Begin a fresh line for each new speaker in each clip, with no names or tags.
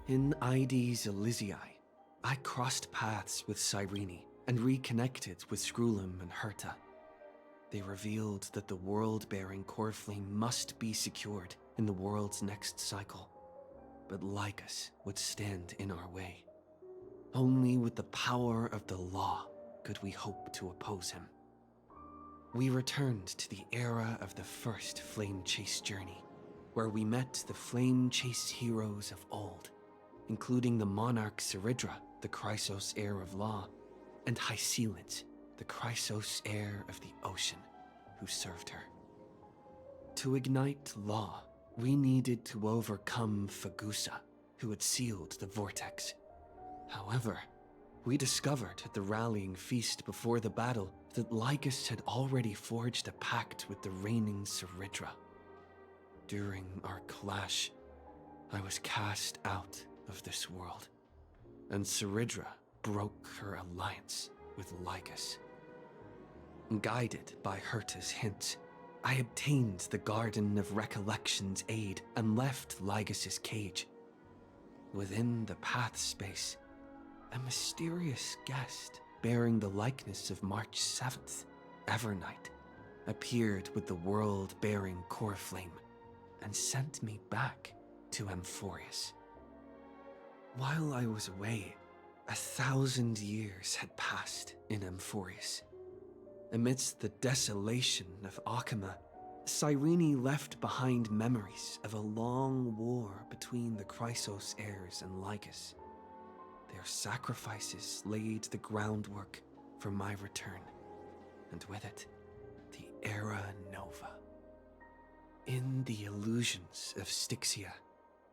In Ides Elysiae, I crossed paths with Cyrene and reconnected with Skrulum and Herta. They revealed that the world-bearing Coreflame must be secured in the world's next cycle, but Lycus would stand in our way. Only with the power of the law could we hope to oppose him. We returned to the era of the first Flame Chase journey, where we met the Flame Chase heroes of old, including the monarch Seridra, the Chrysos heir of law, and Hycelid, the Chrysos heir of the ocean, who served her. To ignite law, we needed to overcome Fagusa, who had sealed the vortex. However, we discovered at the rallying feast before the battle that Lycus had already forged a pact with the reigning Seridra. During our clash, I was cast out of this world, and Seridra broke her alliance with Lycus. Guided by Herta's hints, I obtained the Garden of Recollection's aid and left Lycus's cage. Within the path space, a mysterious guest bearing the likeness of March 7th, Evernight, appeared with the world-bearing Coreflame and sent me back to Amphorius. While I was away, 1,000 years had passed in Amphorius. Amidst the desolation of Akama, Cyrene left behind memories of a long war between the Chrysos heirs and Lycus. Their sacrifices laid the groundwork for my return, and with it, the Era Nova. In the illusions of Styxia,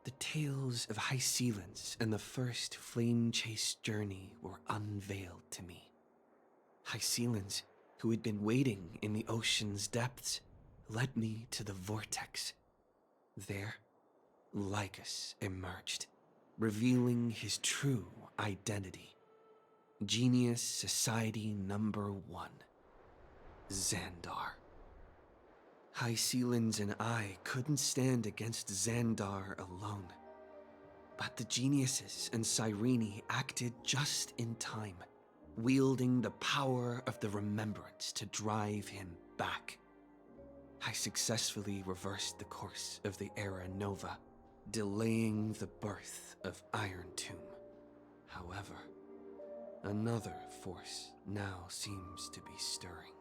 the tales of Hycelid and the first Flame Chase journey were unveiled to me. Hycelid, who had been waiting in the ocean's depths, led me to the vortex. There, Lycus emerged, revealing his true identity. Genius Society Number 1, Xandar. Hycelid and I couldn't stand against Xandar alone, but the geniuses and Cyrene acted just in time, wielding the power of the remembrance to drive him back. I successfully reversed the course of the Era Nova, delaying the birth of Iron Tomb. However, another force now seems to be stirring.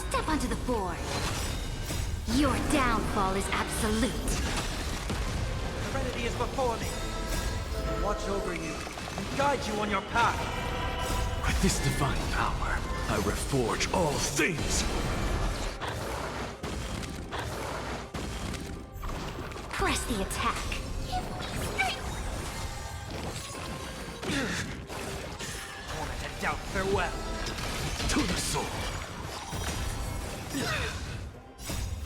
Step onto the board. Your downfall is absolute.
Serenity is before me. I watch over you and guide you on your path.
With this divine power, I reforge all things.
Press the attack.
Wanna head out farewell.
To the soul.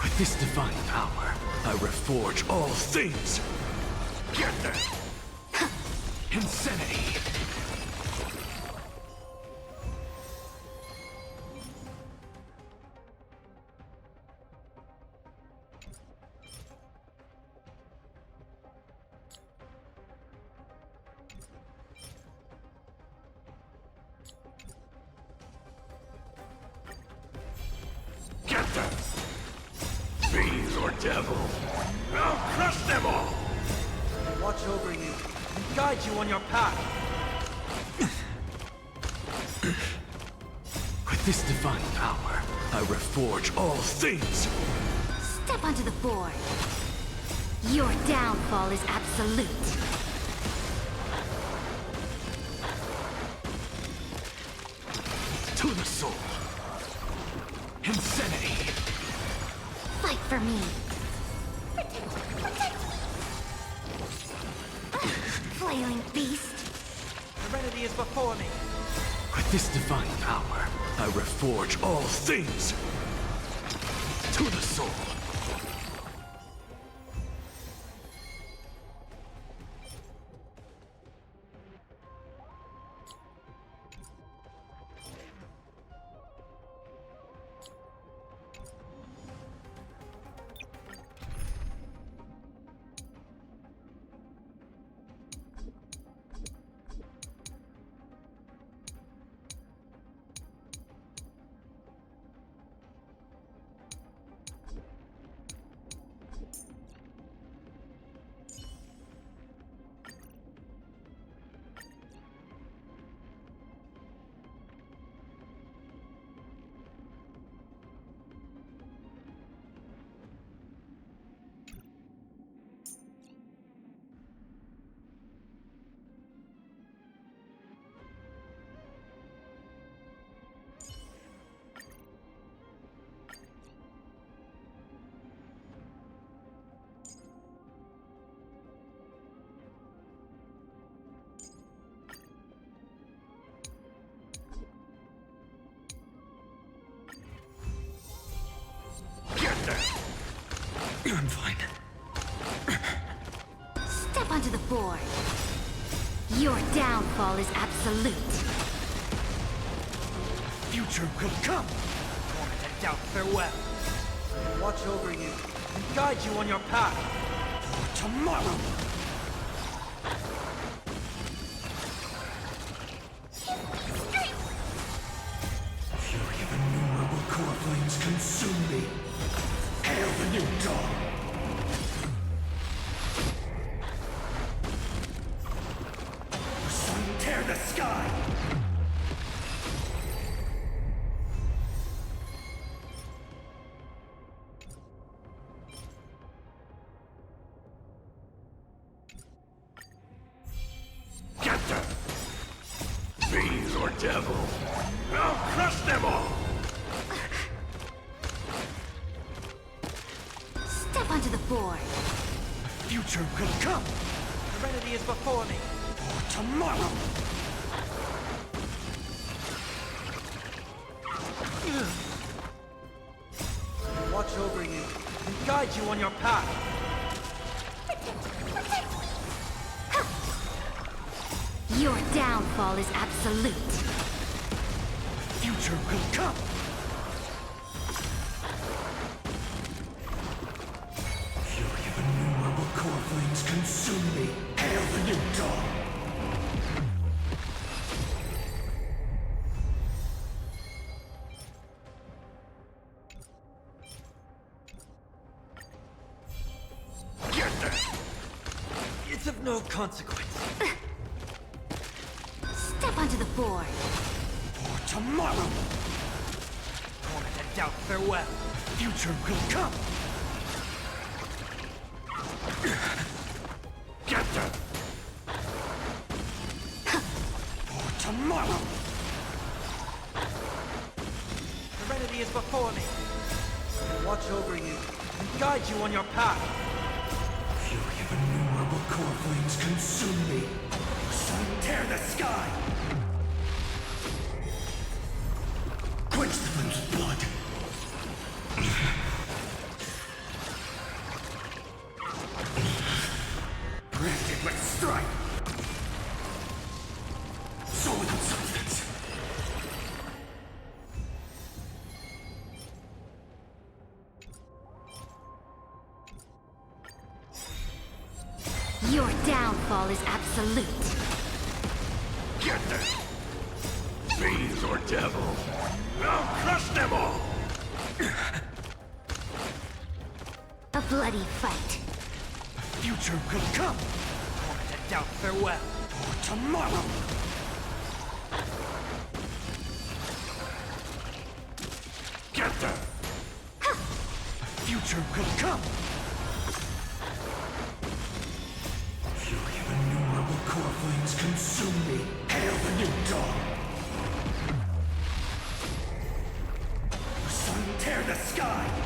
With this divine power, I reforge all things. Get there! Insanity! Get there! devil! I'll crush them all!
Watch over you and guide you on your path.
With this divine power, I reforge all things!
Step onto the board. Your downfall is absolute.
To the soul! Insanity!
Fight for me. Flailing beast.
Serenity is before me.
With this divine power, I reforge all things! To the soul! I'm fine.
Step onto the board. Your downfall is absolute.
Future will come!
Torment and doubt, farewell. Watch over you and guide you on your path.
For tomorrow! Fury of innumerable core flames consume me. Hail the new dawn! The sun tear the sky! Get them! Fiend or devil! I'll crush them all!
Step onto the board.
Future will come!
Serenity is before me.
For tomorrow!
Watch over you and guide you on your path.
Your downfall is absolute.
Future will come! Fury of innumerable core flames consume me. Hail the new dawn! Get them!
It's of no consequence.
Step onto the board.
For tomorrow!
Torment and doubt, farewell.
Future will come! Get them! For tomorrow!
Serenity is before me. Watch over you and guide you on your path.
Fury of innumerable core flames consume me. The sun tear the sky! Quench the flames of blood! Branded with strife! Soul without substance!
Your downfall is absolute.
Get them! Fiends or devil! I'll crush them all!
A bloody fight.
Future will come
Moment to doubt farewell.
for tomorrow. Get there. Future will come. You innumerable core flames consume me. Hail the new dawn. The sun tear the sky.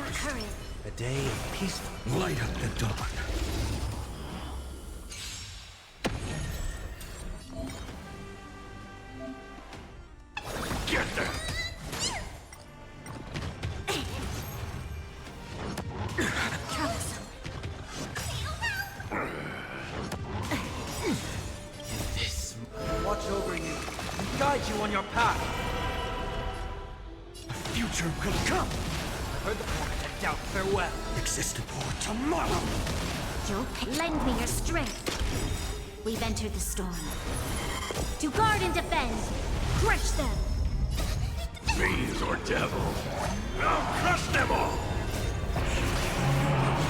your courage.
A day of peaceful.
Light up the dawn. Get there!
Troublesome.
This watch over you and guide you on your path.
The future will come!
Heard the point and doubt farewell.
Exist for tomorrow!
You'll lend me your strength. We've entered the storm. To guard and defend, crush them.
Fiends or devils, I'll crush them all!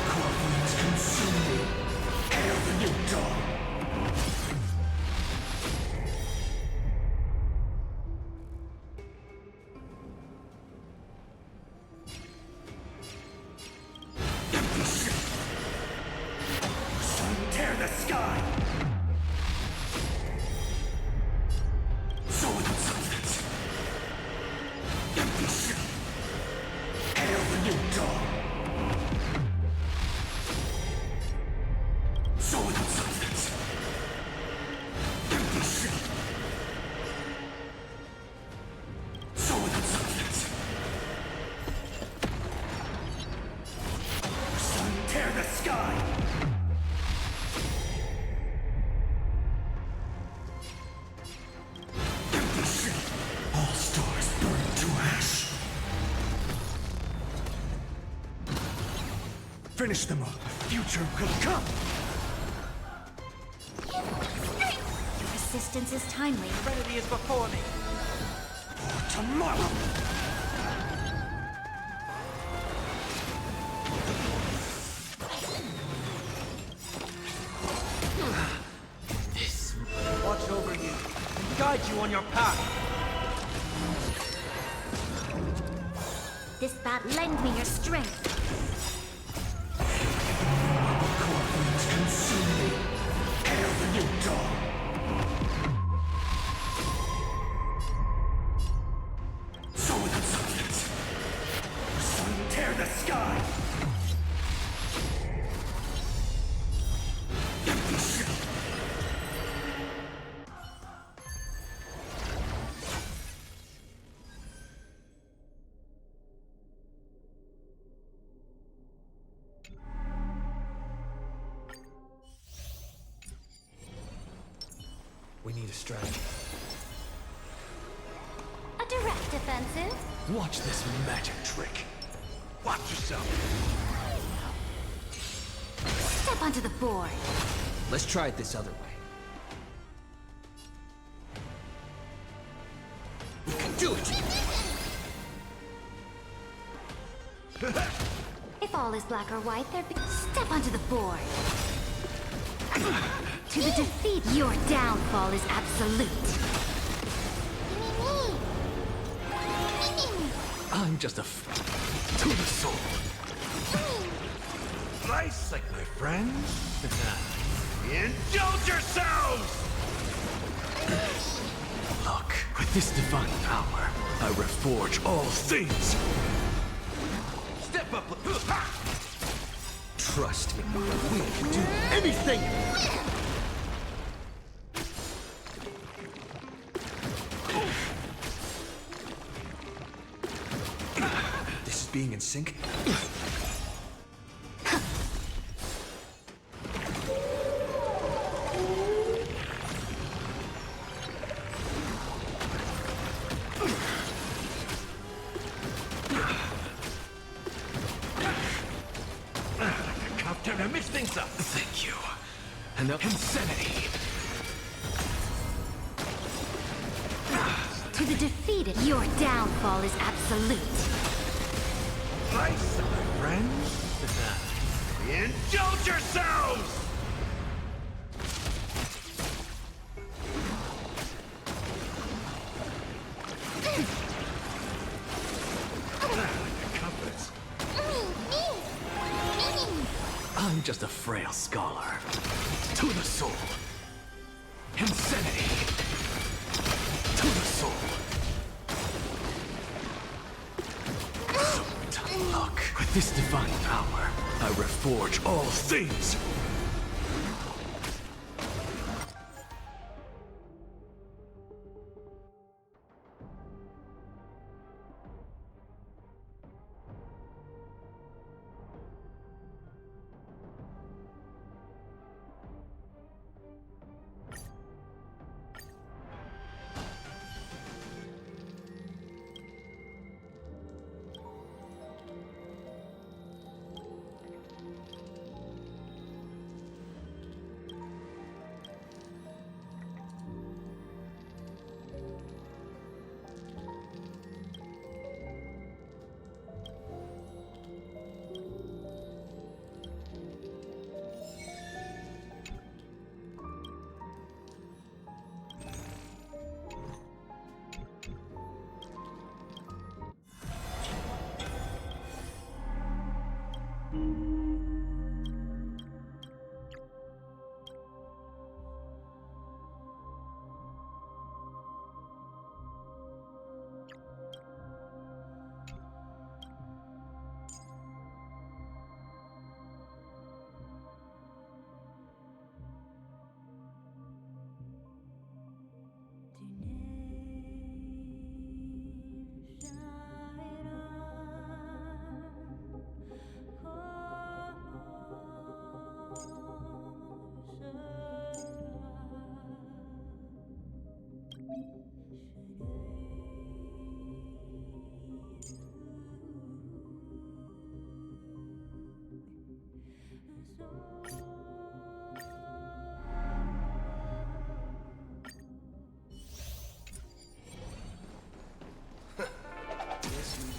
Corpulence consume me. Hail the new dawn! Empty ship! Sun tear the sky! Soul and substance! Empty ship! Hail the new dawn! Soul and substance! Empty ship! Soul and substance! Sun tear the sky! Empty ship! All stars burn to ash! Finish them up. Future will come.
Your assistance is timely.
Serenity is before me.
For tomorrow.
This watch over you and guide you on your path.
This bat lend me your strength.
Corpulence consume me. Hail the new dawn. Soul and substance. Sun tear the sky. Empty ship.
We need a strategy.
A direct offensive?
Watch this magic trick. Watch yourself.
Step onto the board.
Let's try it this other way.
We can do it.
If all is black or white, there'd be... Step onto the board. To the defeat, your downfall is absolute.
I'm just a to the soul. Nice, like my friends. Indulge yourselves! Look, with this divine power, I reforge all things.
Step up.
Trust me, we can do anything! This is being in sync?
Time to mix things up.
Thank you. And up
Insanity.
To the defeated, your downfall is absolute.
Nice, my friends. Indulge yourselves! Confidence. I'm just a frail scholar. To the soul. Insanity. To the soul. Look, with With this divine power, I reforge all things!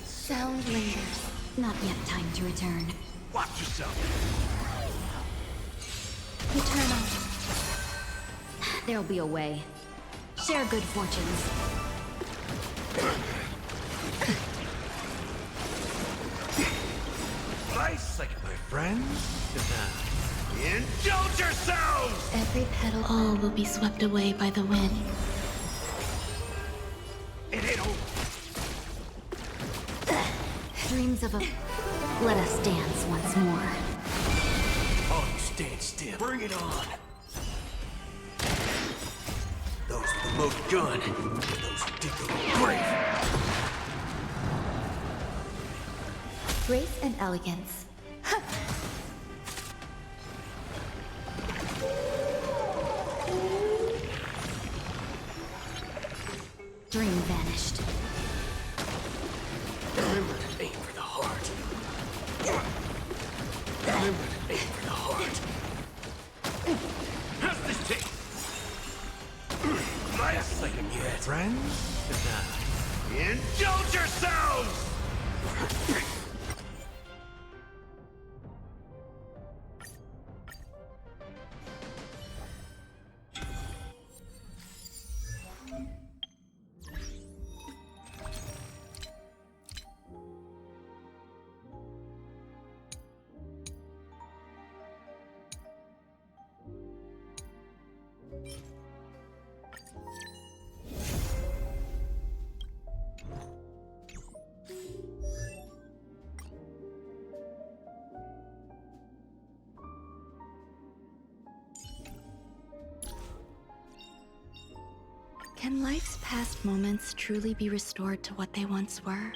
Sound lingers. Not yet time to return.
Watch yourself!
Eternal. There'll be a way. Share good fortunes.
Nice, like my friends. Indulge yourselves!
Every petal, all will be swept away by the wind.
It ain't over.
Dreams of a... Let us dance once more.
Oh, stand still. Bring it on. Those with the most gun. Those who dig the grave.
Grace and elegance.
Dream vanished.
Remember to aim for the heart. Remember to aim for the heart. How's this take? Nice like a yet. Friends? Indulge yourselves!
Can life's past moments truly be restored to what they once were?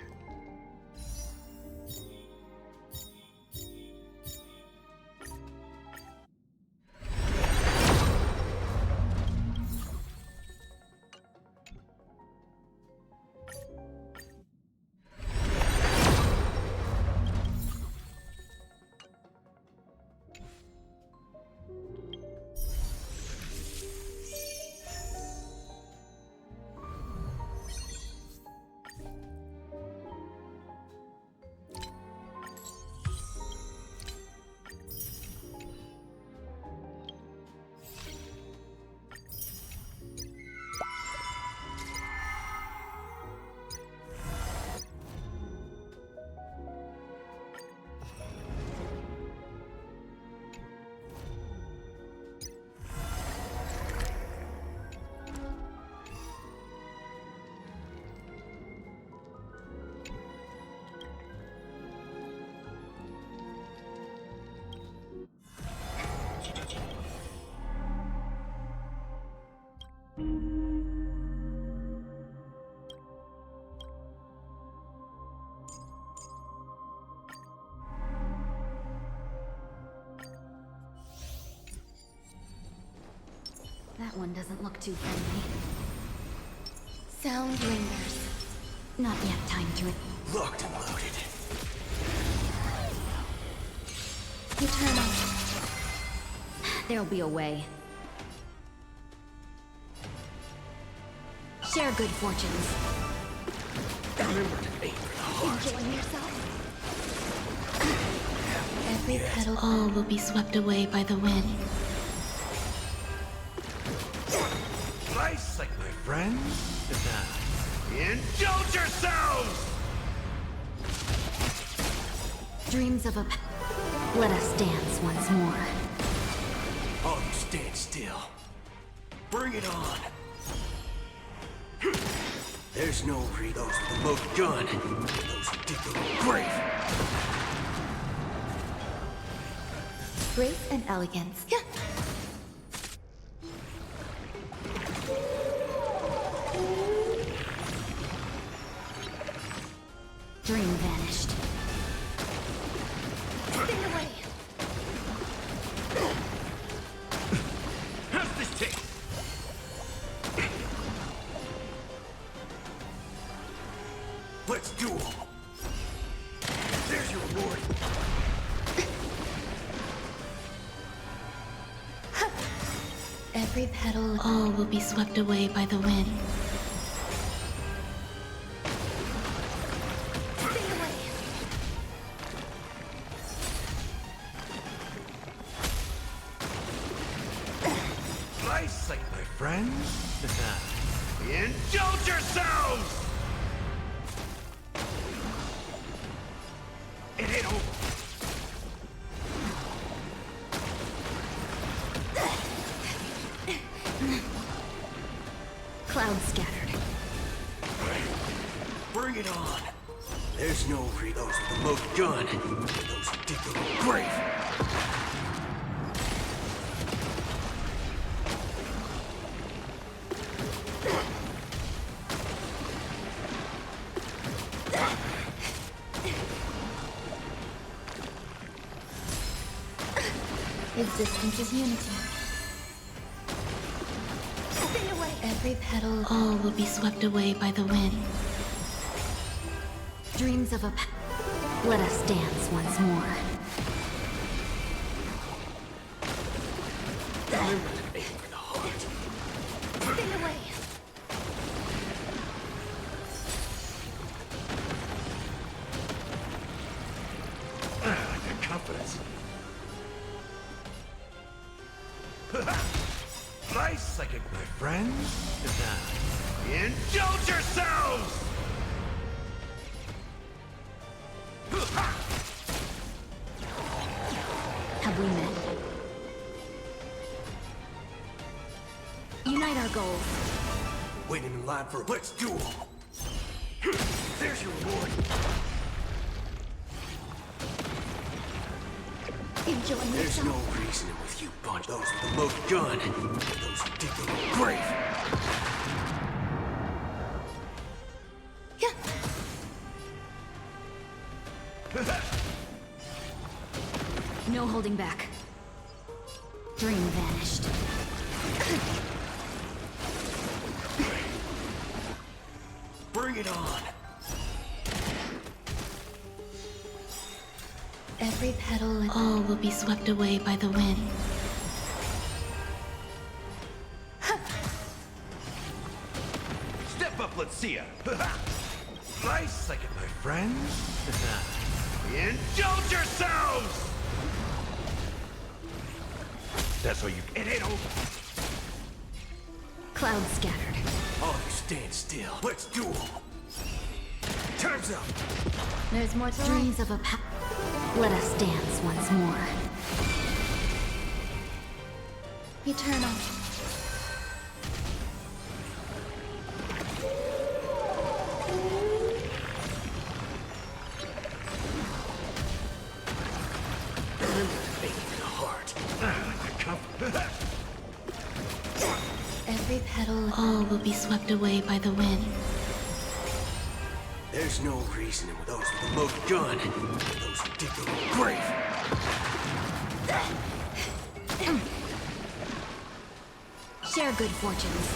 That one doesn't look too friendly.
Sound lingers.
Not yet time to...
Locked and loaded.
Eternal.
There'll be a way. Share good fortunes.
Remember to aim for the heart.
Enjoying yourself? Every petal, all will be swept away by the wind.
Slice like my friends. Indulge yourselves!
Dreams of a... Let us dance once more.
All you stand still. Bring it on. There's no those with the most gun. Those who dig the grave.
Grace and elegance.
Dream vanished.
Stay away.
How's this take? Let's do it. There's your reward.
Every petal, all will be swept away by the wind. Stay away.
Slice like my friends. Indulge yourselves! It ain't over.
Clouds scattered.
Bring it on. There's no those with the most gun. Those who dig the grave.
Existence is unity. Stay away. Every petal, all will be swept away by the wind.
Dreams of a... Let us dance once more.
Remember to aim for the heart.
Stay away.
I like that confidence. Slice like it, my friends. Indulge yourselves!
Have we met? Unite our goals.
Waiting in line for a let's duel. There's your reward.
Enjoying
There's
yourself?
no reasoning with you, bunch. Those with the most gun. Those who dig the grave.
No holding back. Dream vanished.
Bring it on.
Every petal, all will be swept away by the wind.
Step up, let's see ya. Slice like it, my friends. Indulge yourselves! That's how you... It ain't over.
Clouds scattered.
All you stand still. Let's duel. Time's up.
There's more to
Dreams of a... Let us dance once more.
Eternal. Every petal, all will be swept away by the wind.
There's no reasoning with those with the most gun. Those who dig the grave.
share good fortunes.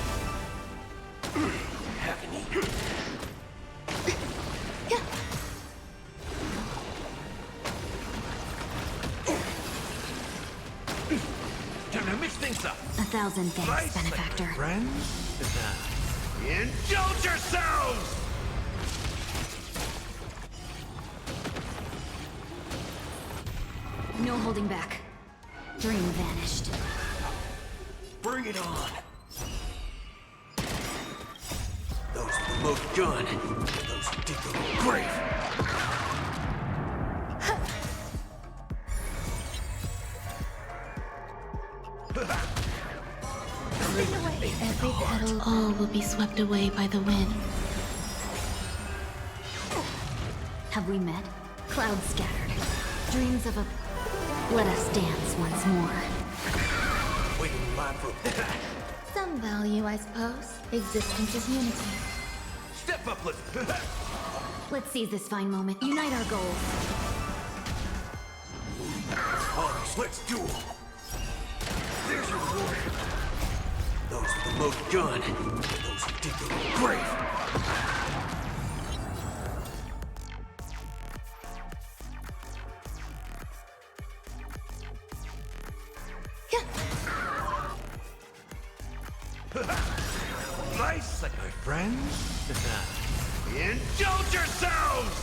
Time to mix things up.
1,000 thanks, benefactor.
Friends?
Indulge yourselves!
No holding back. Dream vanished.
Bring it on. Those who promote gun, those who dig the grave.
Every petal, all will be swept away by the wind.
Have we met? Clouds scattered. Dreams of a... Let us dance once more.
Waiting in line for...
Some value, I suppose. Existence is unity.
Step up, let's...
Let's seize this fine moment. Unite our goals.
Arms, let's duel. There's your reward. Those who promote gun, those who dig the grave. Nice, like my friends. Indulge yourselves!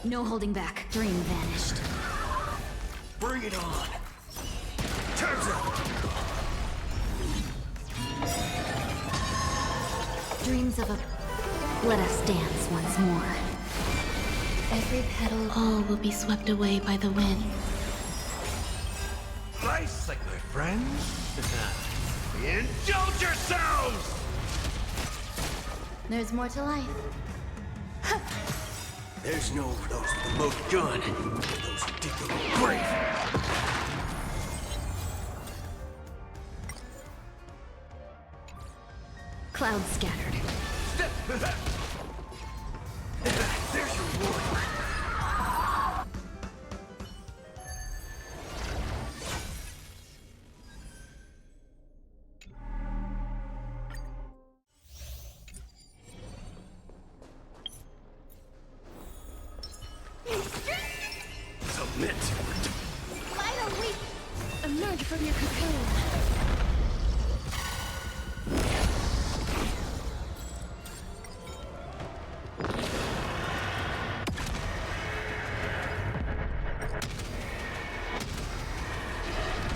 No holding back. Dream vanished.
Bring it on. Time's up.
Dreams of a... Let us dance once more.
Every petal, all will be swept away by the wind.
Nice, like my friends. Indulge yourselves!
There's more to life.
There's no those with the promote gun, those who dig the grave.
Clouds scattered.
Step. There's your reward. Submit.
Why don't we emerge from your cocoon?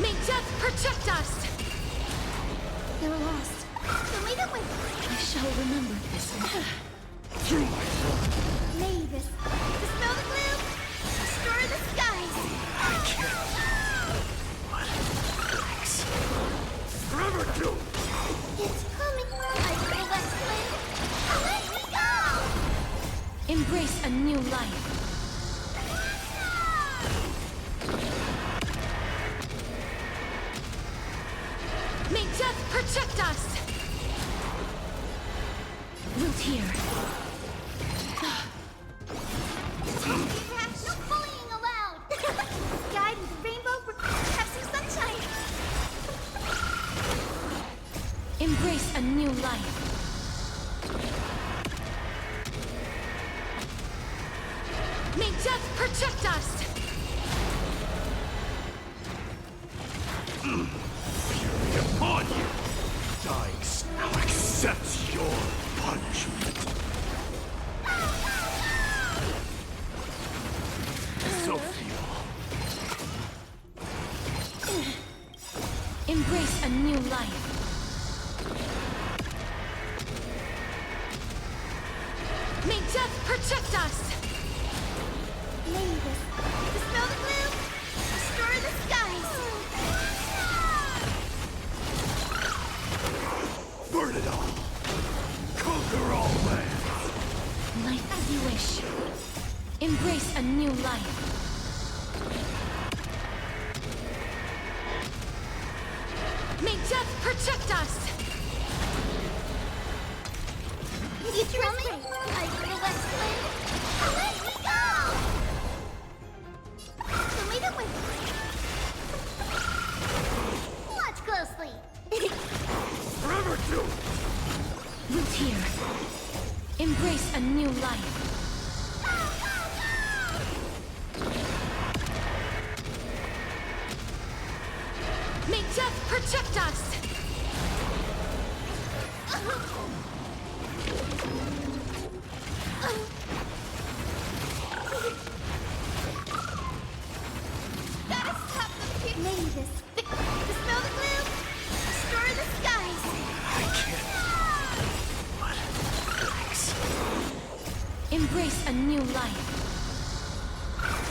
May death protect us!
They were lost. I shall remember this. Mavis, dispel the gloom, destroy the skies.
Forever do.
It's coming. I feel that flame. Let me go.
Embrace a new life. May death protect us! Wilt here.
No bullying allowed. Guide with the rainbow. Have some sunshine.
Embrace a new life. May death protect us!
Upon you, dying now accepts your punishment. Sophia.
Embrace a new life. May death protect us!
Mavis, dispel the gloom, destroy the skies.
Burn it all. Conquer all lands.
Life as you wish. Embrace a new life. May death protect us!
You trust me? I feel that flame. Let me go. So lead it with me. Watch closely.
here. Embrace a new life. May death protect us!
Gotta stop them here. Mavis, dispel the gloom, restore the skies.
I can't. But thanks.
Embrace a new life.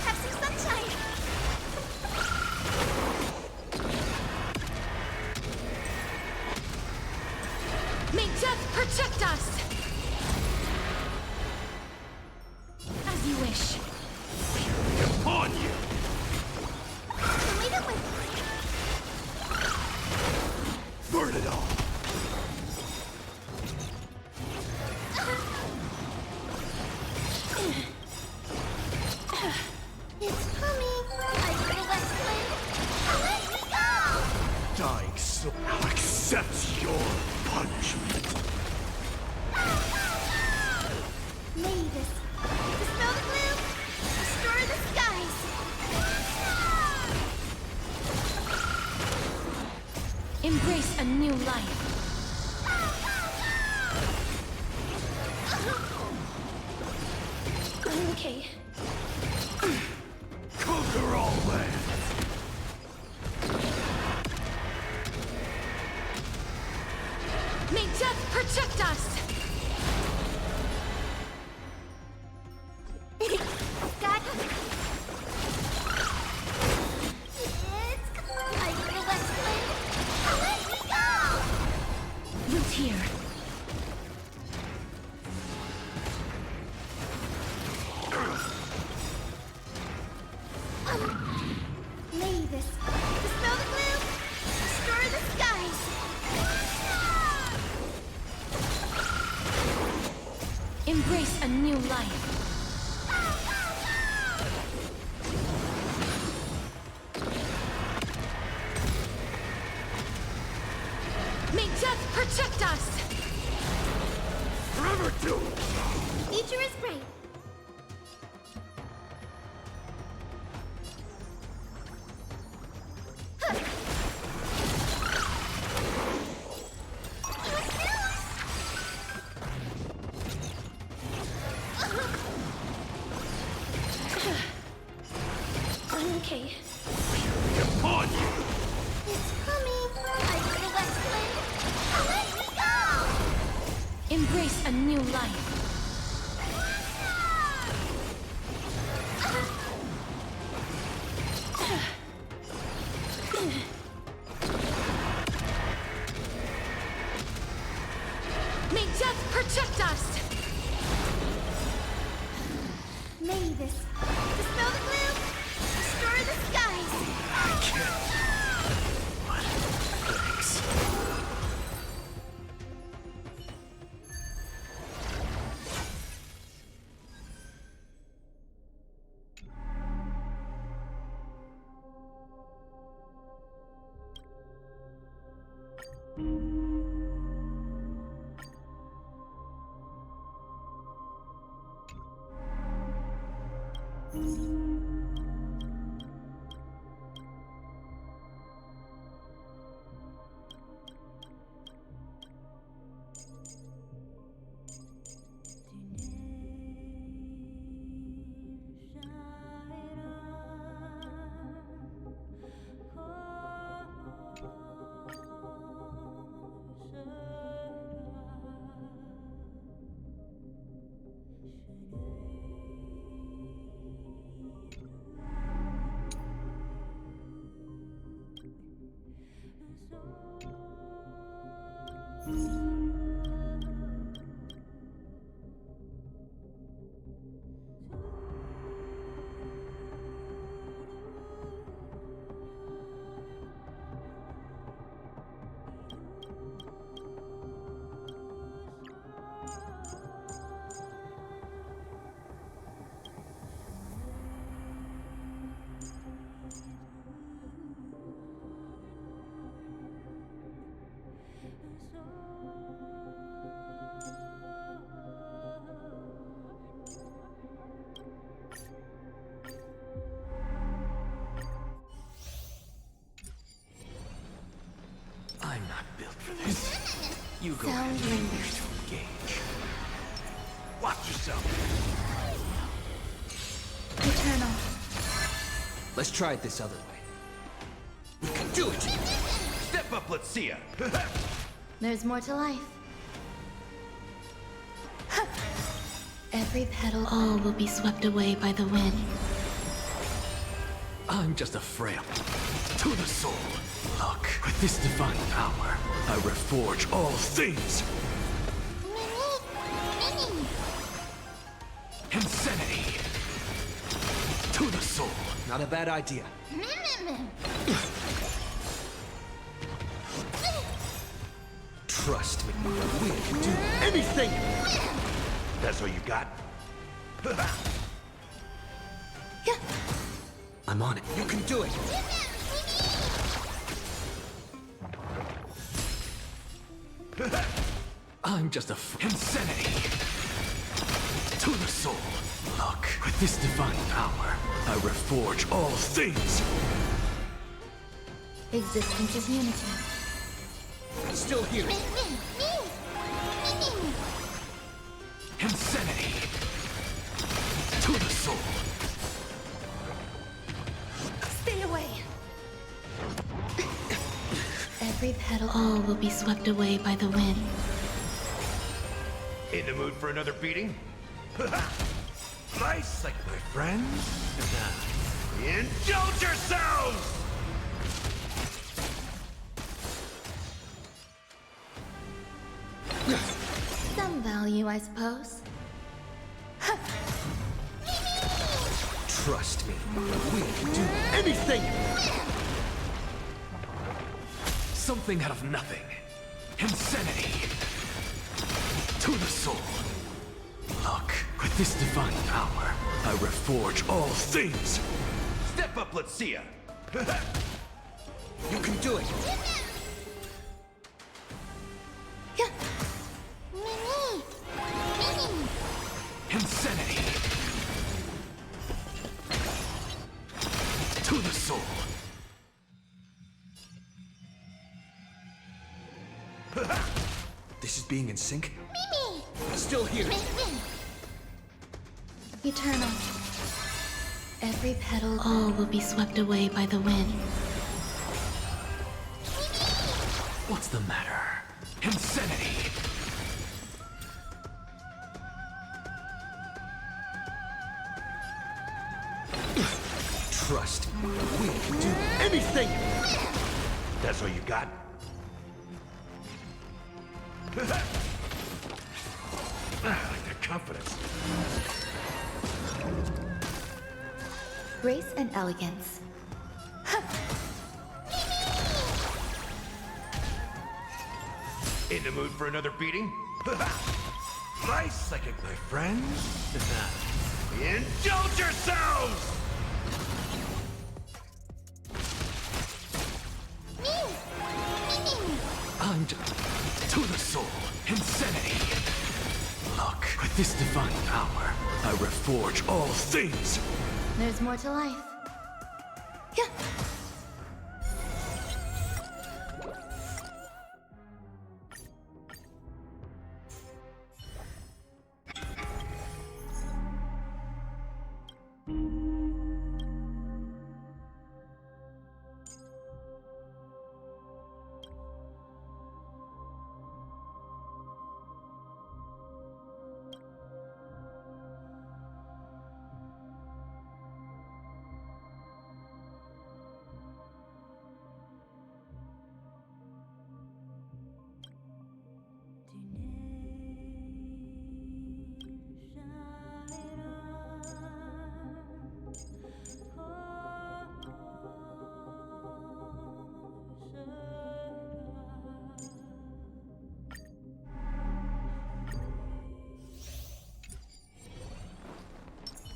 Have some sunshine.
May death protect us! As you wish.
Upon you!
Leave it with
Burn it all!
It's coming. I feel West Wind. Let me go!
Dying so I'll accept your punishment.
Mavis, dispel the gloom, restore the skies.
Embrace a new life. Okay.
Conquer all lands!
May death protect us!
God. It's I feel West Wind. Let me go!
Root here.
Mavis, dispel the gloom, restore the skies.
Embrace a new life. May death protect us!
Forever do!
Future is bright.
Okay.
Upon you!
It's coming. I feel West Wind. Let me go!
Embrace a new life. May death protect us!
Mavis, dispel the gloom, restore the skies.
I can't. But thanks.
So
not built for this. You go
Sound
ahead.
lingers.
To engage. Watch yourself.
Eternal.
Let's try it this other way.
We can do it. Step up, let's see ya.
There's more to life. Every petal, all will be swept away by the wind.
I'm just a frail to the soul. Look, with this divine power, I reforge all things. Insanity to the soul.
Not a bad idea. Trust me, we can do
Anything. That's all you got.
I'm on it.
You can do it. I'm just a insanity to the soul. Look, with this divine power, I reforge all things.
Existence is unity.
Still here. Insanity to the soul.
Stay away. Every petal, all will be swept away by the wind.
In the mood for another beating? Nice, like my friends. Indulge yourselves!
Some value, I suppose.
Trust me, we can do
Anything! Something out of nothing. Insanity to the soul. Look, with this divine power, I reforge all things. Step up, let's see ya.
You can do it.
Insanity to the soul.
This is being in sync?
Still here.
Eternal. Every petal, all will be swept away by the wind.
What's the matter? Insanity.
Trust me, we can do
Anything! That's all you got? I like that confidence.
Grace and elegance.
In the mood for another beating? Nice, like my friends. Indulge yourselves! I'm just to the soul. Insanity. Look, with this divine power, I reforge all things.
There's more to life.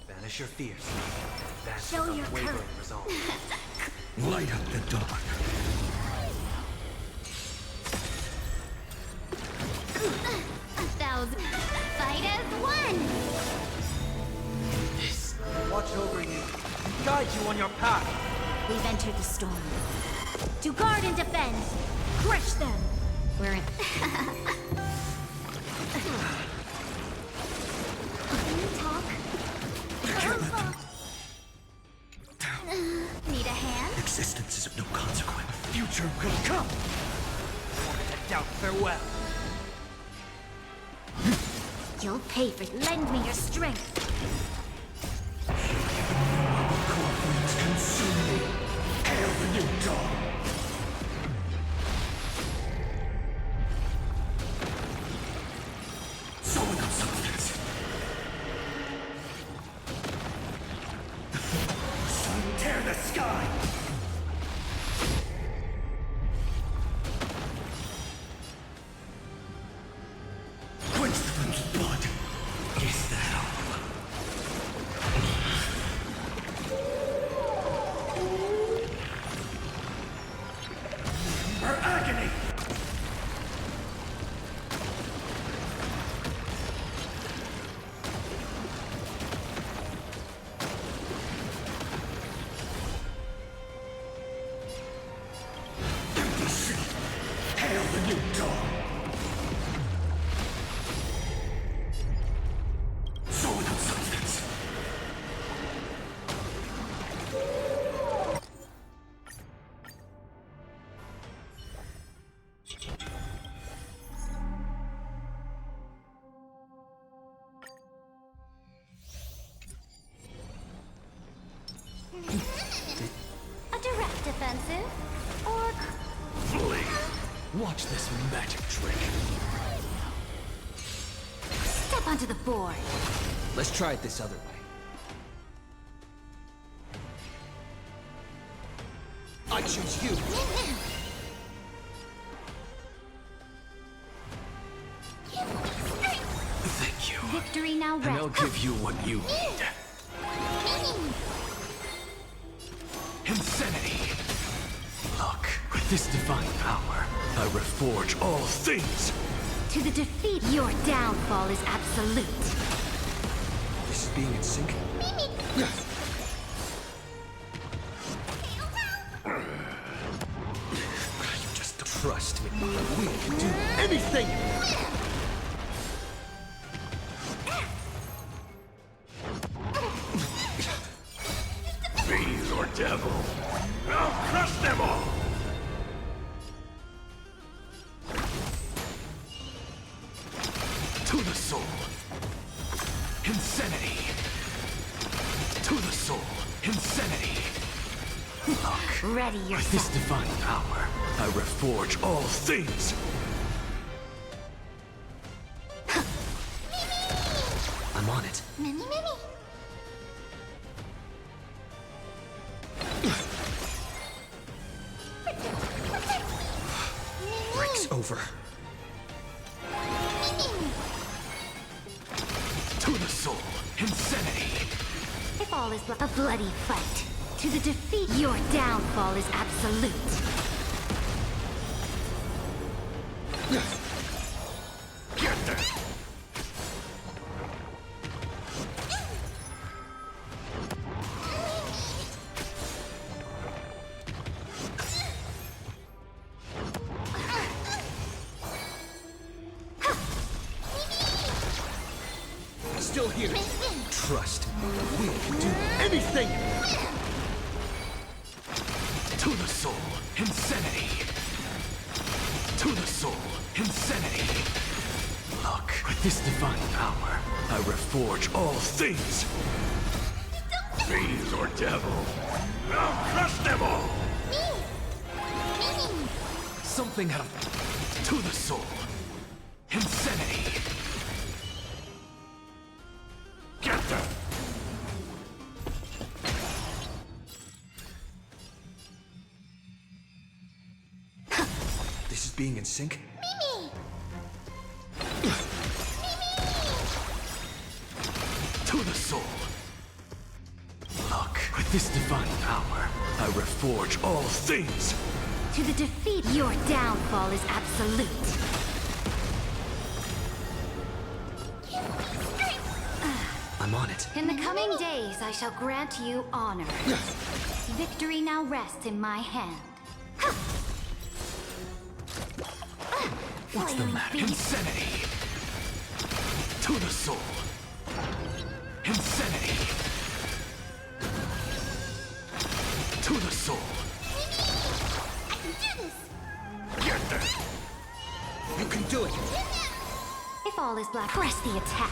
Banish your fears. That's
Show your
unwavering
courage.
resolve.
Light up the dark.
A thousand. Fight as one.
Watch over you and guide you on your path.
We've entered the storm. To guard and defend. Crush them! We're in.
Can you talk? Need a hand?
Existence is of no consequence. Future will come.
To doubt farewell.
You'll pay for. Lend me your strength.
Cornflames consume me. Hail the new dawn. So without substance. Sun tear the sky. Quench the flame's blood. Is that all? Her agony! Empty city! Hail the new dawn! So without substance.
A direct offensive? Or
Flee! Watch this magic trick.
Step onto the board.
Let's try it this other way. I choose you.
Thank you.
Victory now
And I'll
rests.
give you what you need. Insanity! Look, with this divine power, I reforge all things!
To the defeat, your downfall is absolute.
This is being in sync. You just trust me. We can do anything!
Fiends or devil, I'll crush them all! To the soul. Insanity. To the soul. Insanity. Look,
Ready
with this
yourself.
divine power, I reforge all things!
I'm on it.
Mimi, Mimi.
Break's over.
To the soul. Insanity.
If all is a bloody fight. To the defeat, your downfall is absolute.
Get them!
Still here. Trust me. We can do anything!
To the soul. Insanity. To the soul. Insanity. Look, with this divine power, I reforge all things! Fiends or devil, I'll crush them all! Something out of... To the soul. Insanity. Get them!
This is being in sync?
To the soul. Look, with this divine power, I reforge all things!
To the defeat, your downfall is absolute.
I'm on it.
In the coming days, I shall grant you honor. Victory now rests in my hand.
What's the
flaming
matter?
beast.
Insanity! To the soul! Insanity! To the soul!
I can do this!
Get there!
You can do it!
If all is black, press the attack.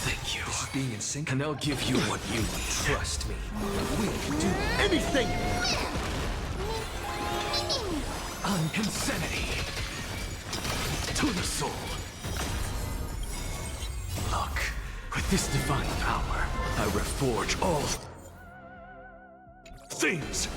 Thank you.
This is being in sync.
And I'll give you what you need.
Trust me. We can do anything!
Insanity! To the soul! Look, with this divine power, I reforge all things!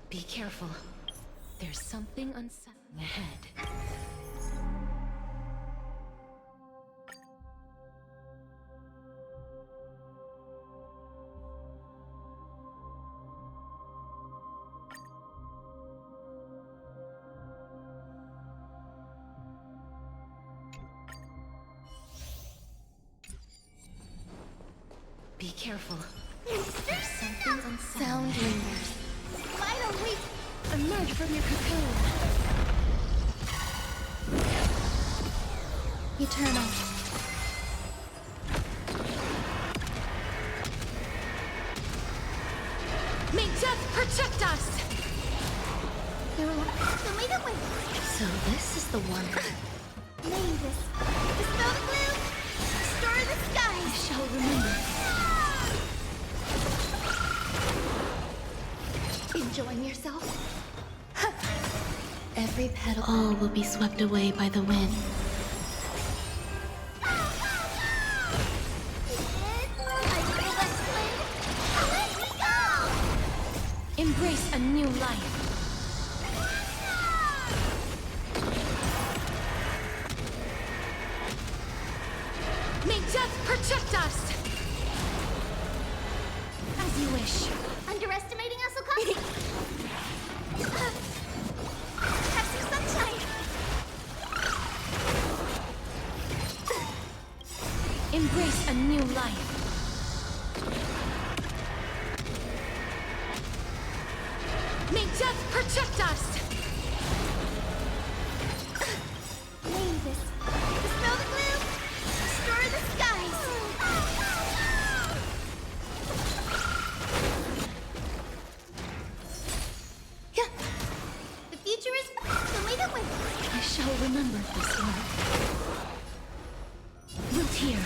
Be careful. There's something unsettling ahead. Be careful. There's something unsettling.
Sound lingers. Vital weak.
Emerge from your cocoon.
Eternal.
May death protect us!
Show me the way.
So this is the one.
Mavis. Dispel the gloom. Restore the
I
skies.
shall remember.
Enjoying yourself?
Every petal.
All will be swept away by the wind.
Embrace a new life. May death protect us! As you wish.
Underestimating us, Okami? Have some sunshine.
Embrace a new life. May death protect us!
Mavis. Dispel the gloom. Restore the skies. The future is show me the way.
I shall remember this one. Wilt here.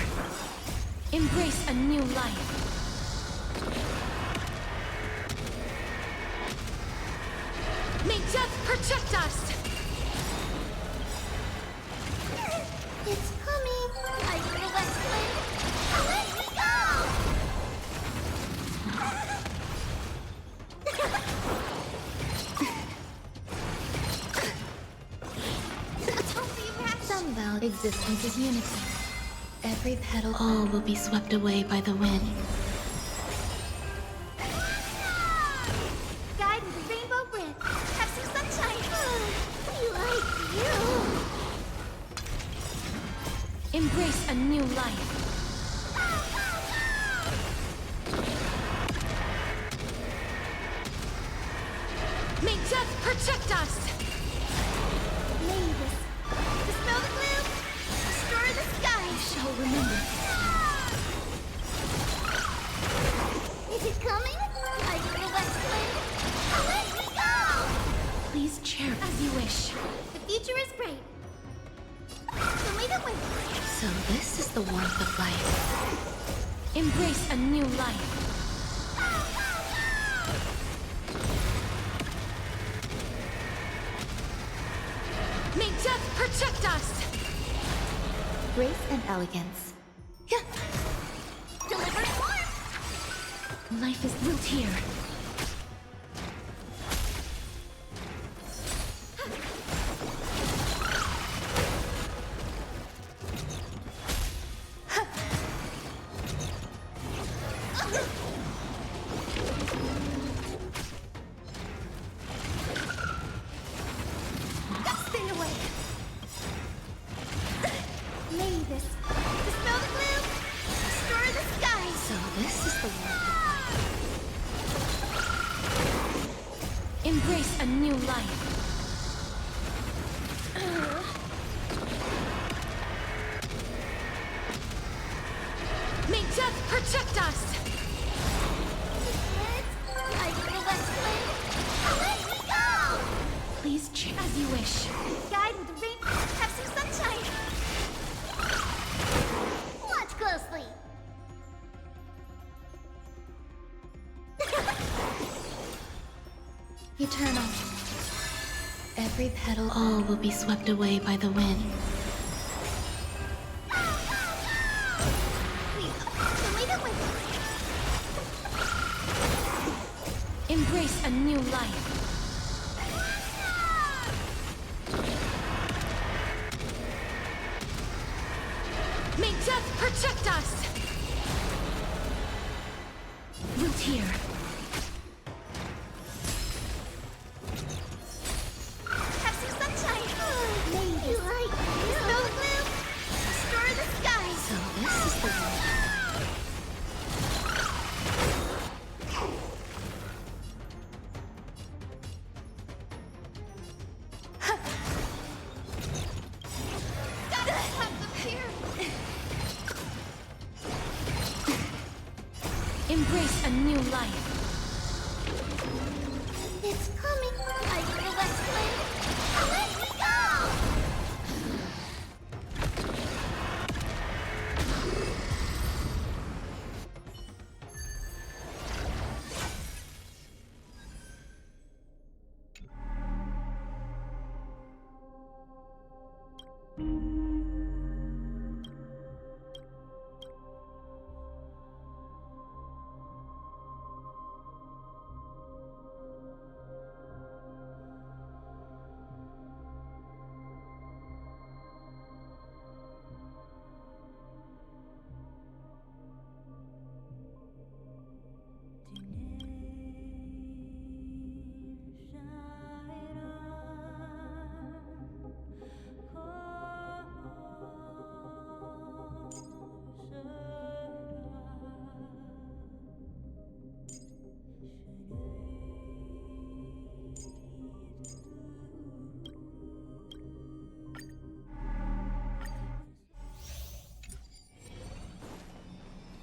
Embrace a new life. May death protect us!
It's coming. Light in the west wind. Away we go! Don't be rash.
Some valid existence is unity. Every petal, all will be swept away by the wind.
Guide with a rainbow breath. Have some sunshine. We like you.
Embrace a new life. May death protect us!
Mavis. Dispel the gloom. Restore the sky.
Shall remember.
Is it coming? Light in the west wind. Away we go!
Please chair as you wish.
The future is bright. Show me the way.
So this is the warmth of life.
Embrace a new life. May death protect us!
Grace and elegance.
Deliver more.
Life is built here.
Stay away. Mavis. Dispel the gloom. Restore the sky.
So this is the warmth of life.
Embrace a new life. May death protect us!
Light in the west wind. Away we go!
Please chair as you wish.
Guide with the rain. Have some sunshine. Watch closely.
Eternal. Every petal, all will be swept away by the wind.
Show me the way.
Embrace a new life. May death protect us! Built here.
Have some sunshine. Mavis. Light. Dispel the gloom. Restore the sky.
So this is the warmth.
Gotta have them here.
Embrace a new life.
It's coming. Light in the west wind. Away we go!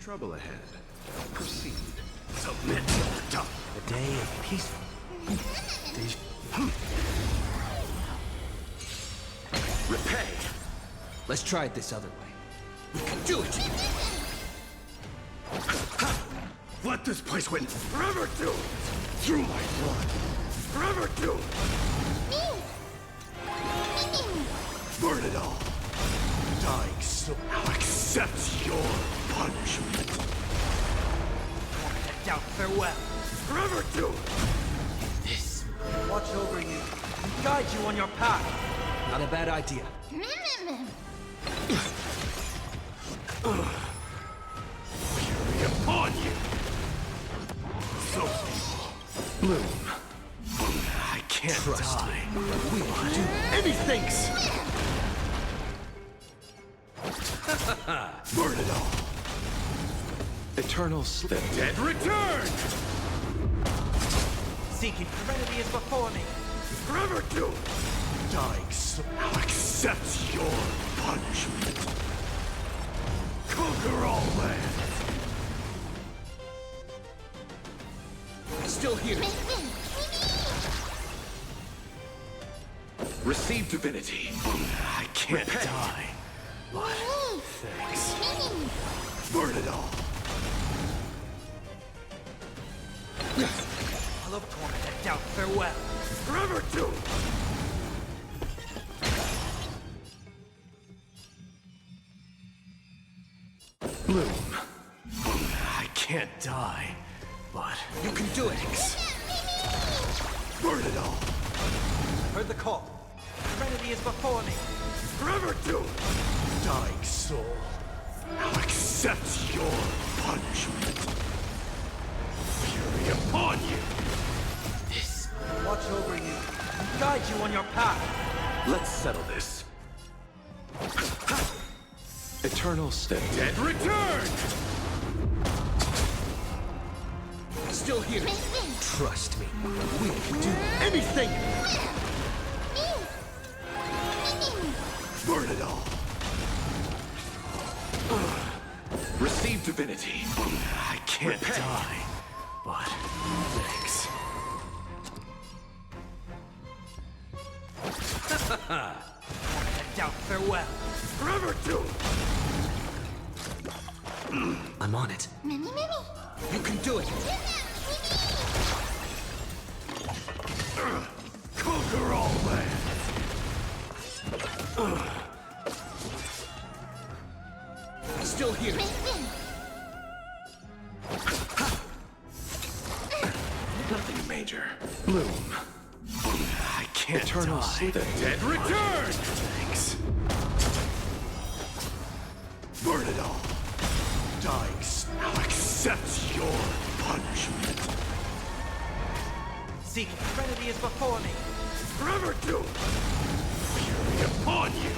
Trouble ahead. Proceed. Submit to the top.
A day of peaceful.
Repay.
Let's try it this other way.
We can do it. let this place win. Forever do it. Through my blood. Forever do it. Burn it all. Dying so I'll accept your punishment.
Doubt farewell.
Forever do it.
This.
Watch over you and guide you on your path.
Not a bad idea.
Fury upon you. So Bloom. I can't
Trust
die.
We will do
Anything. Burn it all.
eternal sleep.
The dead return.
Seeking serenity is before me.
Forever do it. Dying so I'll accept your punishment. Conquer all lands. Still here. Receive divinity. I can't die. But thanks. Burn it all.
All of torment and doubt farewell.
Forever do it. Bloom. I can't die, but you can do it. Burn it all.
Heard the call. Serenity is before me.
Forever do it. Dying soul. I'll accept your punishment. Fury upon you.
This.
Watch over you and guide you on your path.
Let's settle this.
Eternal sleep.
Dead return. Still here.
Trust me. We will do
Anything. Burn it all. Receive divinity. I can't die, but thanks.
And doubt farewell.
Forever do it.
I'm on it.
You can do it.
Conquer all lands. Still here. Nothing major. Bloom. I can't
Eternal
die.
sleep.
The dead return. Thanks. Burn it all. Dying. I'll accept your punishment.
Seeking serenity is before me.
Forever do it. Fury upon you.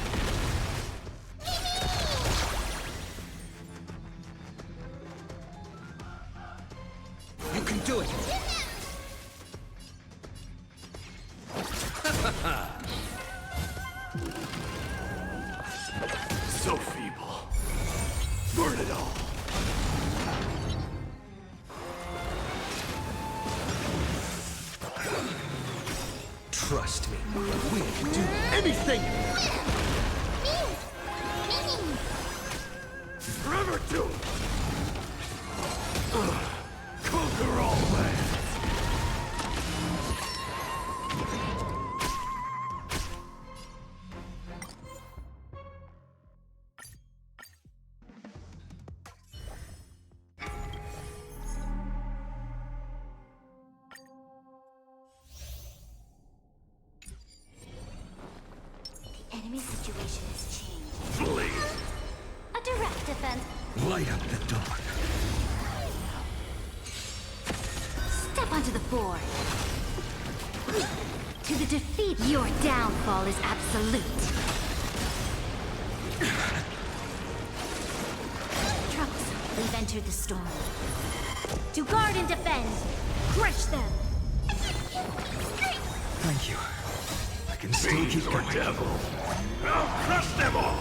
You can do it.
So feeble. Burn it all.
Trust me. We will do
Anything. Forever do it. Conquer all lands.
Enemy situation has changed.
Flee.
A direct defense.
light up the dark.
Step onto the board. To the defeat, your downfall is absolute. Troublesome. We've entered the storm. To guard and defend. Crush them.
Thank you. I can still keep
Or
going.
devil. I'll crush them all.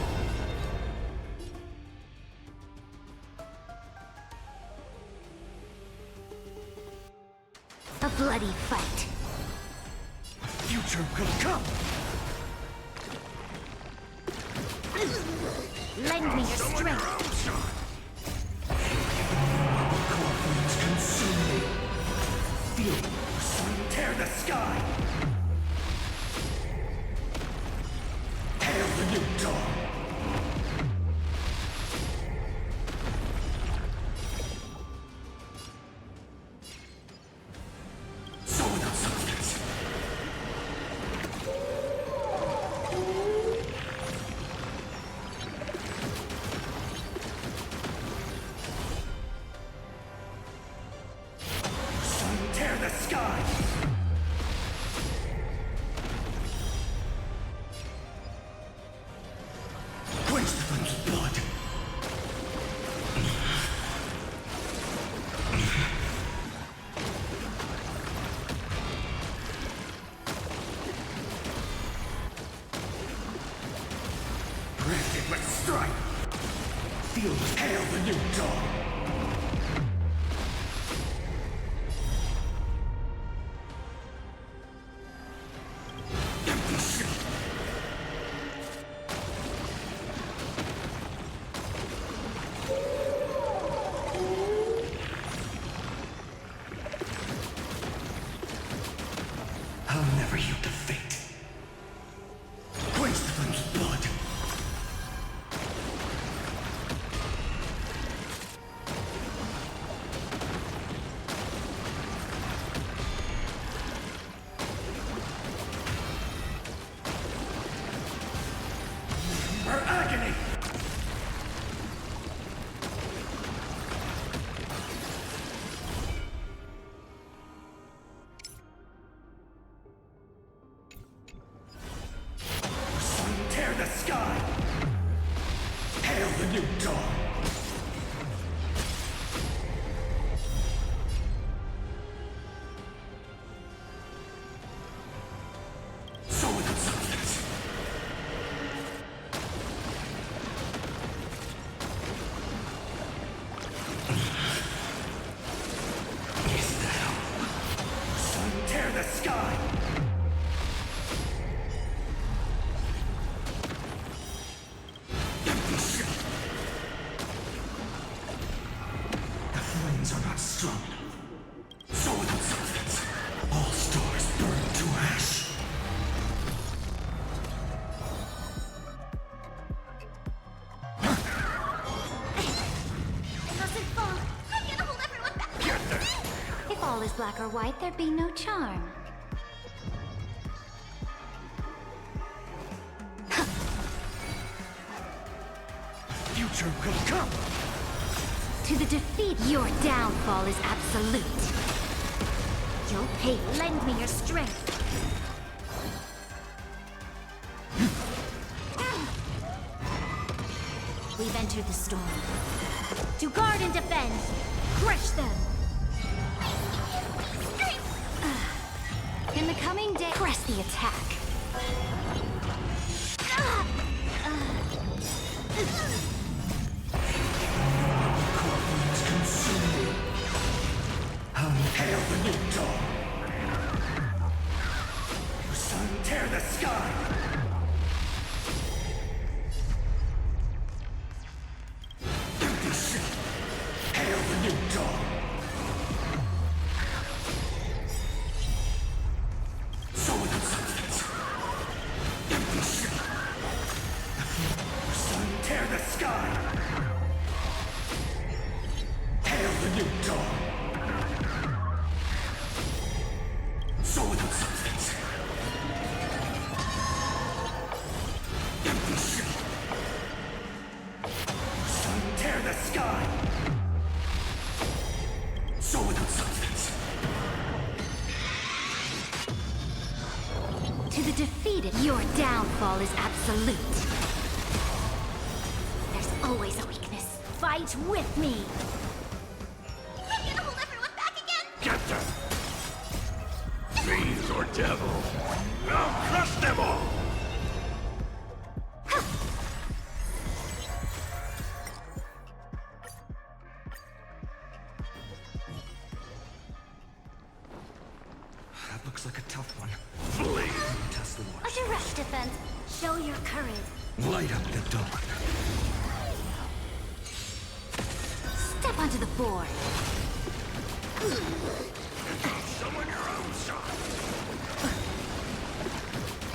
A bloody fight.
Future will come.
Lend me your strength.
Corpulence Hail the new dawn! Empty shell! I'll never yield to fate. Quench the flame's blood. Her agony! Sun tear the sky! Hail the new dawn! So without substance. Is that all? Sun tear the sky! Empty shell! The flames are not strong enough. So without substance, all stars burn to ash.
It mustn't fall.
I'm gonna hold everyone back.
If all is black or white, there'd be no charm.
Future will come!
To the defeat, your downfall is absolute. You'll pay. Lend me your strength. We've entered the storm. To guard and defend, crush them. In the coming day, press the attack.
Corpulence consume me. Hail the new dawn! Sun tear the sky! Empty shell! Hail the new dawn! So without substance. Empty shell! Sun tear the sky! Hail the new dawn! So without substance. Empty shell. Sun tear the sky. So without substance.
To the defeated, your downfall is absolute. There's always a weakness. Fight with me.
I'm gonna hold everyone back again.
Get them! Fiends or devil. I'll crush them all! That looks like a tough one. Flee! Test the waters.
A direct defense. Show your courage.
Light up the dawn.
Step onto the board.
Summon your own shot.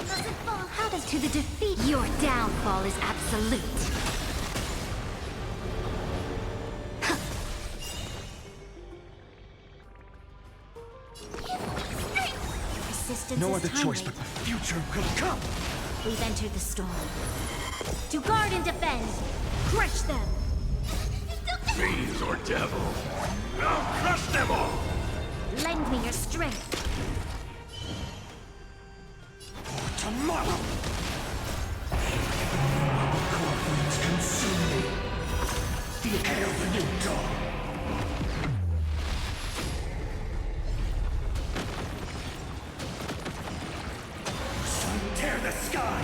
Doesn't fall. How does to the defeat? Your downfall is absolute. Resistance
No
is
other choice
timely.
but the future will come!
We've entered the storm. To guard and defend, crush them.
Fiends or devil. I'll crush them all!
Lend me your strength.
For tomorrow! Corpulence consume me. Hail the new dawn! Sun tear the sky!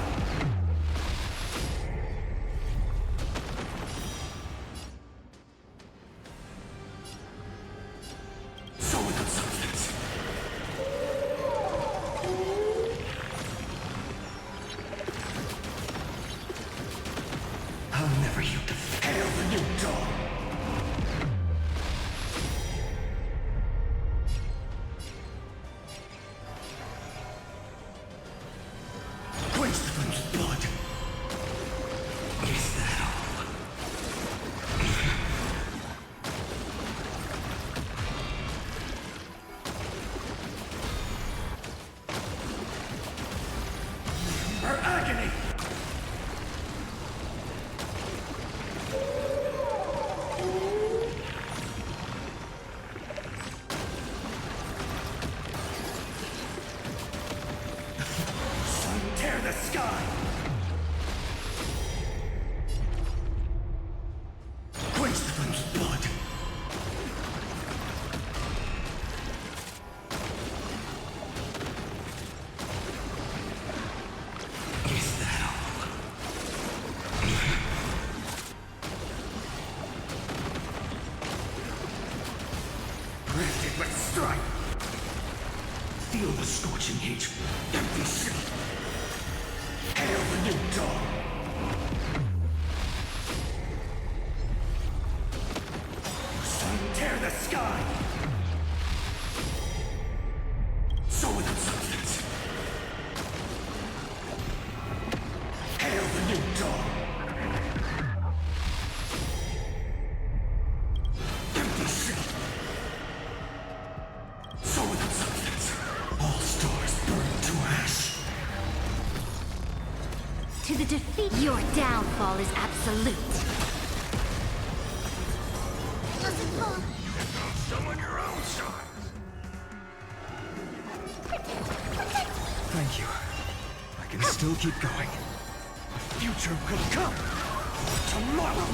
Let's strike! Feel the scorching heat. Empty city. Hail the new dawn. Sun tear the sky. So without substance. Hail the new dawn. Empty city. So without substance. All stars burn to ash.
To the defeat, your downfall is absolute.
Merciful.
Summon your own size.
Thank you. I can still keep going.
The future will come. Tomorrow.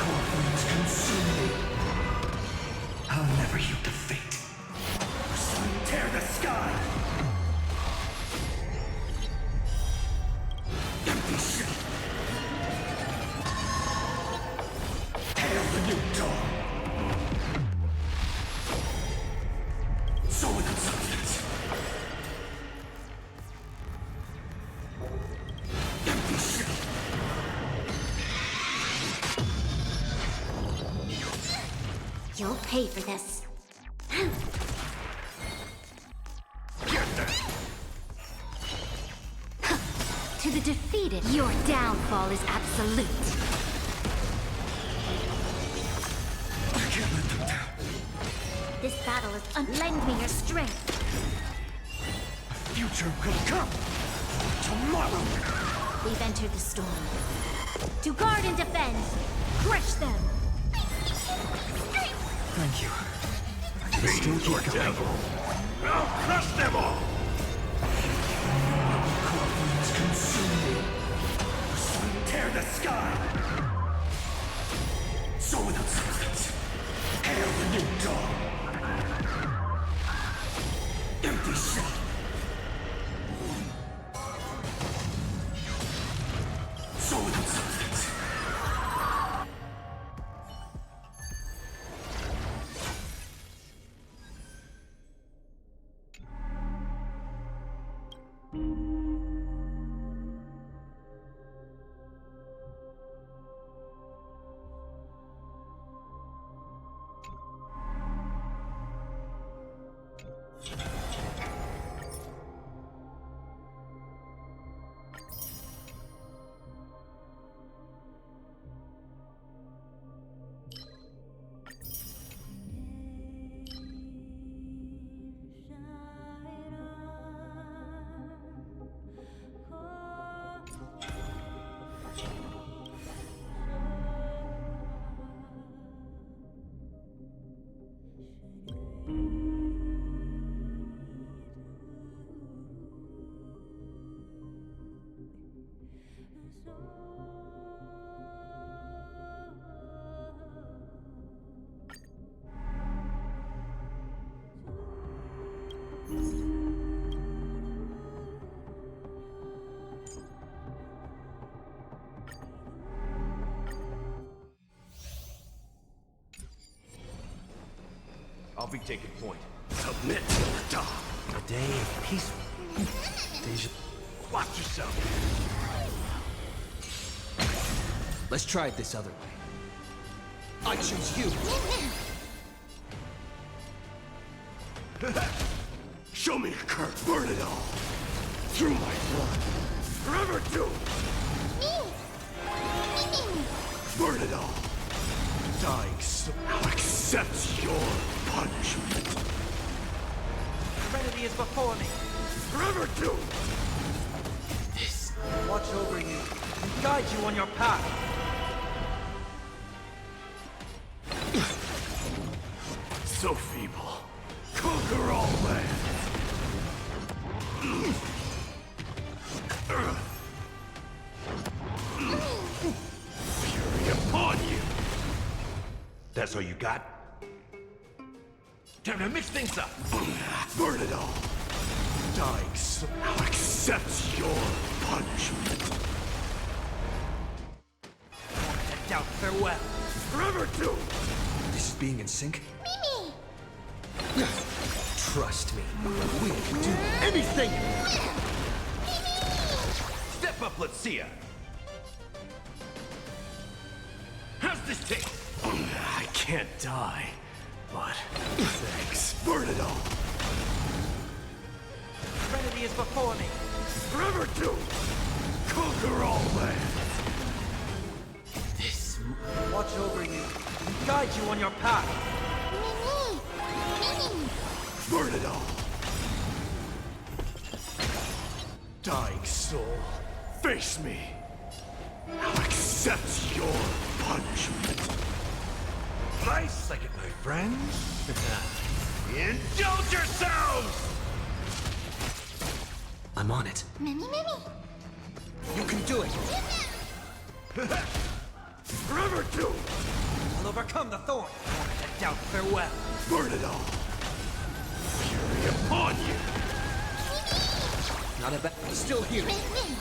Cold winds consume me. I'll never yield to fate. Sun tear the sky. Empty city. Hail the new dawn. So without substance. Empty city.
You'll pay for this.
Get that.
To the defeated, your downfall is absolute.
I can't let them down.
This battle is lend me your strength.
Future will come. Tomorrow.
We've entered the storm. To guard and defend, crush them.
Thank you. I can still keep going.
Devil. I'll crush them all. Cold winds consume me. The sun tear the sky. So without substance. Hail the new dawn. Empty city. So without substance.
I'll be taking point.
Submit to the dawn.
A day of peaceful. Deja.
Watch yourself.
Let's try it this other way. I choose you.
Show me your curse. Burn it all. Through my blood. Forever doomed. Burn it all. Dying so I'll accept your punishment.
Serenity is before me.
Forever doomed.
Watch over you and guide you on your path.
So feeble. Conquer all lands. Fury upon you.
That's all you got? Time to mix things up.
Burn it all. Dying so I'll accept your punishment.
To doubt farewell.
Forever too!
This is being in sync?
Mimi!
Trust me. We can do anything!
Step up, let's see ya! How's this taste?
I can't die, but thanks.
Burn it all!
Serenity is before me.
Forever too! Conquer all lands!
This
Watch over you and guide you on your path.
Mimi! Mimi!
Burn it all!
dying soul,
Face me! I'll accept your punishment! Nice second, my friends! Indulge yourselves!
I'm on it.
Mimi! Mimi!
You can do it!
Forever too!
I'll overcome the thorn. And doubt farewell.
Burn it all! Fury upon you!
Not a bad. Still here.
Mimi!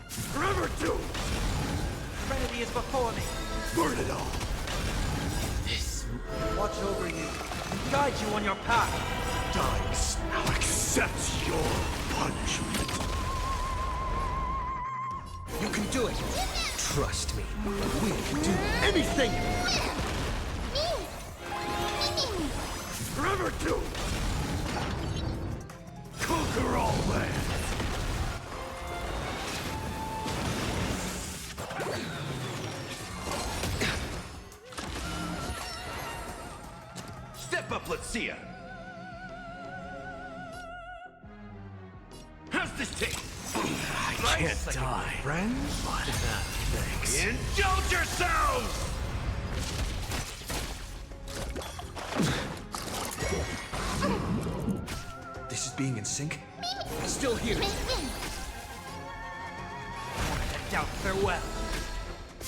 Forever too!
Serenity is before me.
Burn it all!
this
Watch over you and guide you on your path.
Dying now accept your punishment!
You can do it! Trust me. We can do anything!
Mimi!
Forever too! Conquer all lands! Step up, let's see ya! How's this taste?
I can't die,
Friends?
but thanks.
Indulge yourselves!
This is being in sync? Still here.
And doubt farewell.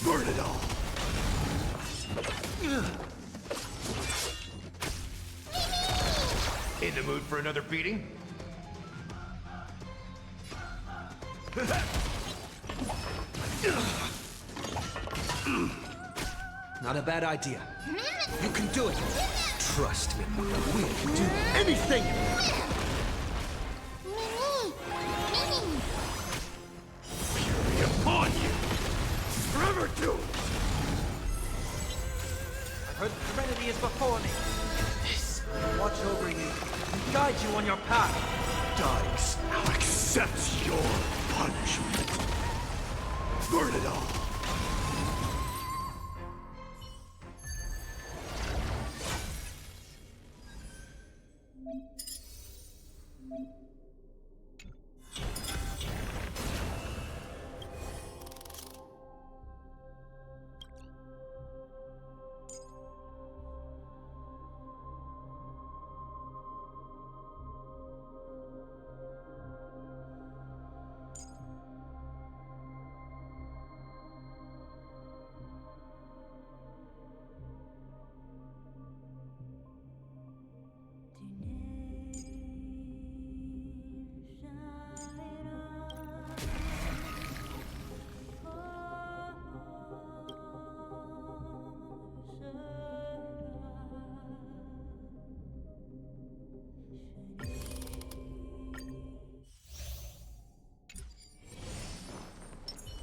Burn it all! In the mood for another beating?
Not a bad idea. You can do it! Trust me. We can do anything!
Mimi! Mimi!
Fury upon you! Forever too!
I've heard serenity is before me.
This
Watch over you and guide you on your path.
Dying now accept your punishment! Burn it all!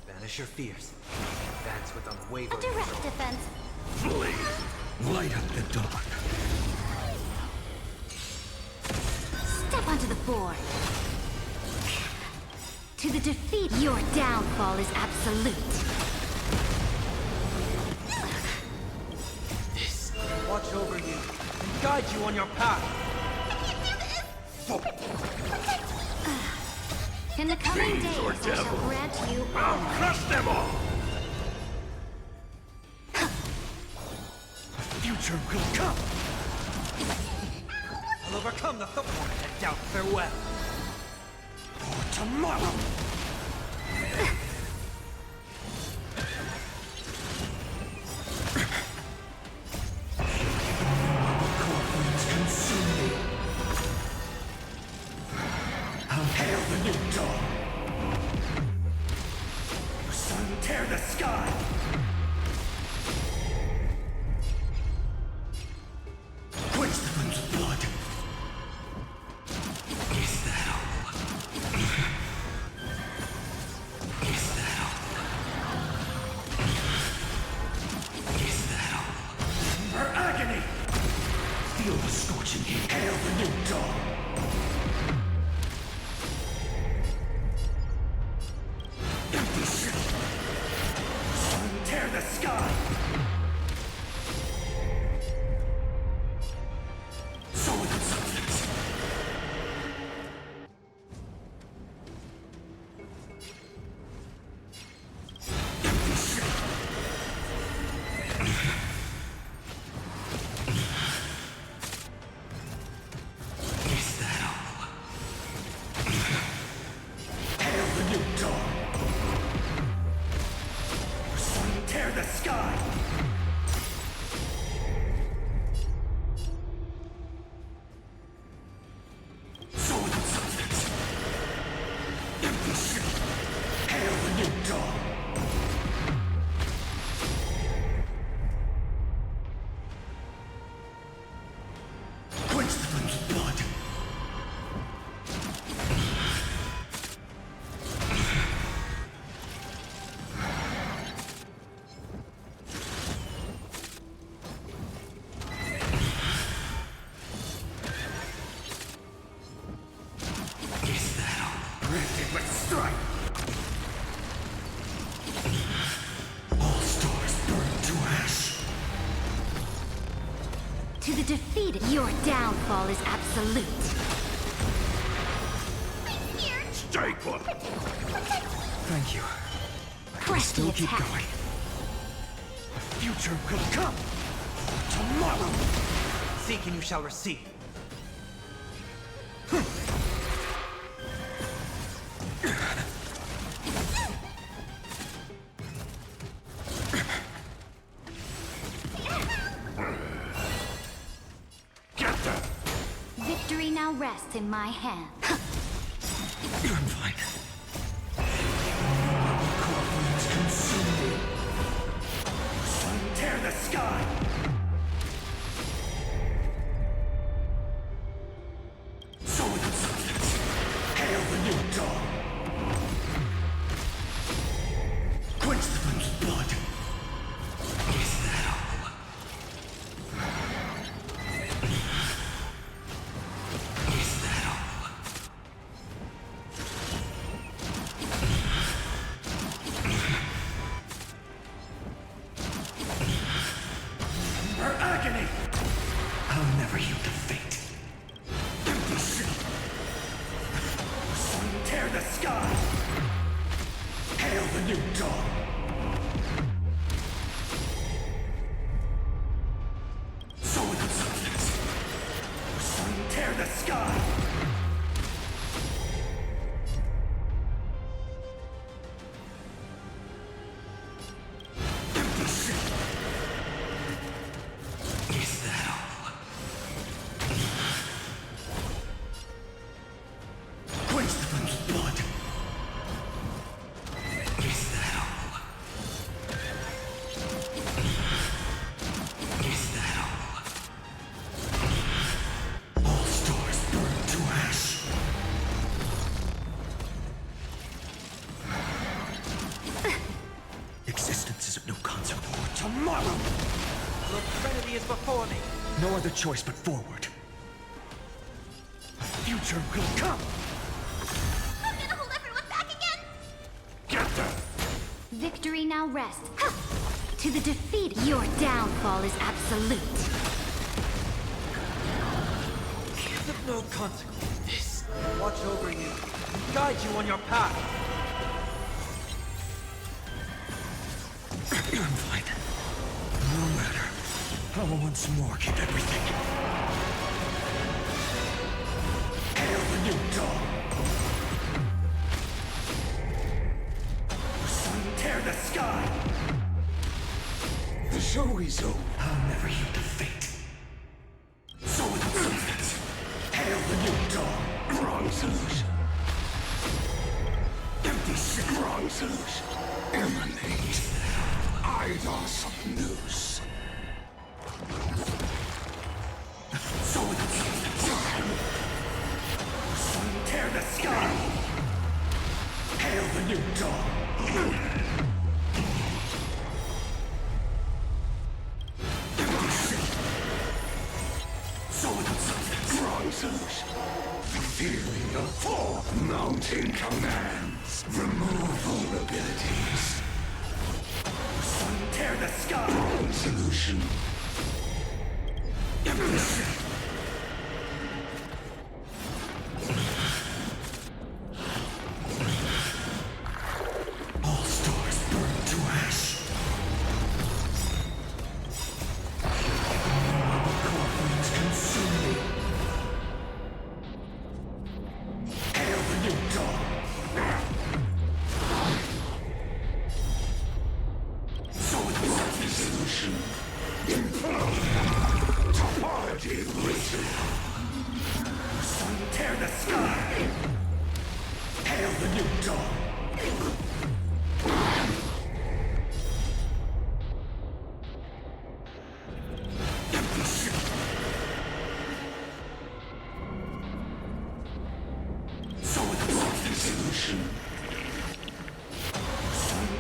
Banish your fears. Advance with
A
unwavering
direct
resolve.
defense.
Flee!
light up the dark.
Step onto the board. To the defeat, your downfall is absolute.
This
Watch over you and guide you on your path.
In the coming
Fiends or
days, I shall
devils?
grant you
I'll crush them all!
future will come.
I'll overcome the thorn and doubt farewell.
For tomorrow!
Hail the new dawn! The sun tear the sky! Quench the flames of blood! Is that all? Is that all? Is that all? Her agony! Feel the scorching heat. Hail the new dawn! Empty shell! Sun tear the sky! Soul without substance! Empty shell! Is that all? Hail the new dawn! Sun tear the sky! Soul without substance! Empty shell! Hail the new dawn! Quench the flames of blood! Is that all? Rifted with strife! All stars burn to ash!
To the defeated, your downfall is absolute.
Here!
Stay put!
Thank you.
Press the
Still keep
attack.
going.
The future will come! Tomorrow!
Seek and you shall receive.
Get them!
Victory now rests in my hand.
I'm fine. Corpulence consume me. Sun tear the sky! Soul without substance! Hail the new dawn! Quench the flames of blood! Is that all? Is that all? Her agony! I'll never yield to fate. Empty shell! Sun tear the sky! Hail the new dawn! Soul without substance! Sun tear the sky! Empty shell! Is that all? Quench the flames of blood! Is that all? Is that all? All stars burn to ash! Existence is of no consequence. Tomorrow!
Your serenity is before me.
No other choice but forward. The future will come!
I'm gonna hold everyone back again!
Get them!
Victory now rests. Ha! To the defeated, your downfall is absolute.
It's of no consequence. Watch over you and guide you on your path.
I'm fine. No matter. I will once more keep everything. Hail the new dawn! The sun tear the sky! The show is over. I'll never yield to fate. So without substance, hail the new dawn! Wrong solution.
Wrong solution. Emanate. Eidos Nous. Tear the sky! Hail the new dawn! Wrong solution. Feeling of four mounting commands. Remove vulnerabilities. Tear the sky! Wrong solution. All stars burn to ash. Core flames consume me. Hail the new dawn. So the solution. Implode. Topology written. Tear the sky. Hail the new dawn. So the solution.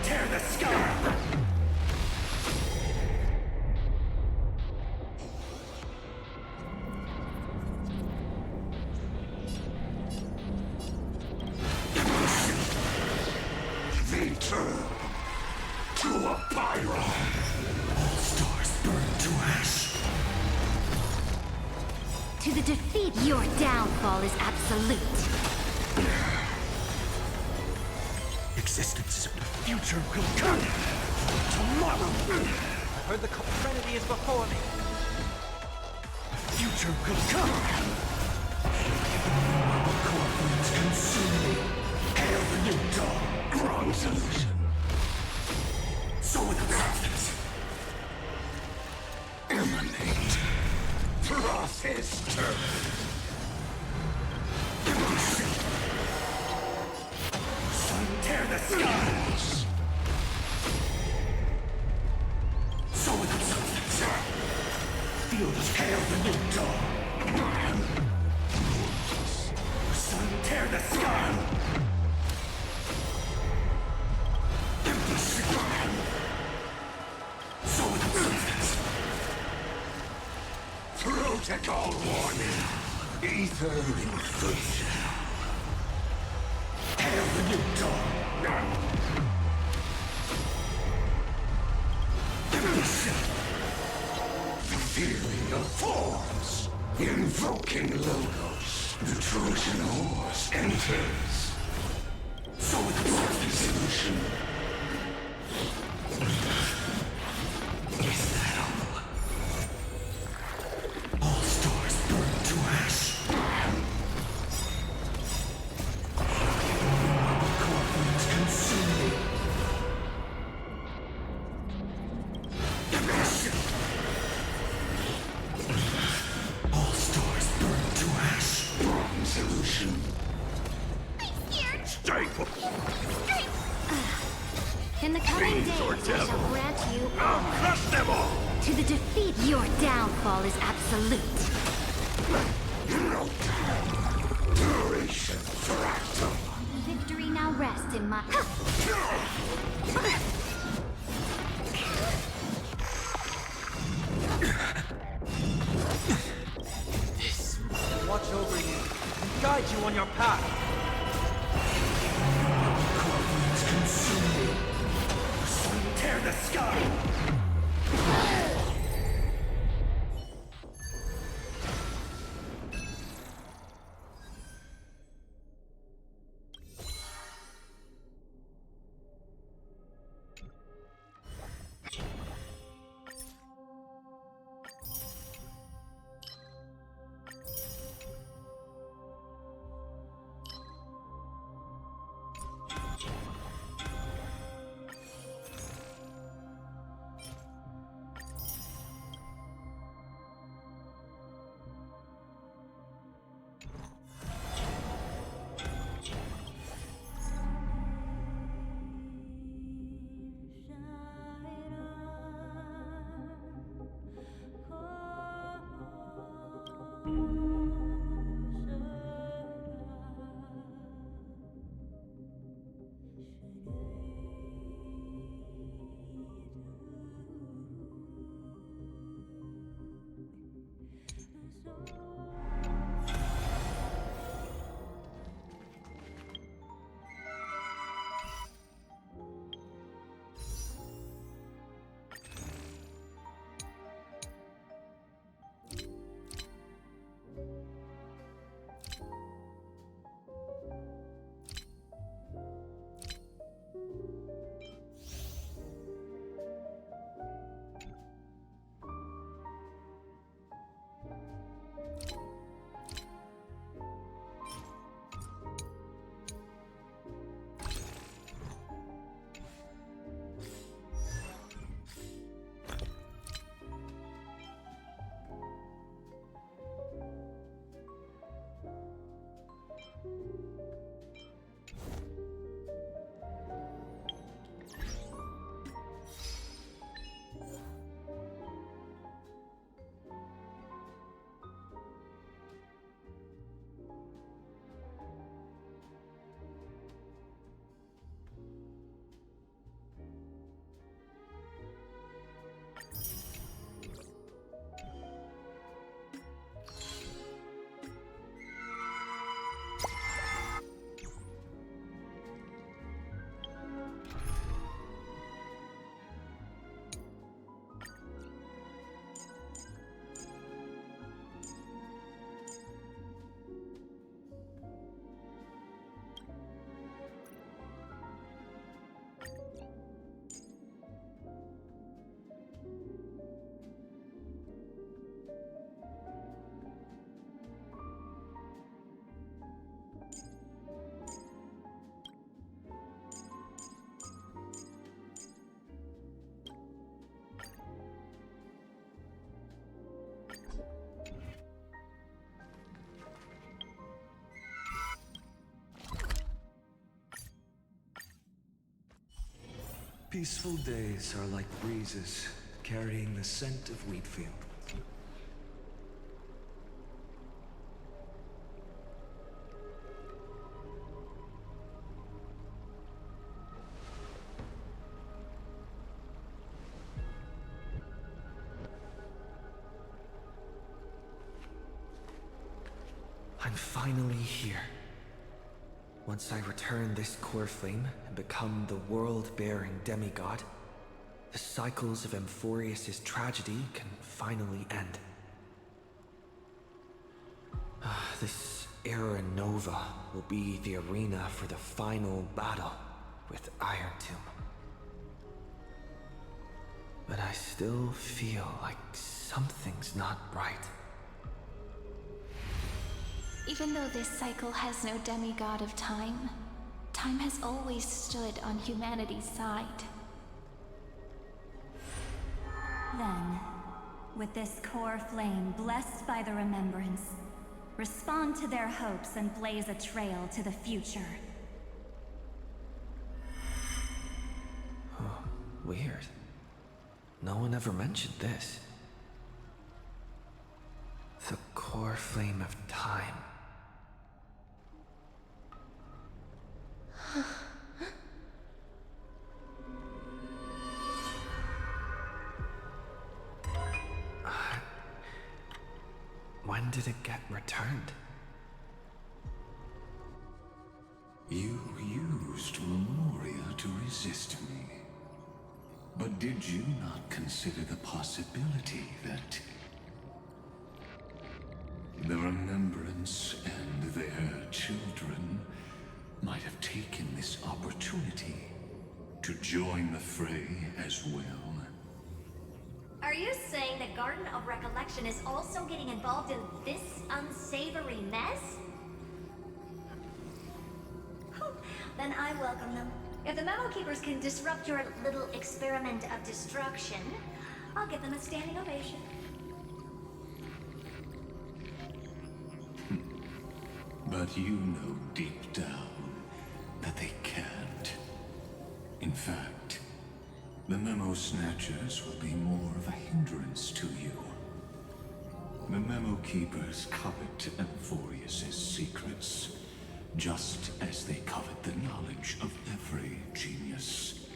Tear the sky. Return to a Byron. All stars burn to ash.
To the defeat, your downfall is absolute.
Existence. Future will come. Tomorrow.
I heard the Trinity is before me.
Future will come. Core flames consume me. Hail the new dawn. Wrong solution. So with confidence. Emanate. Frost his turn. Tear the skies. So with confidence. Feel the hail the new dawn. Tear the sky. So with confidence. Protocol warning. Ether infusion. Hail the new dawn. Feeling of forms. Invoking Logos. The Trojan horse enters. So with the solution. Is that all? All stars burn to ash. Core flames consume me. All stars burn to ash. Wrong solution.
I'm scared.
Staple.
In the coming
Fiends or
days, I shall
devil?
grant you
I'll crush them all.
To the defeat, your downfall is absolute.
No time. Duration fractal.
Victory now rests in my...
Watch over you and guide you on your path.
Core flames consume me. Tear the sky. Peaceful days are like breezes, carrying the scent of Wheatfield.
I'm finally here. Once I return this core flame and become the world-bearing demigod, the cycles of Amphorius' tragedy can finally end. This Era Nova will be the arena for the final battle with Iron Tomb. But I still feel like something's not right.
Even though this cycle has no demigod of time, time has always stood on humanity's side.
Then, with this core flame blessed by the remembrance, respond to their hopes and blaze a trail to the future.
Oh, weird. No one ever mentioned this. The core flame of time. When did it get returned?
You used Memoria to resist me. But did you not consider the possibility that the Remembrance and their children might have taken this opportunity to join the fray as well?
Are you saying the Garden of Recollection is also getting involved in this unsavory mess? Then I welcome them. If the Memo Keepers can disrupt your little experiment of destruction, I'll give them a standing ovation.
But you know deep down that they can't. In fact, the Memo Snatchers will be more of a hindrance to you. The Memo Keepers covet Amphorius' secrets, just as they covet the knowledge of every genius.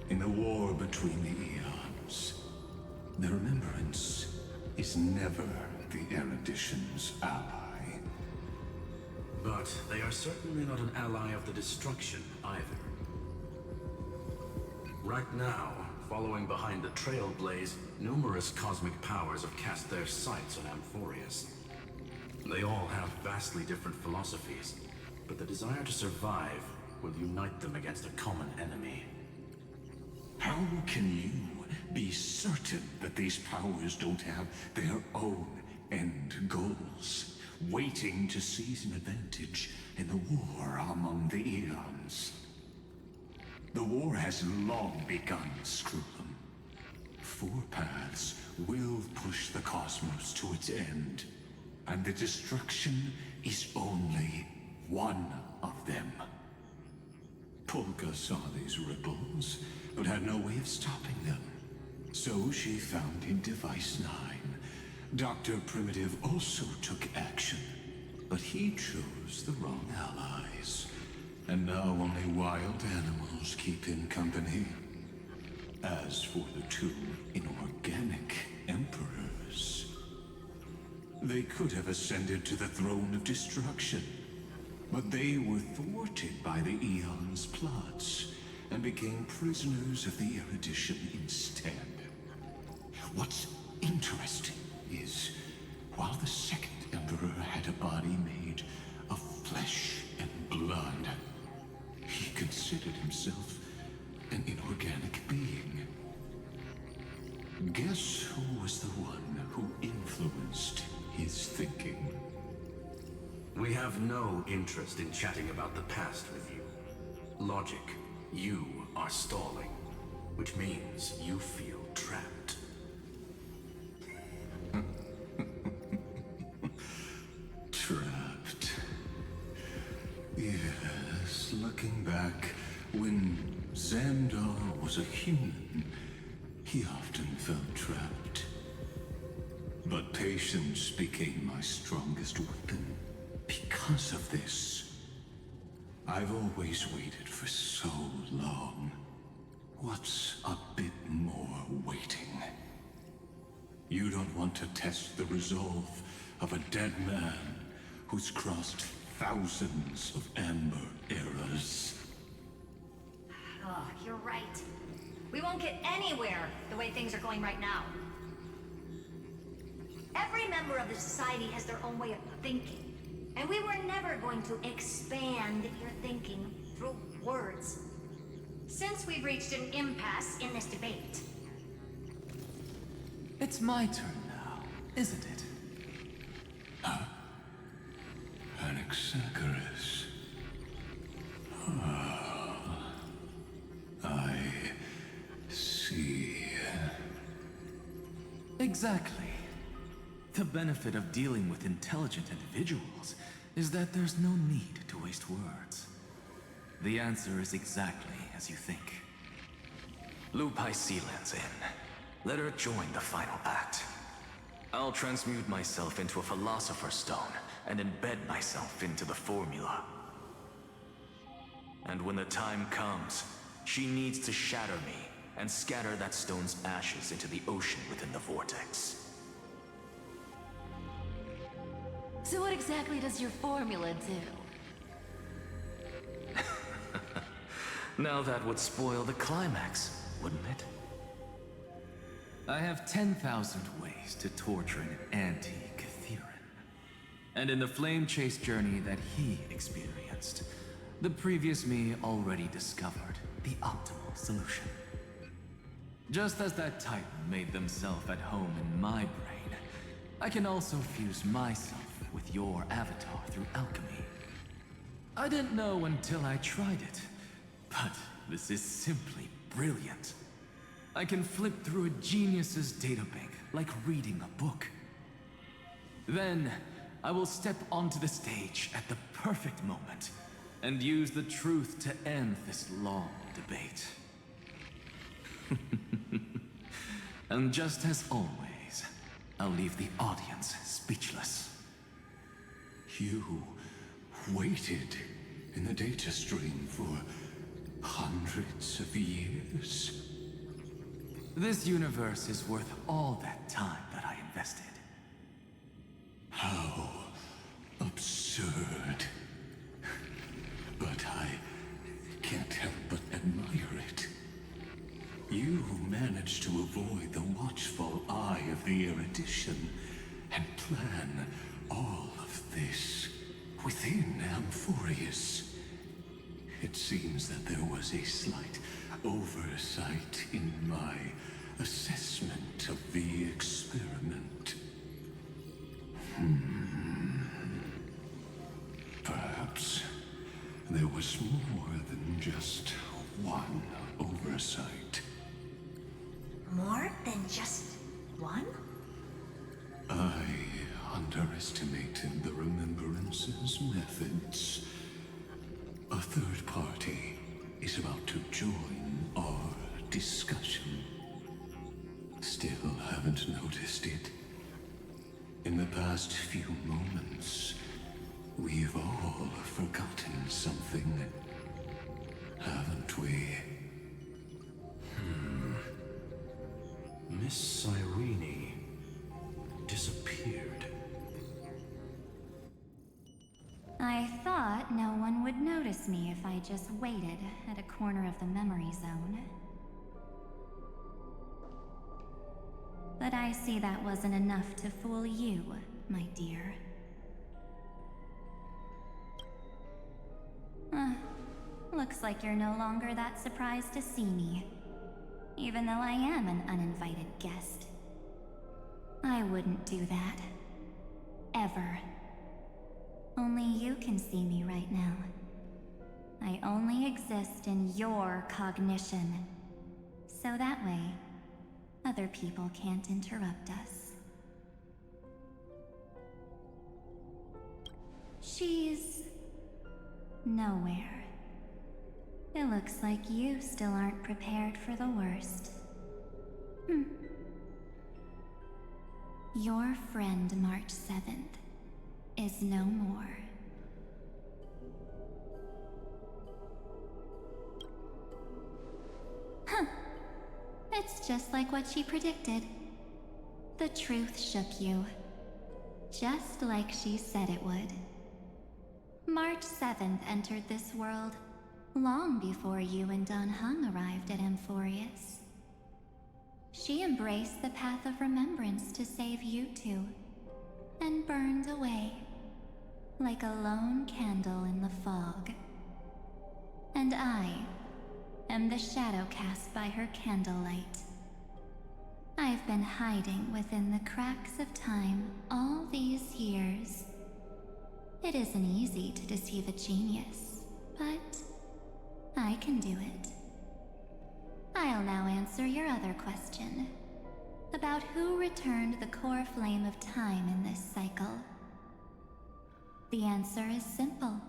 In the war between the eons, the Remembrance is never the Erudition's ally.
But they are certainly not an ally of the destruction either. Right now, following behind the Trailblaze, numerous cosmic powers have cast their sights on Amphorius. They all have vastly different philosophies, but the desire to survive will unite them against a common enemy.
How can you be certain that these powers don't have their own end goals, waiting to seize an advantage in the war among the eons? The war has long begun, Screwlum. Four paths will push the cosmos to its end, and the destruction is only one of them. Polka saw these ripples, but had no way of stopping them. So she found in Device 9. Dr. Primitive also took action, but he chose the wrong allies. And now only wild animals keep him company. As for the two inorganic emperors, they could have ascended to the throne of destruction, but they were thwarted by the Eon's plots and became prisoners of the Erudition instead. What's interesting is, while the second emperor had a body made of flesh and blood, he considered himself an inorganic being. Guess who was the one who influenced his thinking?
We have no interest in chatting about the past with you. Logic, you are stalling, which means you feel trapped.
Trapped. Yes, looking back, when Xandar was a human. He often felt trapped. But patience became my strongest weapon. Because of this, I've always waited for so long. What's a bit more waiting? You don't want to test the resolve of a dead man who's crossed thousands of amber eras.
Oh, you're right. We won't get anywhere the way things are going right now. Every member of the society has their own way of thinking. And we were never going to expand your thinking through words. Since we've reached an impasse in this debate.
It's my turn now, isn't it?
Anaxagoras. I see.
Exactly. The benefit of dealing with intelligent individuals is that there's no need to waste words. The answer is exactly as you think. Lupai Sealand's in. Let her join the final act. I'll transmute myself into a Philosopher's Stone and embed myself into the formula. And when the time comes, she needs to shatter me and scatter that stone's ashes into the ocean within the vortex.
So what exactly does your formula do?
Now that would spoil the climax, wouldn't it? I have 10,000 ways to torture an anti-Cathiran. And in the flame chase journey that he experienced, the previous me already discovered the optimal solution. Just as that Titan made themselves at home in my brain, I can also fuse myself with your avatar through alchemy. I didn't know until I tried it, but this is simply brilliant. I can flip through a genius's databank like reading a book. Then, I will step onto the stage at the perfect moment and use the truth to end this long debate. And just as always, I'll leave the audience speechless.
You waited in the data stream for hundreds of years.
This universe is worth all that time that I invested.
How absurd. But I can't help but admire it. You managed to avoid the watchful eye of the erudition and plan all of this within Amphorius. It seems that there was a slight oversight in my assessment of the experiment. Perhaps there was more than just one oversight.
More than just one?
I underestimated the Remembrance's methods. A third party is about to join our discussion. Still haven't noticed it. In the past few moments, we've all forgotten something, haven't we?
Miss Cyrene disappeared.
I thought no one would notice me if I just waited at a corner of the memory zone. But I see that wasn't enough to fool you, my dear. Looks like you're no longer that surprised to see me. Even though I am an uninvited guest. I wouldn't do that. Ever. Only you can see me right now. I only exist in your cognition. So that way, other people can't interrupt us. She's nowhere. It looks like you still aren't prepared for the worst. Your friend March 7th is no more. Huh. It's just like what she predicted. The truth shook you. Just like she said it would. March 7th entered this world long before you and Dan Heng arrived at Amphorius. She embraced the path of remembrance to save you two, and burned away like a lone candle in the fog. And I am the shadow cast by her candlelight. I've been hiding within the cracks of time all these years. It isn't easy to deceive a genius, but I can do it. I'll now answer your other question about who returned the core flame of time in this cycle. The answer is simple.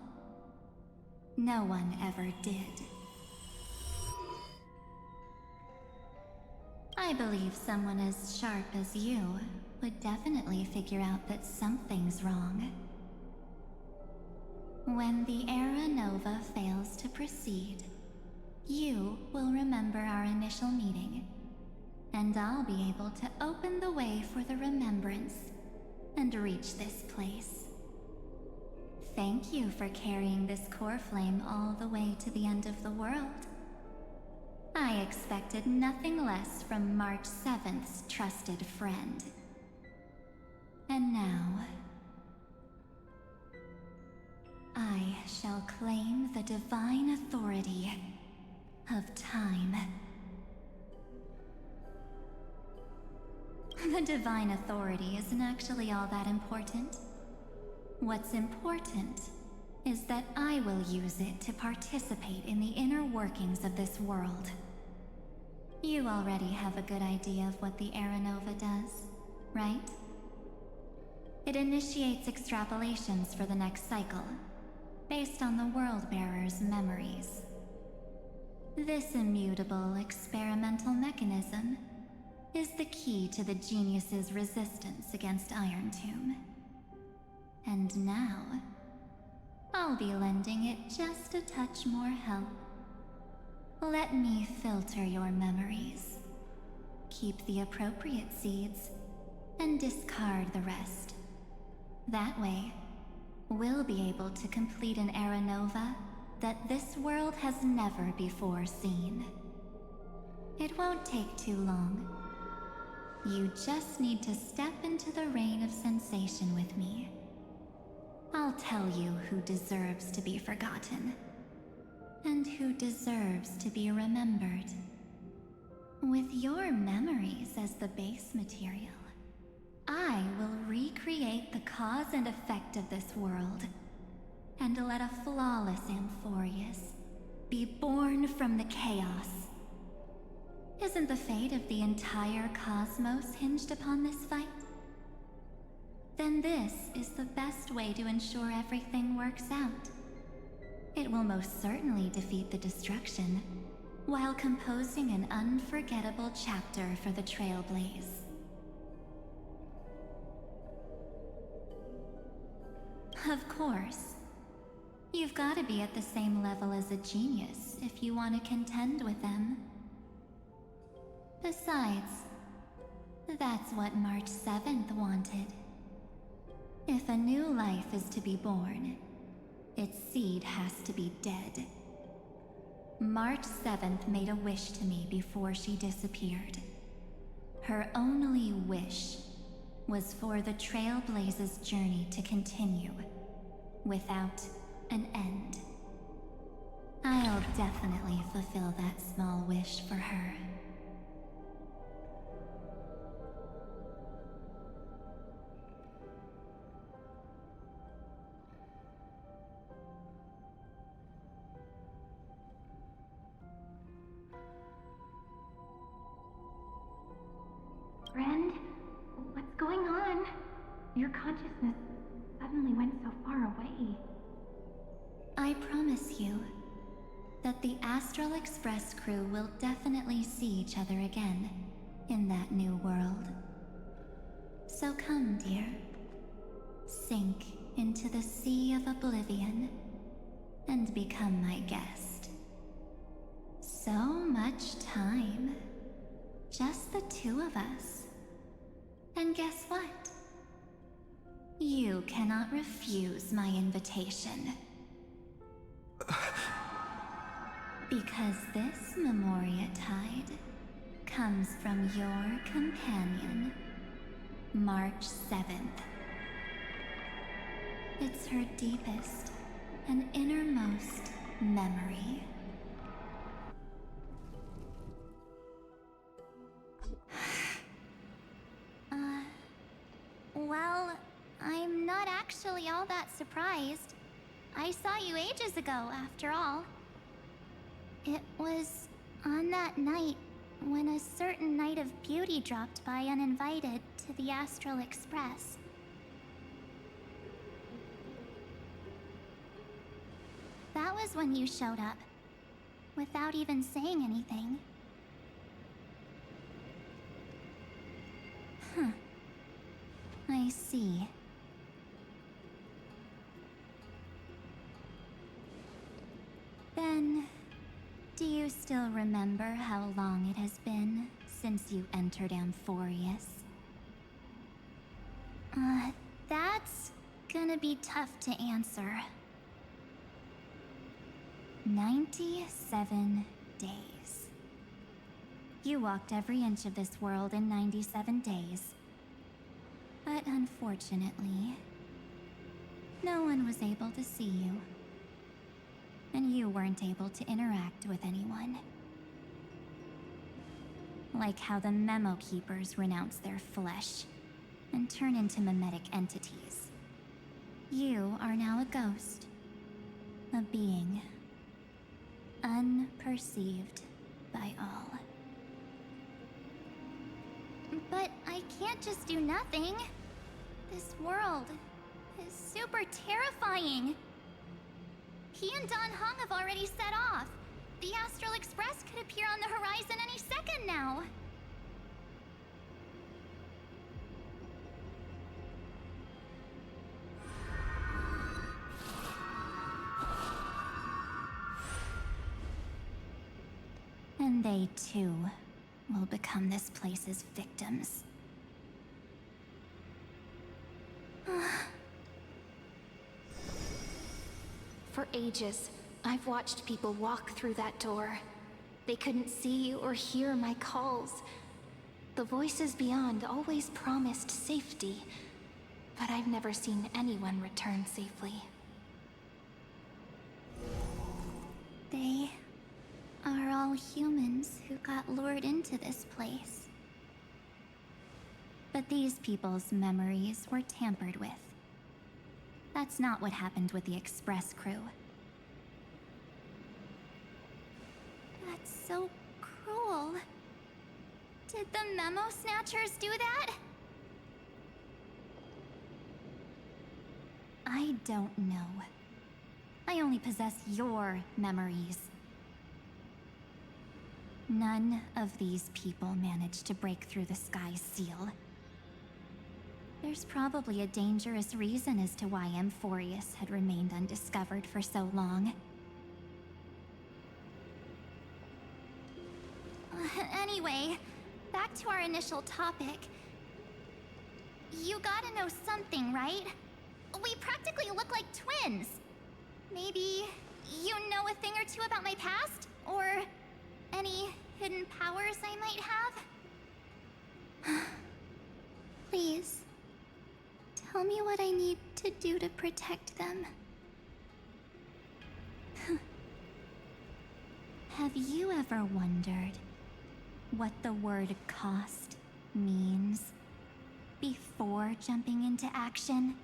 No one ever did. I believe someone as sharp as you would definitely figure out that something's wrong. When the Era Nova fails to proceed, you will remember our initial meeting, and I'll be able to open the way for the remembrance and reach this place. Thank you for carrying this core flame all the way to the end of the world. I expected nothing less from March 7th's trusted friend. And now, I shall claim the divine authority of time. The divine authority isn't actually all that important. What's important is that I will use it to participate in the inner workings of this world. You already have a good idea of what the Era Nova does, right? It initiates extrapolations for the next cycle, based on the World-Bearer's memories. This immutable experimental mechanism is the key to the genius's resistance against Iron Tomb. And now, I'll be lending it just a touch more help. Let me filter your memories. Keep the appropriate seeds, and discard the rest. That way, we'll be able to complete an Era Nova that this world has never before seen. It won't take too long. You just need to step into the rain of sensation with me. I'll tell you who deserves to be forgotten, and who deserves to be remembered. With your memories as the base material, I will recreate the cause and effect of this world, and let a flawless Amphorius be born from the chaos. Isn't the fate of the entire cosmos hinged upon this fight? Then this is the best way to ensure everything works out. It will most certainly defeat the destruction, while composing an unforgettable chapter for the Trailblaze. Of course. You've got to be at the same level as a genius if you want to contend with them. Besides, that's what March 7th wanted. If a new life is to be born, its seed has to be dead. March 7th made a wish to me before she disappeared. Her only wish was for the Trailblaze's journey to continue, without an end. I'll definitely fulfill that small wish for her.
Friend, what's going on? Your consciousness suddenly went so far away.
I promise you, that the Astral Express crew will definitely see each other again in that new world. So come, dear. Sink into the sea of oblivion and become my guest. So much time. Just the two of us. And guess what? You cannot refuse my invitation. Because this Memoria Tide comes from your companion, March 7th. It's her deepest and innermost memory.
Well, I'm not actually all that surprised. I saw you ages ago, after all. It was on that night when a certain Knight of Beauty dropped by uninvited to the Astral Express. That was when you showed up, without even saying anything. Huh. I see. Then, do you still remember how long it has been since you entered Amphorius? That's gonna be tough to answer. 97 days. You walked every inch of this world in 97 days. But unfortunately, no one was able to see you. And you weren't able to interact with anyone. Like how the Memo Keepers renounce their flesh and turn into mimetic entities. You are now a ghost. A being. Unperceived by all. But I can't just do nothing. This world is super terrifying. He and Don Hung have already set off. The Astral Express could appear on the horizon any second now. And they too will become this place's victims.
For ages, I've watched people walk through that door. They couldn't see or hear my calls. The voices beyond always promised safety, but I've never seen anyone return safely.
They are all humans who got lured into this place.
But these people's memories were tampered with. That's not what happened with the Express crew.
That's so cruel. Did the Memo Snatchers do that?
I don't know. I only possess your memories. None of these people managed to break through the Sky's seal. There's probably a dangerous reason as to why Amphorius had remained undiscovered for so long.
Anyway, back to our initial topic. You gotta know something, right? We practically look like twins. Maybe you know a thing or two about my past? Or any hidden powers I might have? Please, tell me what I need to do to protect them.
Have you ever wondered what the word cost means before jumping into action?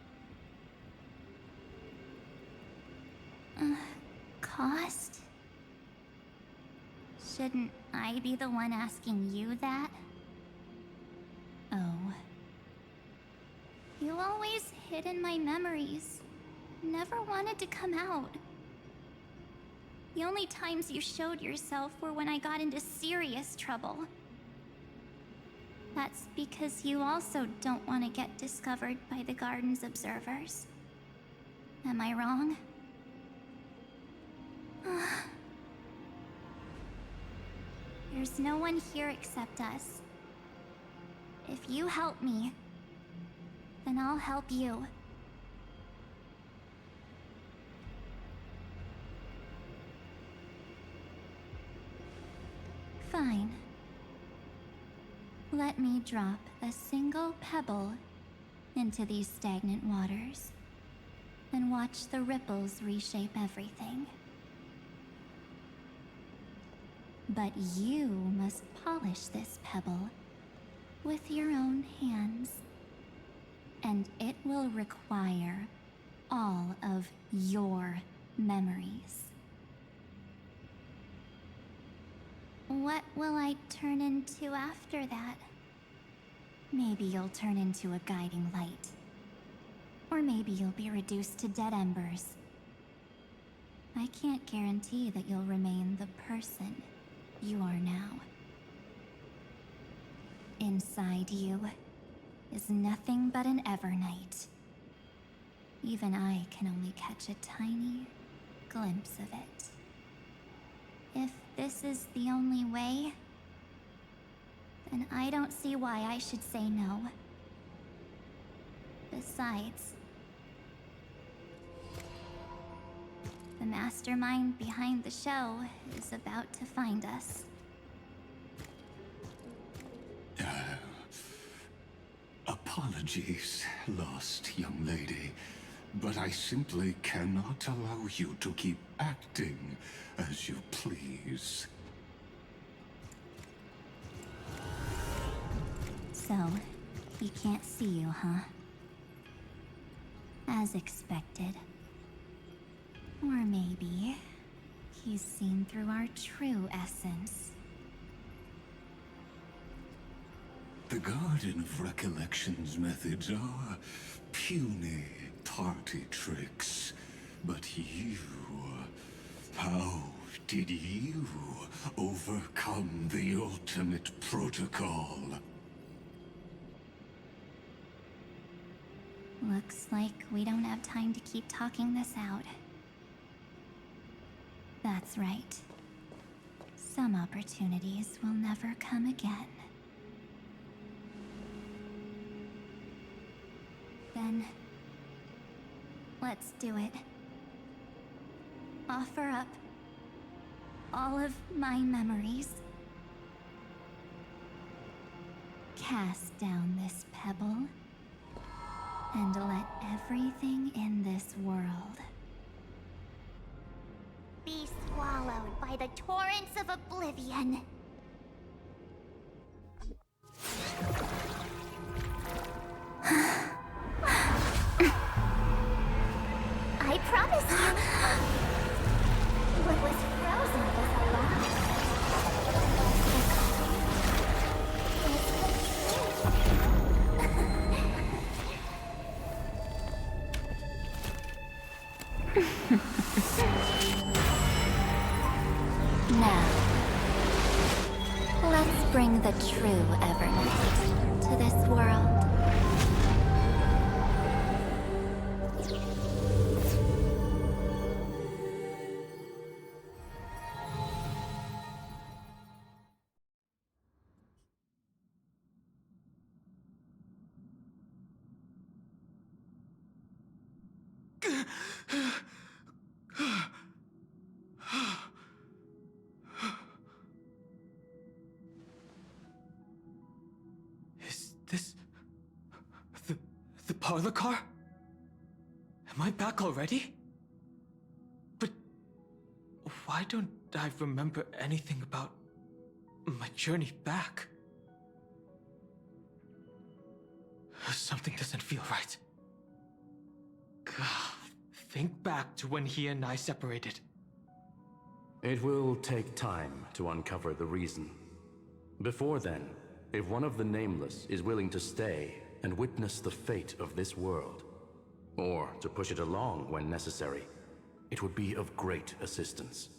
Cost? Shouldn't I be the one asking you that?
Oh.
You always hid in my memories. Never wanted to come out. The only times you showed yourself were when I got into serious trouble. That's because you also don't want to get discovered by the Garden's observers. Am I wrong? There's no one here except us. If you help me, then I'll help you. Fine. Let me drop a single pebble into these stagnant waters and watch the ripples reshape everything. But you must polish this pebble with your own hands, and it will require all of your memories. What will I turn into after that? Maybe you'll turn into a guiding light. Or maybe you'll be reduced to dead embers. I can't guarantee that you'll remain the person you are now. Inside you is nothing but an Evernight. Even I can only catch a tiny glimpse of it. If this is the only way, then I don't see why I should say no. Besides, the mastermind behind the show is about to find us.
Apologies, lost young lady, but I simply cannot allow you to keep acting as you please.
So, he can't see you, huh? As expected. Or maybe he's seen through our true essence.
The Garden of Recollection's methods are puny party tricks. But you... how did you overcome the ultimate protocol?
Looks like we don't have time to keep talking this out. That's right. Some opportunities will never come again. Then, let's do it. Offer up all of my memories. Cast down this pebble, and let everything in this world
Be swallowed by the torrents of oblivion. I promise you, what was frozen was alive.
now. Let's bring the true Evernight to this world.
Is this... the parlor car? Am I back already? But why don't I remember anything about my journey back? Something doesn't feel right. Think back to when he and I separated.
It will take time to uncover the reason. Before then, if one of the Nameless is willing to stay and witness the fate of this world, or to push it along when necessary, it would be of great assistance.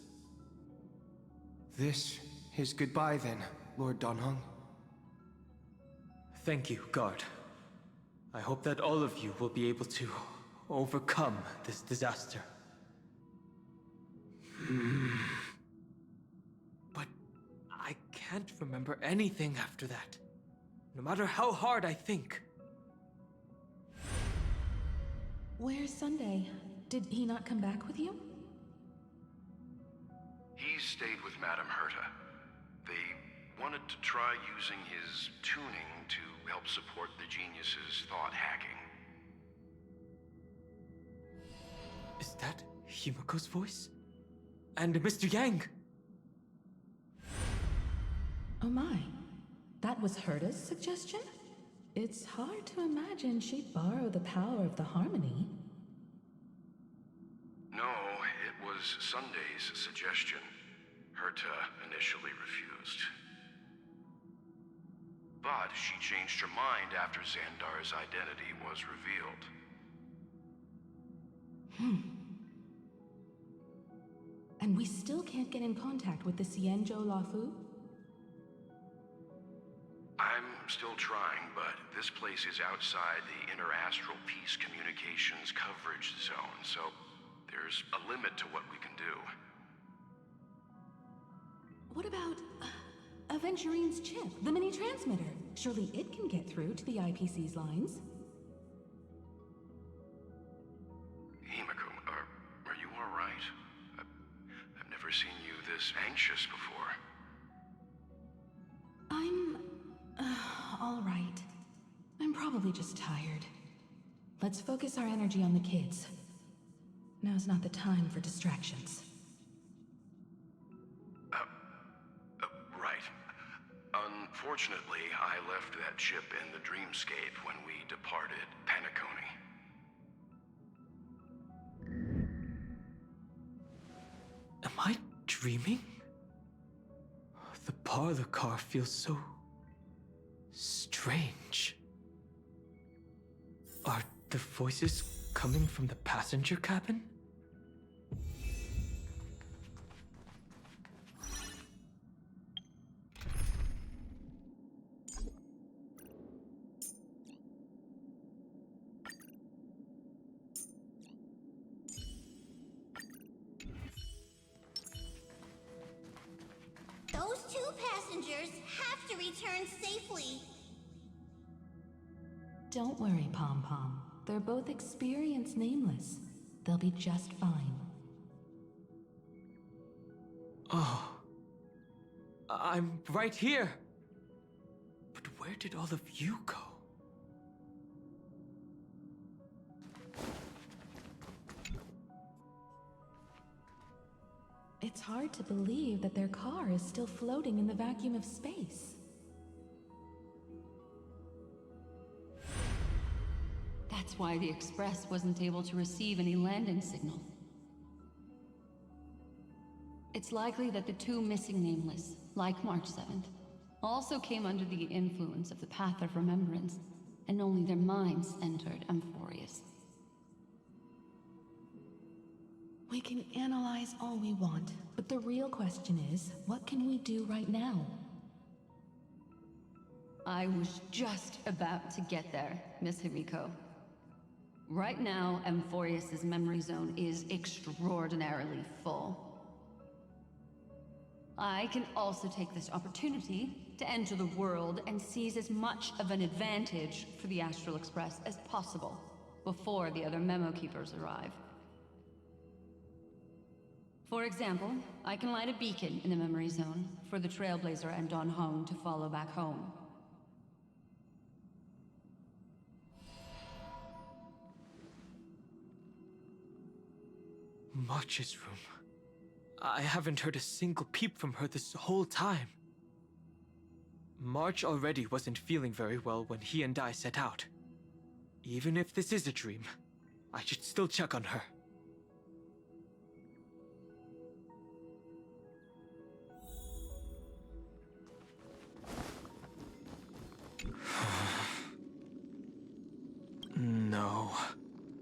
This is goodbye then, Lord Donhong.
Thank you, guard. I hope that all of you will be able to overcome this disaster. But I can't remember anything after that, no matter how hard I think.
Where's Sunday? Did he not come back with you?
He stayed with Madame Herta. They wanted to try using his tuning to help support the genius's thought hacking.
Is that Himiko's voice? And Mr. Yang?
Oh my. That was Herta's suggestion? It's hard to imagine she'd borrow the power of the harmony.
No, it was Sunday's suggestion. Herta initially refused. But she changed her mind after Xandar's identity was revealed.
And we still can't get in contact with the Xianzhou Lafu?
I'm still trying, but this place is outside the Interastral Peace Communications coverage zone, so there's a limit to what we can do.
What about Aventurine's chip, the mini-transmitter? Surely it can get through to the IPC's lines.
Himiko, are you alright? I've never seen you this anxious before.
I'm... all right. I'm probably just tired. Let's focus our energy on the kids. Now's not the time for distractions.
Right. Unfortunately, I left that chip in the dreamscape when we departed Penacony.
Am I dreaming? The parlor car feels so strange. Are the voices coming from the passenger cabin?
Those two passengers have to return safely.
Don't worry, Pom Pom. They're both experienced nameless. They'll be just fine.
Oh. I'm right here. But where did all of you go?
It's hard to believe that their car is still floating in the vacuum of space.
That's why the Express wasn't able to receive any landing signal. It's likely that the two missing Nameless, like March 7th, also came under the influence of the Path of Remembrance, and only their minds entered Amphorius.
We can analyze all we want, but the real question is, what can we do right now?
I was just about to get there, Miss Himiko. Right now, Amphorius' memory zone is extraordinarily full. I can also take this opportunity to enter the world and seize as much of an advantage for the Astral Express as possible before the other Memo Keepers arrive. For example, I can light a beacon in the memory zone for the Trailblazer and Don Hong to follow back home.
March's room. I haven't heard a single peep from her this whole time. March already wasn't feeling very well when he and I set out. Even if this is a dream, I should still check on her. No,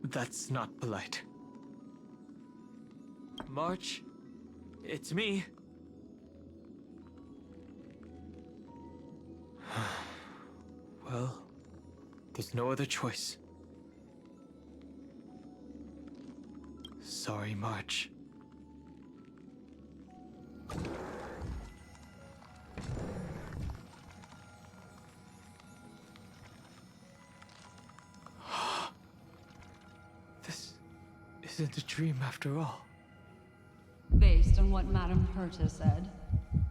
that's not polite. March, it's me. There's no other choice. Sorry, March. This isn't a dream after all.
Based on what Madame Herta said,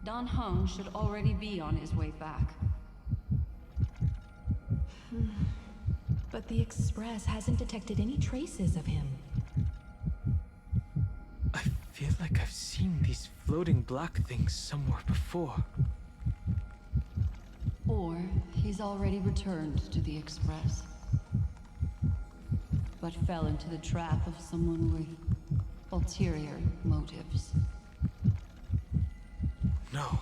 Dan Heng should already be on his way back.
But the Express hasn't detected any traces of him.
I feel like I've seen these floating black things somewhere before.
Or he's already returned to the Express, but fell into the trap of someone with ulterior motives.
No,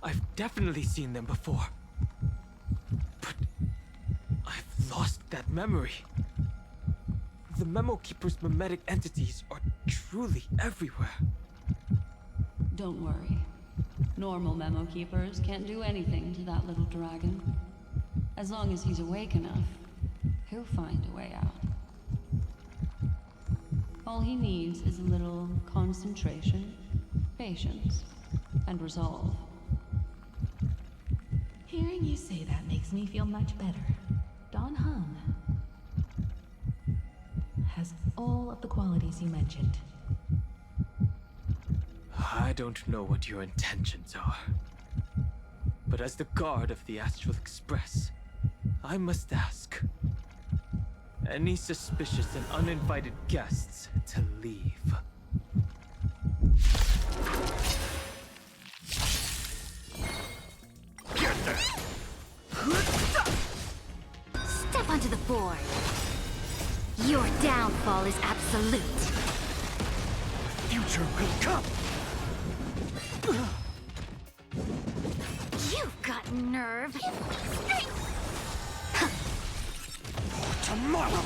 I've definitely seen them before. But I've lost that memory. The Memo Keeper's mimetic entities are truly everywhere.
Don't worry. Normal Memo Keepers can't do anything to that little dragon. As long as he's awake enough, he'll find a way out. All he needs is a little concentration, patience, and resolve.
Hearing you say that makes me feel much better. Dan Heng has all of the qualities you mentioned.
I don't know what your intentions are. But as the guard of the Astral Express, I must ask. Any suspicious and uninvited guests to leave.
Get there!
Step onto the board. Your downfall is absolute.
Future will come!
You've got nerve. Strength.
Tomorrow!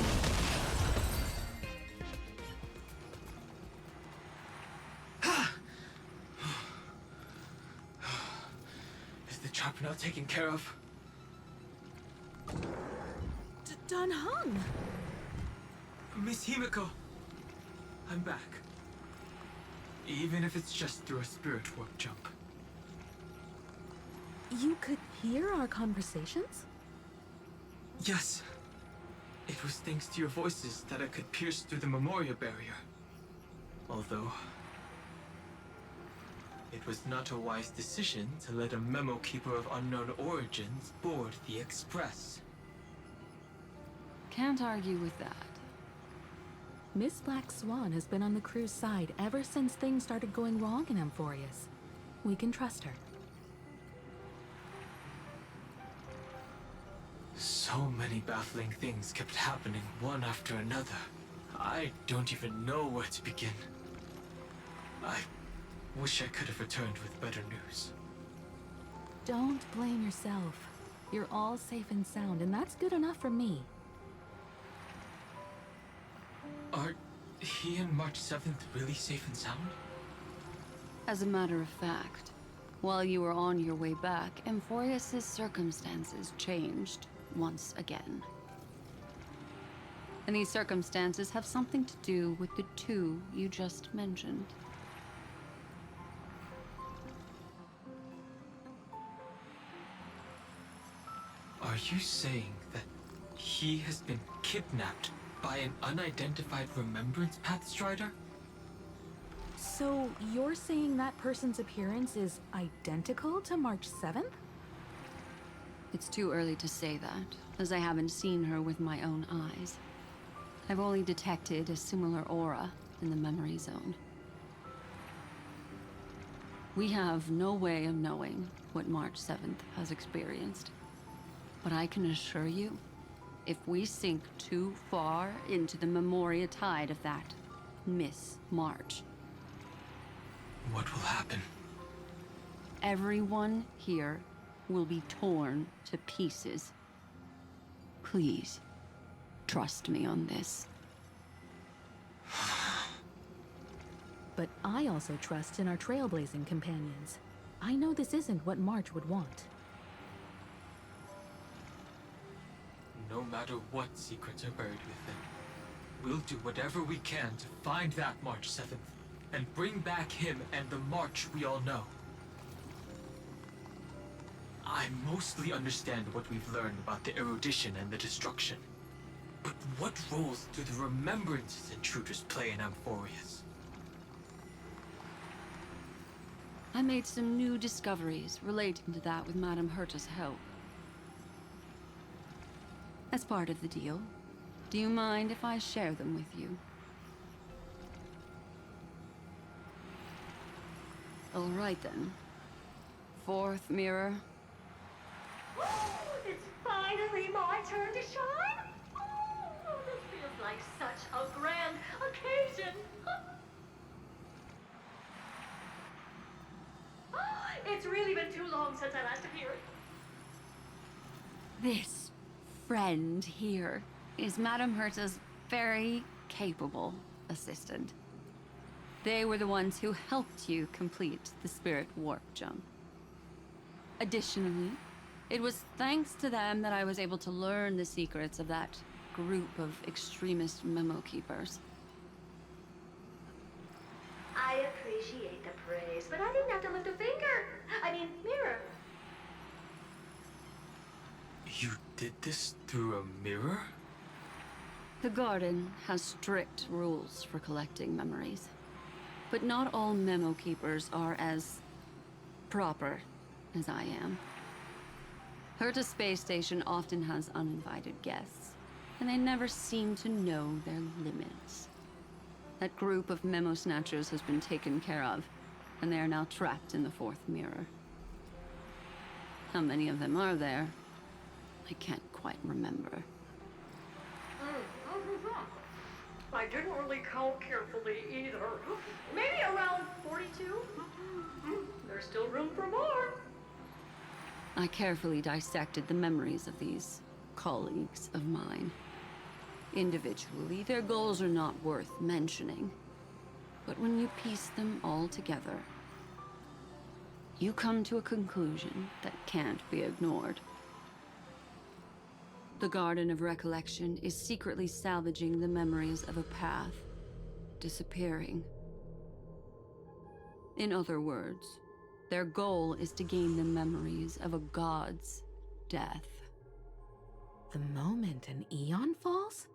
Is the trap now taken care of?
Dan Heng!
Miss Himiko! I'm back. Even if it's just through a spirit warp jump.
You could hear our conversations?
Yes. It was thanks to your voices that I could pierce through the Memoria barrier. Although... it was not a wise decision to let a Memo Keeper of unknown origins board the Express.
Can't argue with that.
Miss Black Swan has been on the crew's side ever since things started going wrong in Amphorius. We can trust her.
So many baffling things kept happening one after another. I don't even know where to begin. I wish I could have returned with better news.
Don't blame yourself. You're all safe and sound, and that's good enough for me.
Are he and March 7th really safe and sound?
As a matter of fact, while you were on your way back, Amphorius' circumstances changed once again. And these circumstances have something to do with the two you just mentioned.
Are you saying that he has been kidnapped by an unidentified Remembrance Pathstrider?
So you're saying that person's appearance is identical to March 7th?
It's too early to say that, as I haven't seen her with my own eyes. I've only detected a similar aura in the memory zone. We have no way of knowing what March 7th has experienced. But I can assure you, if we sink too far into the Memoria tide of that Miss March,
what will happen?
everyone here will be torn to pieces. Please, trust me on this.
But I also trust in our trailblazing companions. I know this isn't what March would want.
No matter matter what secrets are buried within. We'll do whatever we can to find that March 7th and bring back him and the March we all know. I mostly understand what we've learned about the erudition and the destruction. But what roles do the remembrances intruders play in Amphorius?
I made some new discoveries relating to that with Madame Herta's help. As part of the deal, do you mind if I share them with you? All right then. Fourth mirror.
It's finally my turn to shine! Oh, this feels like such a grand occasion! It's really been too long since I last appeared.
This friend here is Madame Herta's very capable assistant. They were the ones who helped you complete the Spirit Warp Jump. Additionally, it was thanks to them that I was able to learn the secrets of that group of extremist memo keepers.
I appreciate the praise, but I didn't have to lift a finger. I mean, mirror.
You did this through a mirror?
The Garden has strict rules for collecting memories. But not all memo keepers are as proper as I am. Herta Space Station often has uninvited guests, and they never seem to know their limits. That group of memo snatchers has been taken care of, and they are now trapped in the fourth mirror. How many of them are there? I can't quite remember.
I didn't really count carefully either. Maybe around 42? There's still room for more.
I carefully dissected the memories of these colleagues of mine. Individually, their goals are not worth mentioning. But when you piece them all together, you come to a conclusion that can't be ignored. The Garden of Recollection is secretly salvaging the memories of a path disappearing. In other words, their goal is to gain the memories of a god's death.
The moment an Eon falls?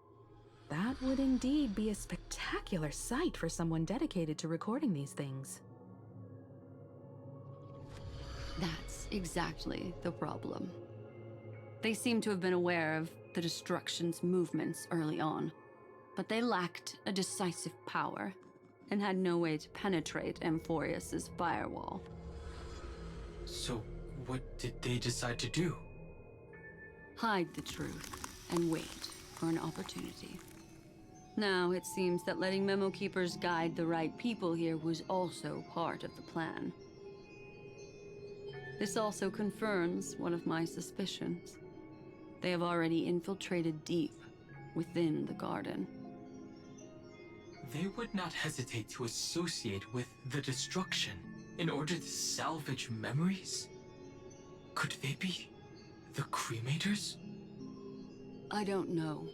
That would indeed be a spectacular sight for someone dedicated to recording these things.
That's exactly the problem. They seem to have been aware of the Destruction's movements early on, but they lacked a decisive power and had no way to penetrate Amphorius's firewall.
So, what did they decide to do?
Hide the truth and wait for an opportunity. Now, it seems that letting Memo Keepers guide the right people here was also part of the plan. This also confirms one of my suspicions. They have already infiltrated deep within the Garden.
They would not hesitate to associate with the Destruction in order to salvage memories? Could they be the Cremators?
I don't know.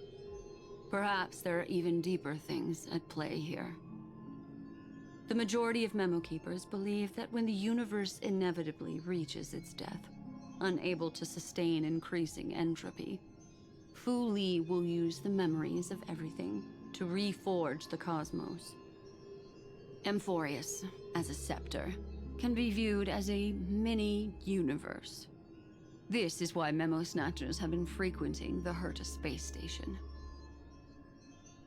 Perhaps there are even deeper things at play here. The majority of Memo Keepers believe that when the universe inevitably reaches its death, unable to sustain increasing entropy, Fu Li will use the memories of everything to reforge the cosmos. Amphorius, as a scepter, can be viewed as a mini-universe. This is why Memo Snatchers have been frequenting the Herta space station.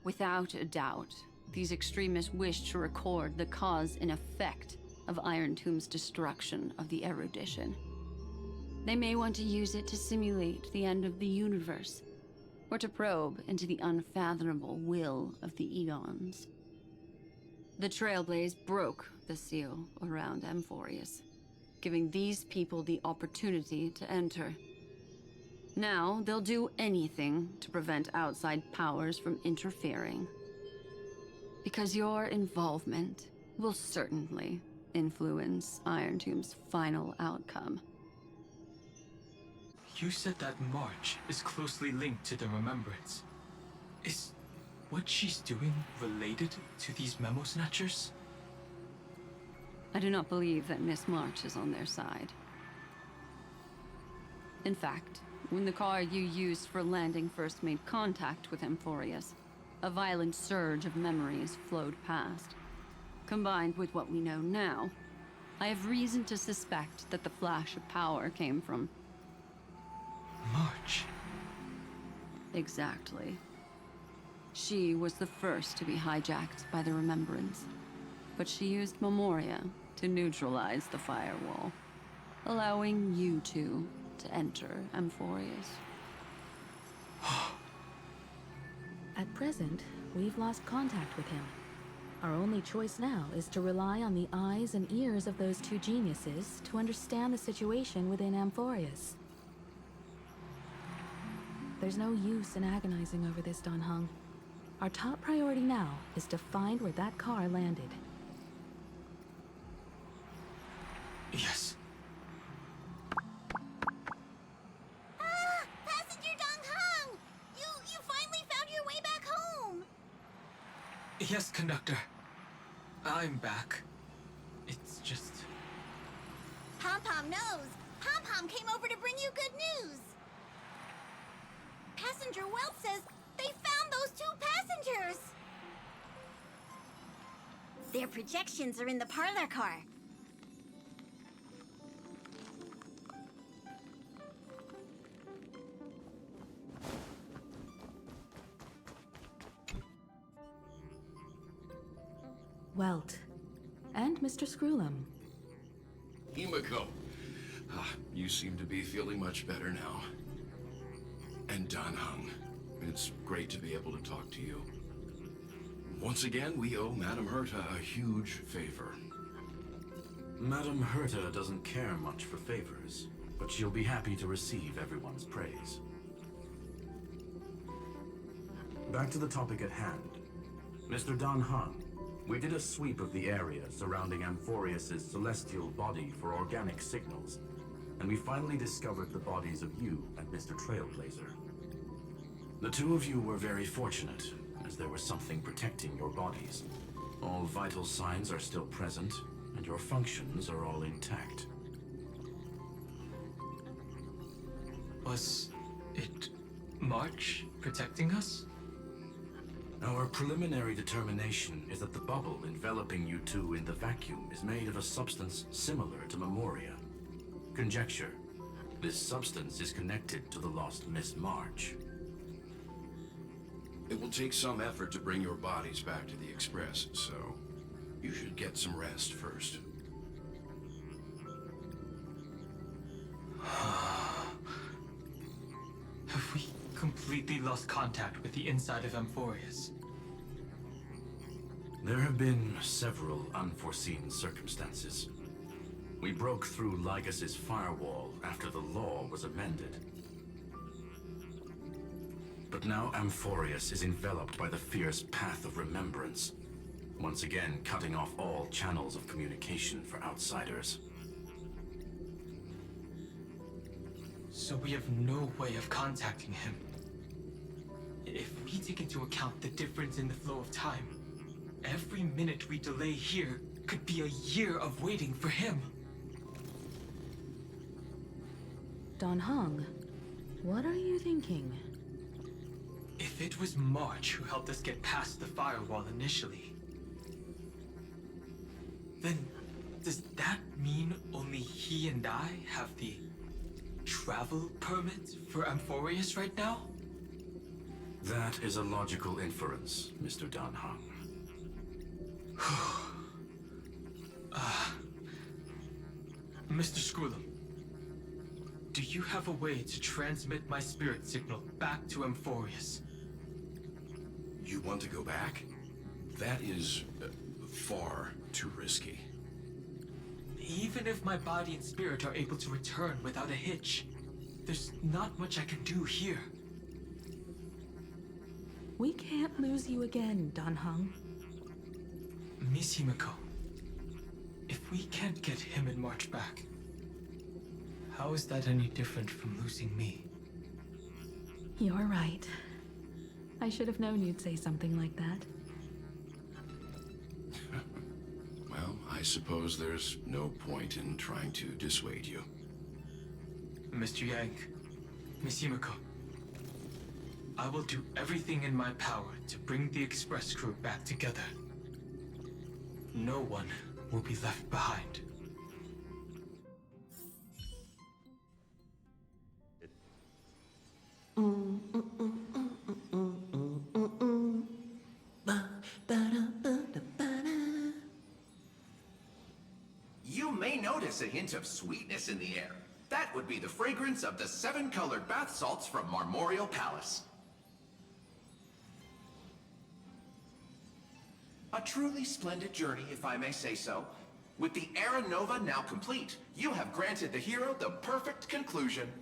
Without a doubt, these extremists wish to record the cause and effect of Iron Tomb's destruction of the erudition. They may want to use it to simulate the end of the universe, or to probe into the unfathomable will of the Eons. The Trailblaze broke the seal around Amphorius, giving these people the opportunity to enter. Now, they'll do anything to prevent outside powers from interfering. Because your involvement will certainly influence Iron Tomb's final outcome.
You said that March is closely linked to the Remembrance. Is what she's doing related to these memo snatchers?
I do not believe that Miss March is on their side. In fact, when the car you used for landing first made contact with Amphorius, a violent surge of memories flowed past. Combined with what we know now, I have reason to suspect that the flash of power came from...
March.
Exactly. She was the first to be hijacked by the Remembrance, but she used Memoria to neutralize the firewall, allowing you two to enter Amphorius.
At present, we've lost contact with him. Our only choice now is to rely on the eyes and ears of those two geniuses to understand the situation within Amphorius. There's no use in agonizing over this, Dan Heng. Our top priority now is to find where that car landed.
Yes.
Passenger Dong Heng! You finally found your way back home!
Yes, conductor. I'm back. It's just...
Pom-Pom knows. Pom-Pom came over to bring you good news. Passenger Welt says they found those two passengers. Their projections are in the parlor car.
Welt. And Mr. Screwlum.
Himiko. You seem to be feeling much better now. And Dan Heng. It's great to be able to talk to you. Once again, we owe Madame Herta a huge favor.
Madame Herta doesn't care much for favors, but she'll be happy to receive everyone's praise. Back to the topic at hand. Mr. Dan Heng, we did a sweep of the area surrounding Amphorius' celestial body for organic signals, and we finally discovered the bodies of you and Mr. Trailblazer. The two of you were very fortunate, as there was something protecting your bodies. All vital signs are still present, and your functions are all intact.
Was it March protecting us?
Our preliminary determination is that the bubble enveloping you two in the vacuum is made of a substance similar to Memoria. Conjecture. This substance is connected to the lost Miss March.
It will take some effort to bring your bodies back to the Express, so you should get some rest first.
Have we completely lost contact with the inside of Amphorius?
There have been several unforeseen circumstances. We broke through Lygas's firewall after the law was amended. But now Amphorius is enveloped by the fierce path of remembrance, once again cutting off all channels of communication for outsiders.
So we have no way of contacting him. If we take into account the difference in the flow of time, every minute we delay here could be a year of waiting for him.
Dan Heng, what are you thinking?
If it was March who helped us get past the firewall initially, then does that mean only he and I have the travel permit for Amphorius right now?
That is a logical inference, Mr. Dan Heng.
Mr. Screwlum, do you have a way to transmit my spirit signal back to Amphorius?
You want to go back? That is far too risky.
Even if my body and spirit are able to return without a hitch, there's not much I can do here.
We can't lose you again, Dan Heng.
Miss Himiko, if we can't get him and March back, How is that any different from losing me?
You're right. I should have known you'd say something like that.
Well, I suppose there's no point in trying to dissuade you.
Mr. Yank, Miss Himiko, I will do everything in my power to bring the Express crew back together. No one will be left behind.
You may notice a hint of sweetness in the air. That would be the fragrance of the 7-colored bath salts from Marmorial Palace. A truly splendid journey, if I may say so. With the Era Nova now complete, you have granted the hero the perfect conclusion.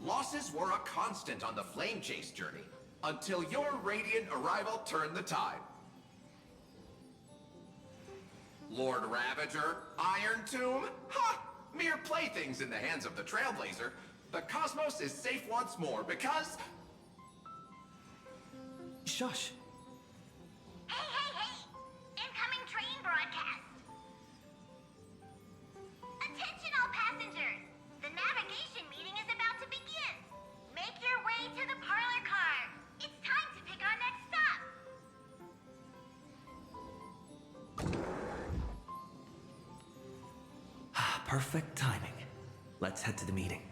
Losses were a constant on the Flame Chase journey, until your radiant arrival turned the tide. Lord Ravager, Iron Tomb, ha! Mere playthings in the hands of the Trailblazer. The cosmos is safe once more because...
Shush!
Hey, hey, hey! Incoming train broadcast! Attention all passengers! The navigation meeting is about to begin! Make your way to the parlor car! It's time to pick our next stop!
Perfect timing. Let's head to the meeting.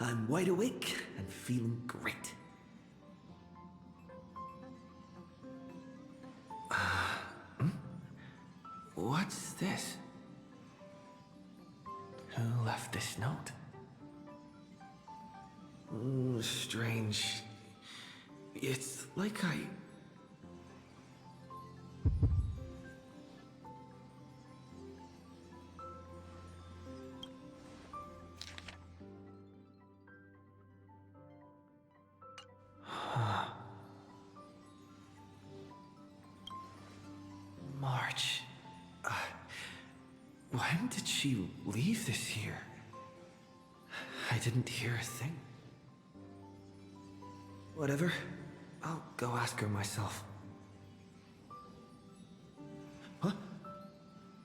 I'm wide awake and feeling great. What's this? Who left this note? Strange. It's like I... March. When did she leave this here? I didn't hear a thing. Whatever. I'll go ask her myself. Huh?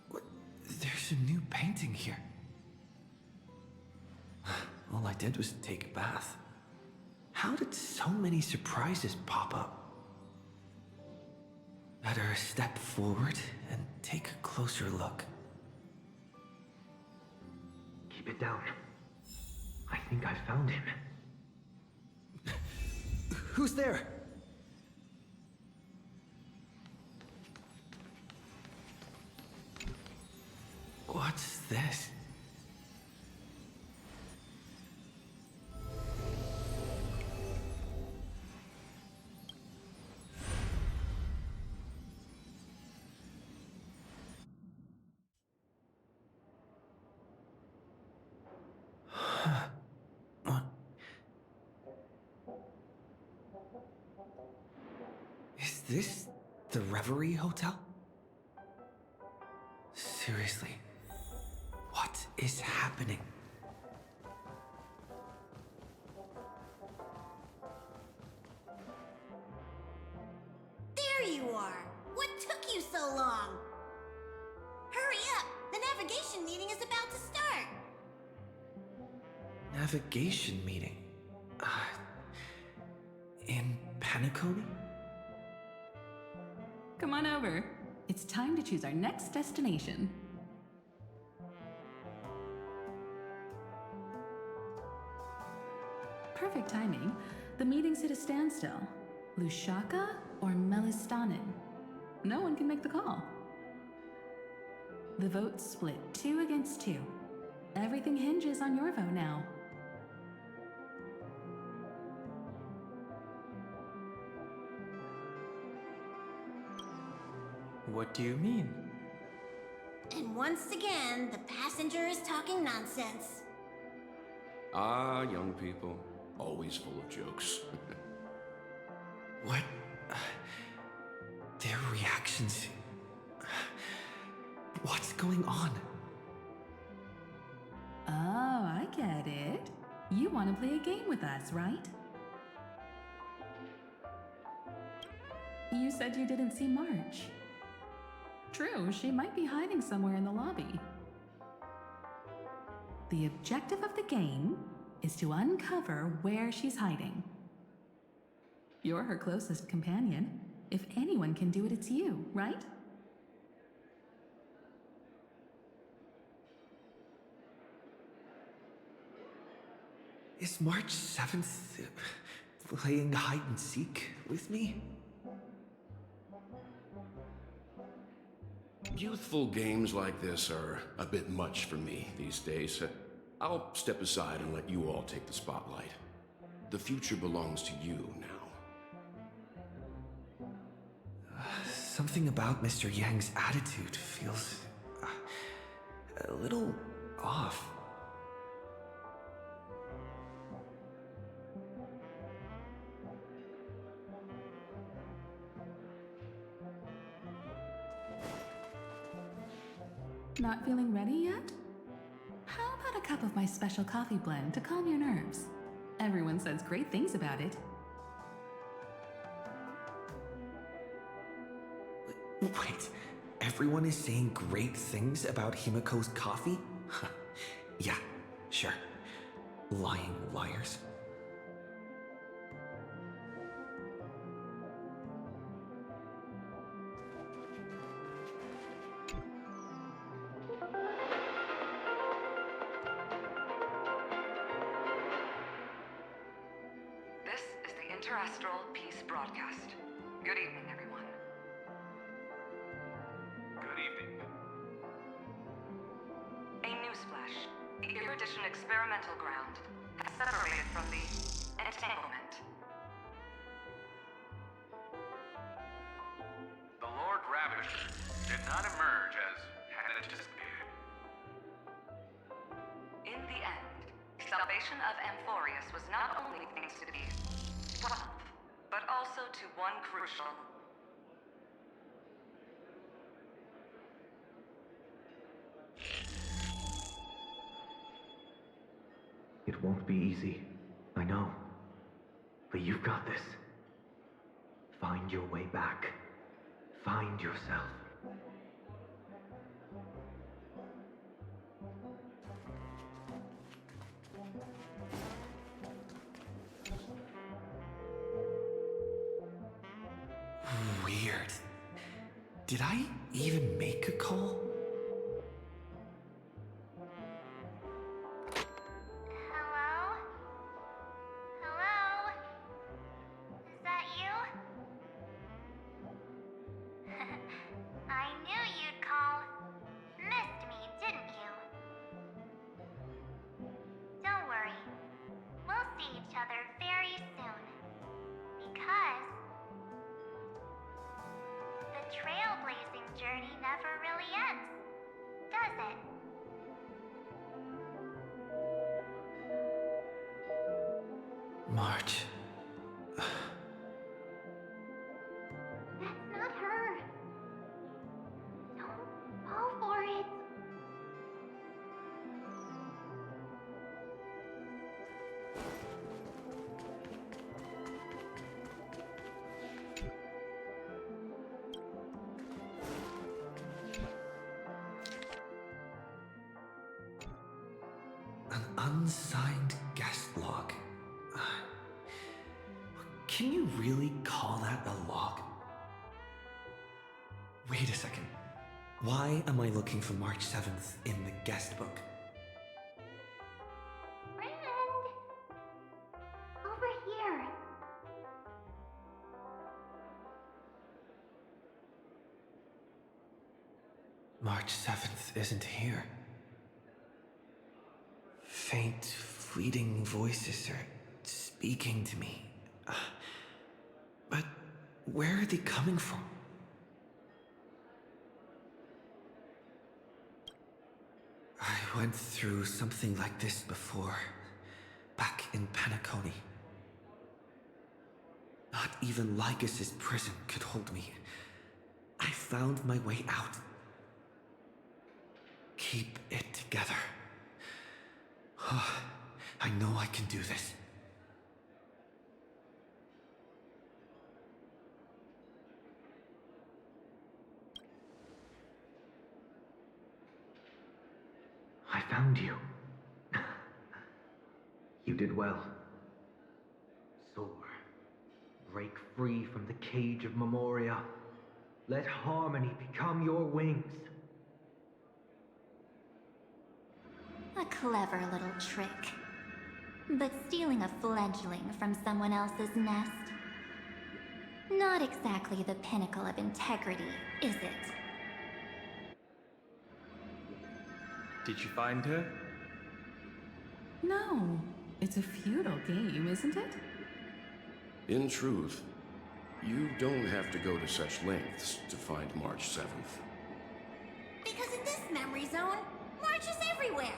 What? There's a new painting here. All I did was take a bath. How did so many surprises pop up? Better step forward and take a closer look. Keep it down. I think I found him. Who's there? What's this? What? Is this the Reverie Hotel? Seriously, what is happening?
There you are! What took you so long? Hurry up! The navigation meeting is about to start!
Navigation meeting? In Penacony?
Come on over. It's time to choose our next destination. Perfect timing. The meeting's at a standstill. Lushaka or Melistanin? No one can make the call. The vote's split 2 against 2. Everything hinges on your vote now.
What do you mean?
And once again, the passenger is talking nonsense.
Ah, young people. Always full of jokes.
What? Their reactions. What's going on?
Oh, I get it. You want to play a game with us, right? You said you didn't see March. True, she might be hiding somewhere in the lobby. The objective of the game is to uncover where she's hiding. You're her closest companion. If anyone can do it, it's you, right?
Is March 7th playing hide and seek with me?
Youthful games like this are a bit much for me these days. I'll step aside and let you all take the spotlight. The future belongs to you now.
Something about Mr. Yang's attitude feels a little off.
Not feeling ready yet? How about a cup of my special coffee blend to calm your nerves? Everyone says great things about it.
Wait, everyone is saying great things about Himiko's coffee? Yeah, sure. Lying liars.
This is the Interastral Peace Broadcast. Good evening, everyone.
Good evening.
A newsflash. The Erudition experimental ground has separated from the entanglement.
The Lord Ravager did not emerge as had anticipated.
In the end, salvation of Amphorius was not only thanks to the 12th, but also to one crucial.
It won't be easy. I know. But you've got this. Find your way back. Find yourself. Weird. Did I even make a call?
Hello? Hello? Is that you? I knew you'd call. Missed me, didn't you? Don't worry. We'll see each other very soon. Because the trailblazing journey never really ends, does it?
March.
That's not her. Don't fall for it.
An unsigned guest log. Can you really call that a log? Wait a second. Why am I looking for March 7th in the guest book?
Friend! Over here.
March 7th isn't here. Faint, fleeting voices are speaking to me. But where are they coming from? went through something like this before, back in Penacony. Not even Lycus's prison could hold me. I found my way out. Keep it together. I know I can do this. I found you. You did well. Soar. Break free from the cage of Memoria. Let harmony become your wings.
A clever little trick. But stealing a fledgling from someone else's nest? Not exactly the pinnacle of integrity, is it?
Did you find her?
No. It's a futile game, isn't it?
In truth, you don't have to go to such lengths to find March 7th.
Because in this memory zone, March is everywhere.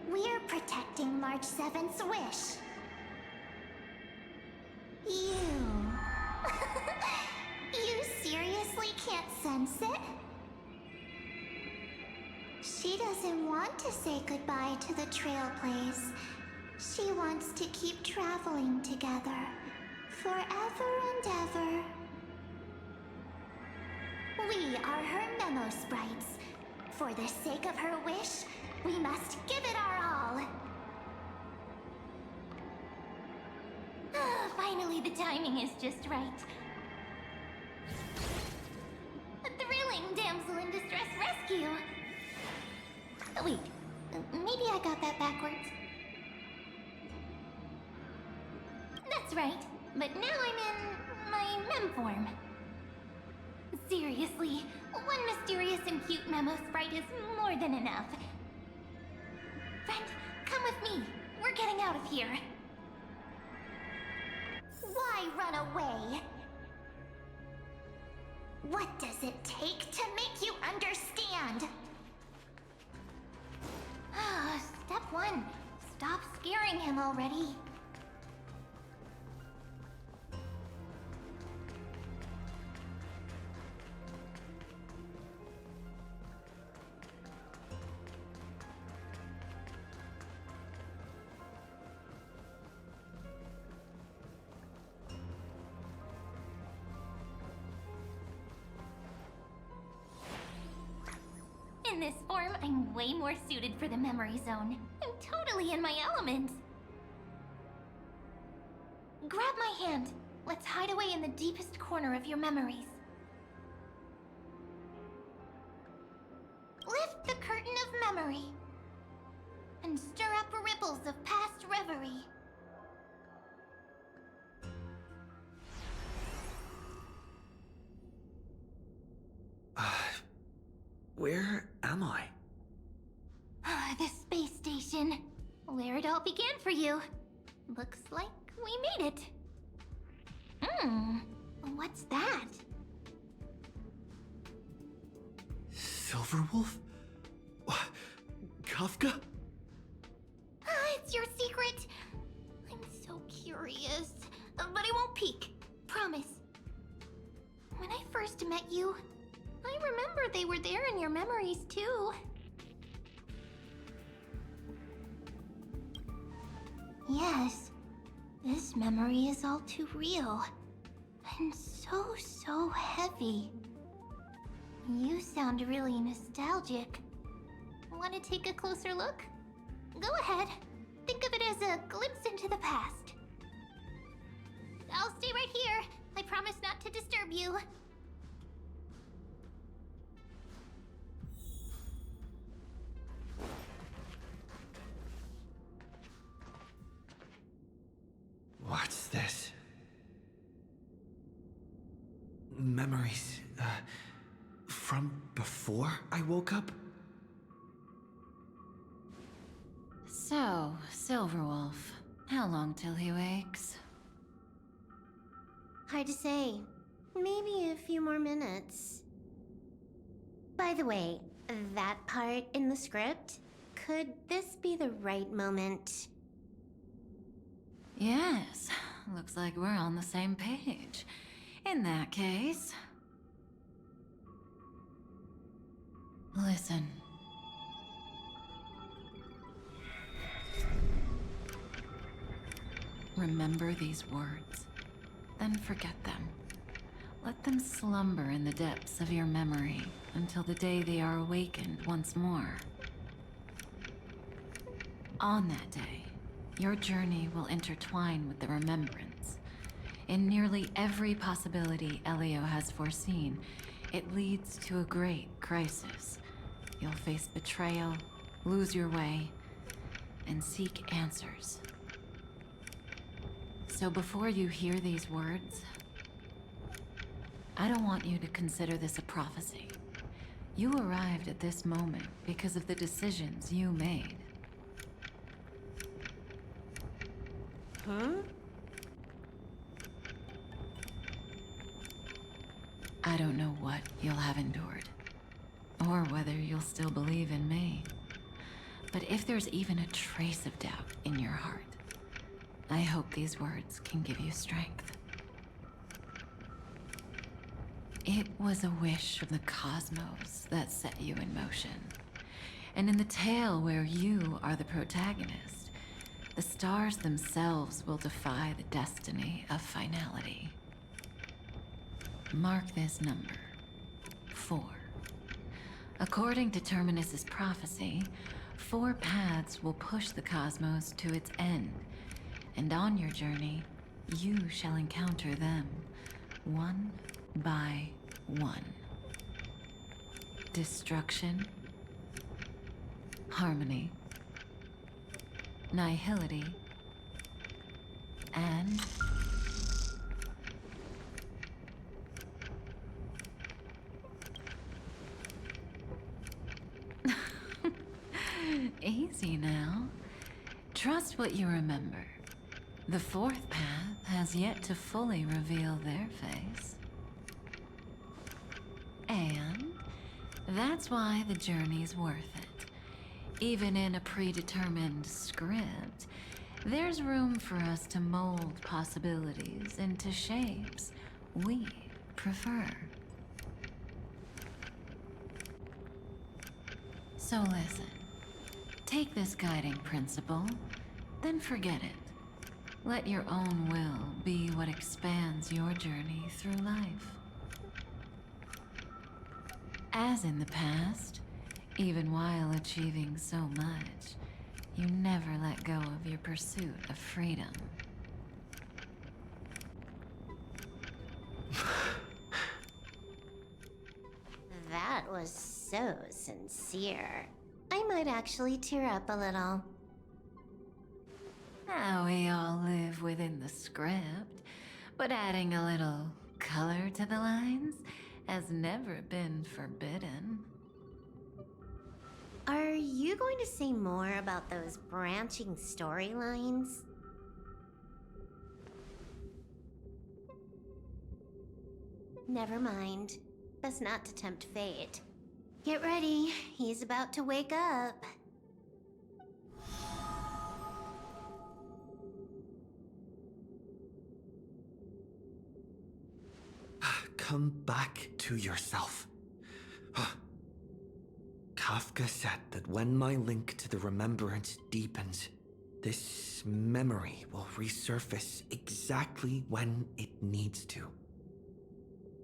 We're protecting March 7th's wish. You... You seriously can't sense it? She doesn't want to say goodbye to the Trailblaze. She wants to keep traveling together. Forever and ever. We are her memo sprites. For the sake of her wish, we must give it our all. Finally, the timing is just right. A thrilling damsel in distress rescue. Wait, maybe I got that backwards. That's right, but now I'm in my mem form. Seriously, one mysterious and cute memo sprite is more than enough. Friend, come with me. We're getting out of here. Why run away? What does it take to make you understand? Step 1. Stop scaring him already. In this form, I'm way more suited for the memory zone. I'm totally in my element. Grab my hand. Let's hide away in the deepest corner of your memories. Lift the curtain of memory. And stir up ripples of past reverie.
Where am I?
The space station. Where it all began for you. Looks like we made it. What's that?
Silverwolf? Kafka?
It's your secret. I'm so curious. But I won't peek. Promise. When I first met you, I remember they were there in your memories too. Yes, this memory is all too real. And so heavy. You sound really nostalgic. Want to take a closer look? Go ahead. Think of it as a glimpse into the past. I'll stay right here. I promise not to disturb you.
What's this? Memories, from before I woke up?
So, Silverwolf, how long till he wakes?
Hard to say. Maybe a few more minutes. By the way, that part in the script? Could this be the right moment?
Yes, looks like we're on the same page. In that case... Listen. Remember these words, then forget them. Let them slumber in the depths of your memory until the day they are awakened once more. On that day, your journey will intertwine with the remembrance. In nearly every possibility Elio has foreseen, it leads to a great crisis. You'll face betrayal, lose your way, and seek answers. So before you hear these words, I don't want you to consider this a prophecy. You arrived at this moment because of the decisions you made.
Huh?
I don't know what you'll have endured, or whether you'll still believe in me. But if there's even a trace of doubt in your heart, I hope these words can give you strength. It was a wish of the cosmos that set you in motion. And in the tale where you are the protagonist, the stars themselves will defy the destiny of finality. Mark this number, 4. According to Terminus's prophecy, 4 paths will push the cosmos to its end, and on your journey, you shall encounter them, one by one. Destruction, harmony, nihility, and easy now. Trust what you remember. The 4th path has yet to fully reveal their face. And that's why the journey's worth it. Even in a predetermined script, there's room for us to mold possibilities into shapes we prefer. So listen. Take this guiding principle, then forget it. Let your own will be what expands your journey through life. As in the past, even while achieving so much, you never let go of your pursuit of freedom.
That was so sincere. I might actually tear up a little.
Now we all live within the script, but adding a little color to the lines has never been forbidden.
Are you going to say more about those branching storylines? Never mind. Best not to tempt fate. Get ready, he's about to wake up.
Come back to yourself. Kafka said that when my link to the remembrance deepens, this memory will resurface exactly when it needs to.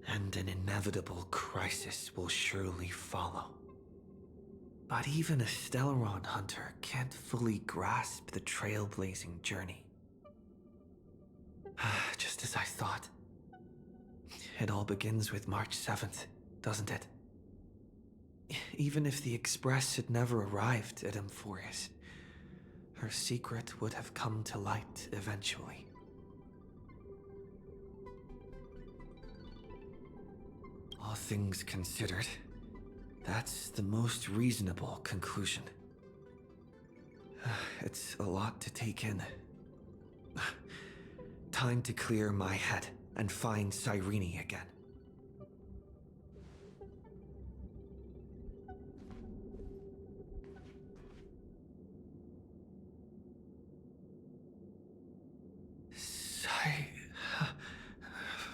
And an inevitable crisis will surely follow. But even a Stellaron hunter can't fully grasp the trailblazing journey. Just as I thought. It all begins with March 7th, doesn't it? Even if the Express had never arrived at Amphorius, her secret would have come to light eventually. All things considered, that's the most reasonable conclusion. It's a lot to take in. Time to clear my head and find Cyrene again.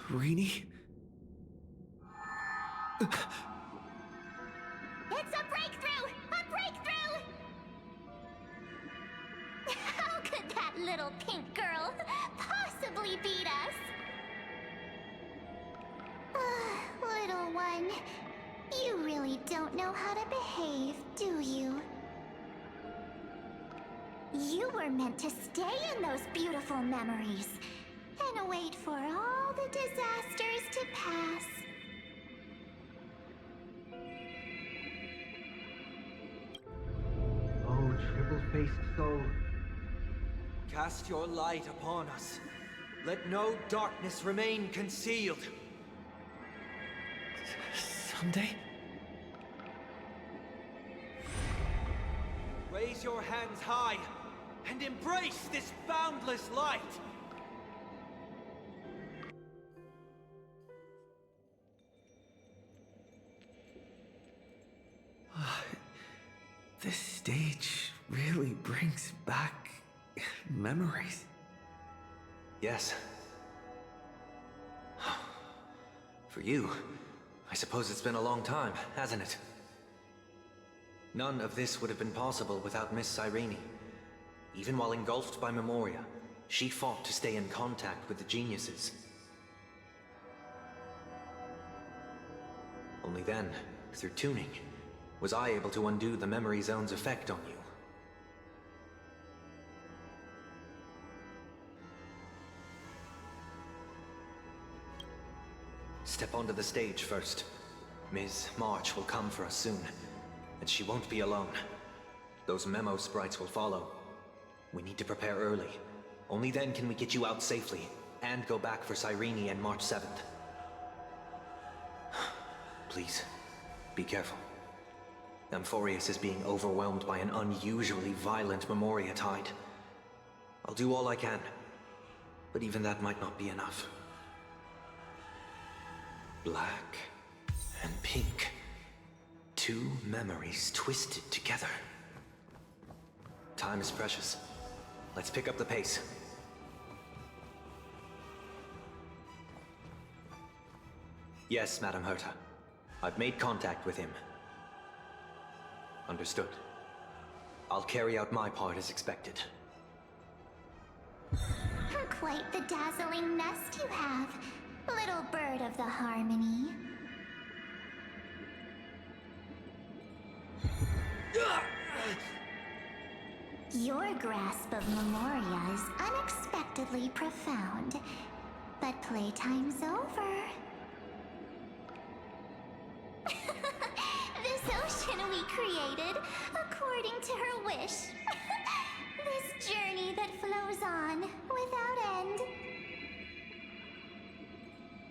Rini?
It's a breakthrough! A breakthrough! How could that little pink girl possibly beat us? Little one, you really don't know how to behave, do you? You were meant to stay in those beautiful memories and wait for all the disasters to pass.
Oh, triple-faced soul, cast your light upon us. Let no darkness remain concealed. Someday? Raise your hands high and embrace this boundless light! This stage really brings back memories. Yes. For you, I suppose it's been a long time, hasn't it? None of this would have been possible without Miss Cyrene. Even while engulfed by Memoria, she fought to stay in contact with the geniuses. Only then, through tuning, was I able to undo the memory zone's effect on you. Step onto the stage first. Ms. March will come for us soon, and she won't be alone. Those memo sprites will follow. We need to prepare early. Only then can we get you out safely, and go back for Cyrene and March 7th. Please, be careful. Amphorius is being overwhelmed by an unusually violent Memoria tide. I'll do all I can, but even that might not be enough. Black and pink. Two memories twisted together. Time is precious. Let's pick up the pace. Yes, Madam Herta. I've made contact with him. Understood. I'll carry out my part as expected.
Quite the dazzling nest you have, little bird of the Harmony. Your grasp of Memoria is unexpectedly profound, but playtime's over. This ocean we created, according to her wish. This journey that flows on, without end.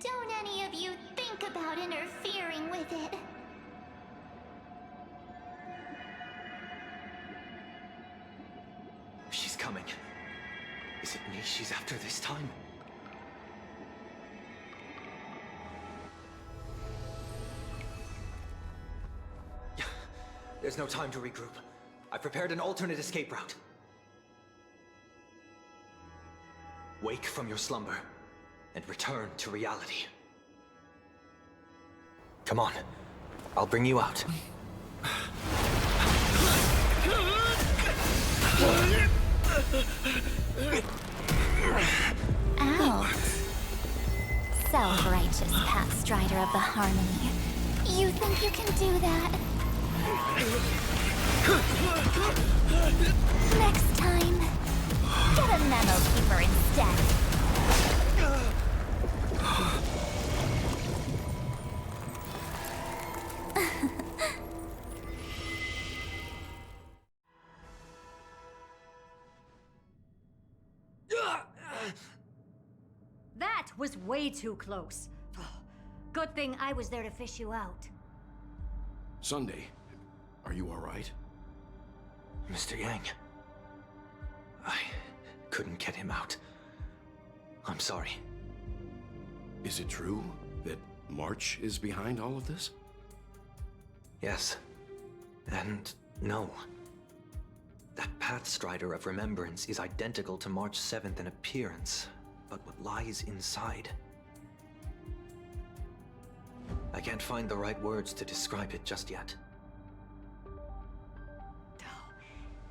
Don't any of you think about interfering with it.
She's coming. Is it me she's after this time? There's no time to regroup. I've prepared an alternate escape route. Wake from your slumber and return to reality. Come on, I'll bring you out.
Out. Self-righteous Pathstrider of the Harmony. You think you can do that? Next time, get a memo keeper instead.
That was way too close. Good thing I was there to fish you out.
Sunday, are you all right?
Mr. Yang, I couldn't get him out. I'm sorry.
Is it true that March is behind all of this?
Yes. And no. That Pathstrider of Remembrance is identical to March 7th in appearance,
but what lies inside. I can't find the right words to describe it just yet.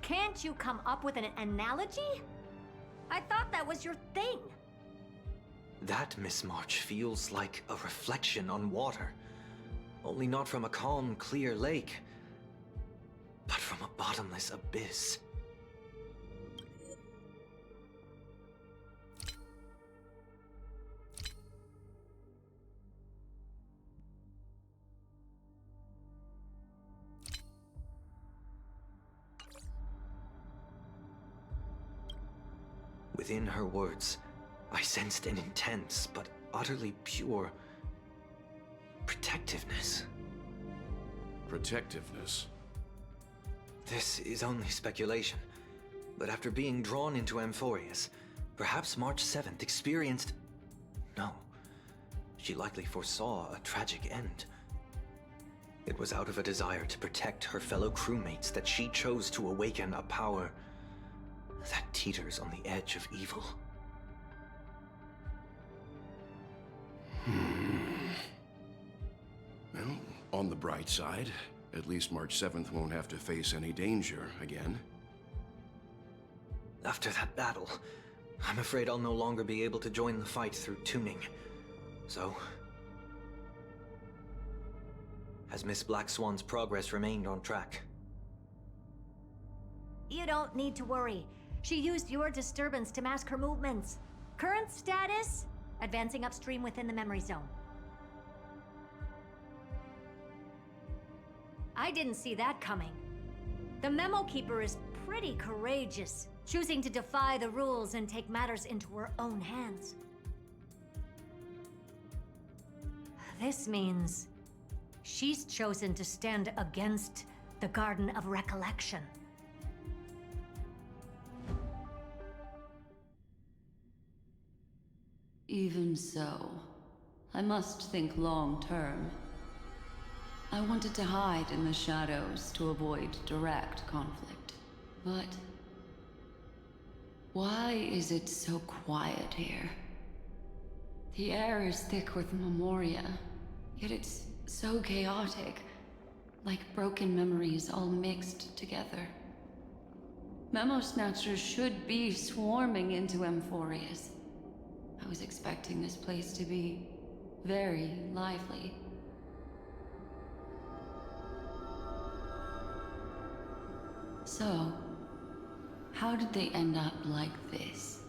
Can't you come up with an analogy? I thought that was your thing.
That, Miss March, feels like a reflection on water. Only not from a calm, clear lake, but from a bottomless abyss. Within her words, I sensed an intense but utterly pure protectiveness.
Protectiveness?
This is only speculation, but after being drawn into Amphorius, perhaps March 7th experienced... No, she likely foresaw a tragic end. It was out of a desire to protect her fellow crewmates that she chose to awaken a power that teeters on the edge of evil.
Well, on the bright side, at least March 7th won't have to face any danger again.
After that battle, I'm afraid I'll no longer be able to join the fight through tuning. So... has Miss Black Swan's progress remained on track?
You don't need to worry. She used your disturbance to mask her movements. Current status? Advancing upstream within the memory zone. I didn't see that coming. The Memo Keeper is pretty courageous, choosing to defy the rules and take matters into her own hands. This means she's chosen to stand against the Garden of Recollection.
Even so, I must think long term. I wanted to hide in the shadows to avoid direct conflict. But why is it so quiet here? The air is thick with memoria, yet it's so chaotic, like broken memories all mixed together. Memo Snatchers should be swarming into Amphorius. I was expecting this place to be very lively. So, how did they end up like this?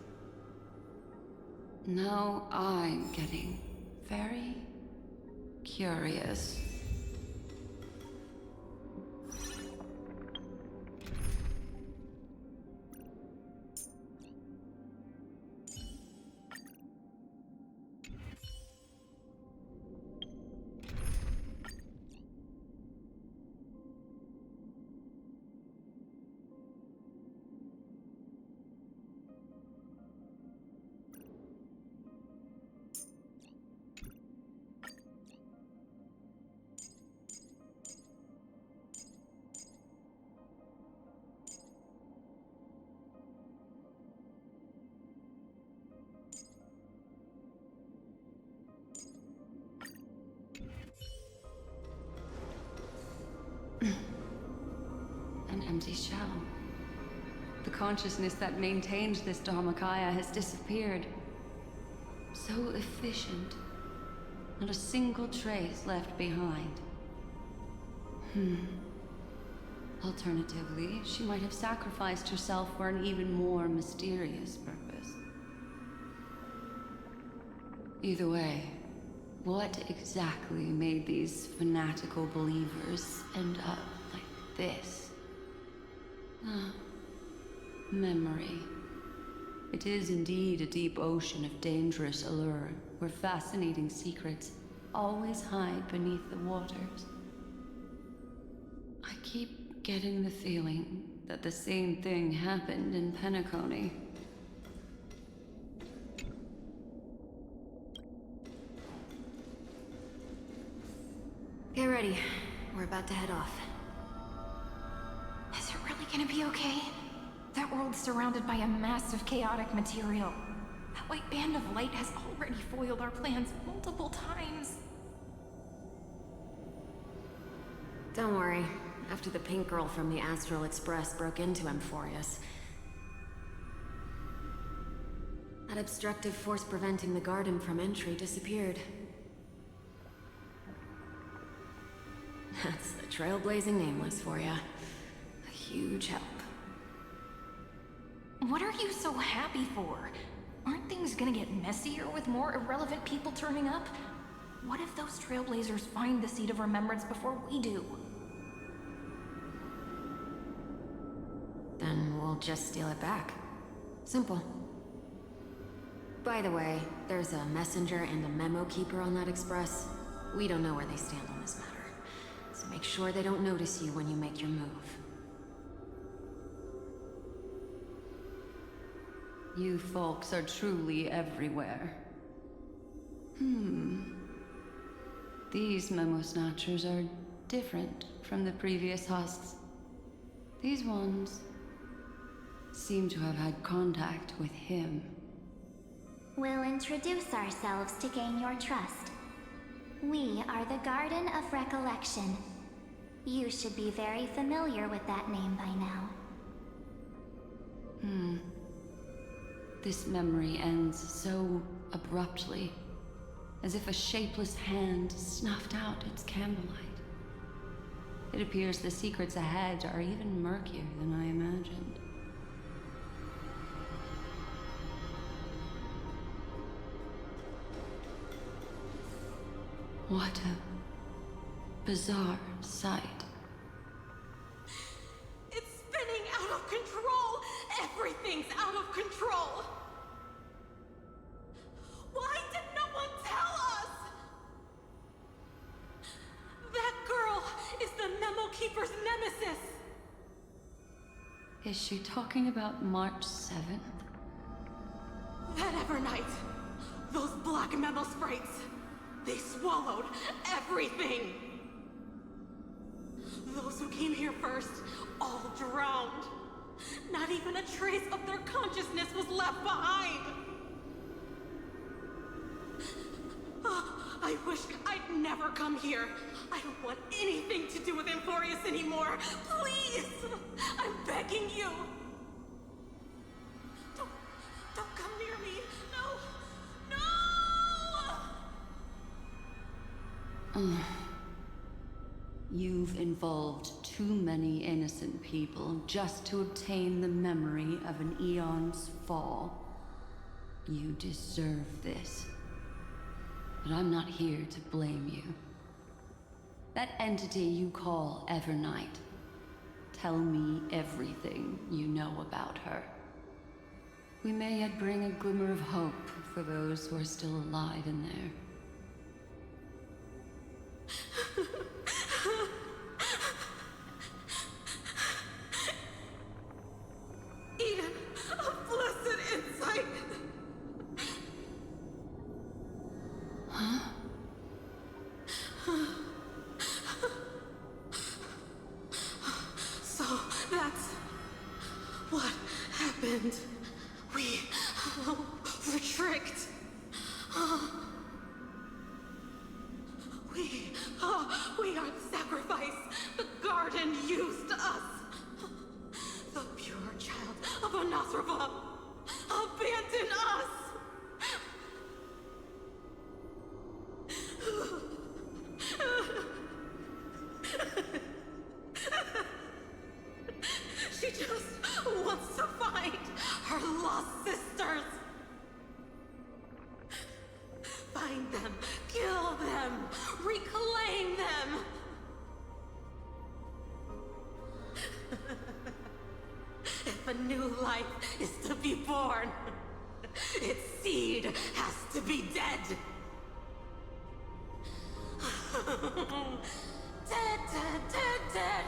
Now I'm getting very curious. An empty shell. The consciousness that maintained this Dharmakaya has disappeared. So efficient. Not a single trace left behind. Alternatively, she might have sacrificed herself for an even more mysterious purpose. Either way, what exactly made these fanatical believers end up like this? Memory. It is indeed a deep ocean of dangerous allure, where fascinating secrets always hide beneath the waters. I keep getting the feeling that the same thing happened in Penacony.
Get ready. We're about to head off. Is it really gonna be okay? That world's surrounded by a mass of chaotic material.
White Band of Light has already foiled our plans multiple times.
Don't worry. After the pink girl from the Astral Express broke into Amphorius, that obstructive force preventing the garden from entry disappeared. That's the trailblazing Nameless for ya. A huge help.
What are you so happy for? Aren't things gonna get messier with more irrelevant people turning up? What if those trailblazers find the Seed of Remembrance before we do?
Then we'll just steal it back. Simple. By the way, there's a messenger and a memo keeper on that express. We don't know where they stand on this matter. So make sure they don't notice you when you make your move.
You folks are truly everywhere. These memo snatchers are different from the previous husks. These ones seem to have had contact with him.
We'll introduce ourselves to gain your trust. We are the Garden of Recollection. You should be very familiar with that name by now.
This memory ends so abruptly, as if a shapeless hand snuffed out its candlelight. It appears the secrets ahead are even murkier than I imagined. What a bizarre sight.
It's spinning out of control! Everything's out of control! Why did no one tell us? That girl is the Memo Keeper's nemesis!
Is she talking about March 7th?
That Evernight, those black memo sprites, they swallowed everything! Those who came here first, all drowned. Not even a trace of their consciousness was left behind! I wish I'd never come here. I don't want anything to do with Amphorius anymore. Please! I'm begging you! Don't come near me! No!
You've involved too many innocent people just to obtain the memory of an eon's fall. You deserve this. But I'm not here to blame you. That entity you call Evernight. Tell me everything you know about her. We may yet bring a glimmer of hope for those who are still alive in there.
Eden, a blessed insight!
Huh?
So that's what happened. We were tricked. We are the sacrifice. The garden used us. The pure child of Anasrava abandoned us. She just wants to find her lost sisters. Find them, kill them, reclaim them. If a new life is to be born, its seed has to be dead. Dead, dead, dead, dead.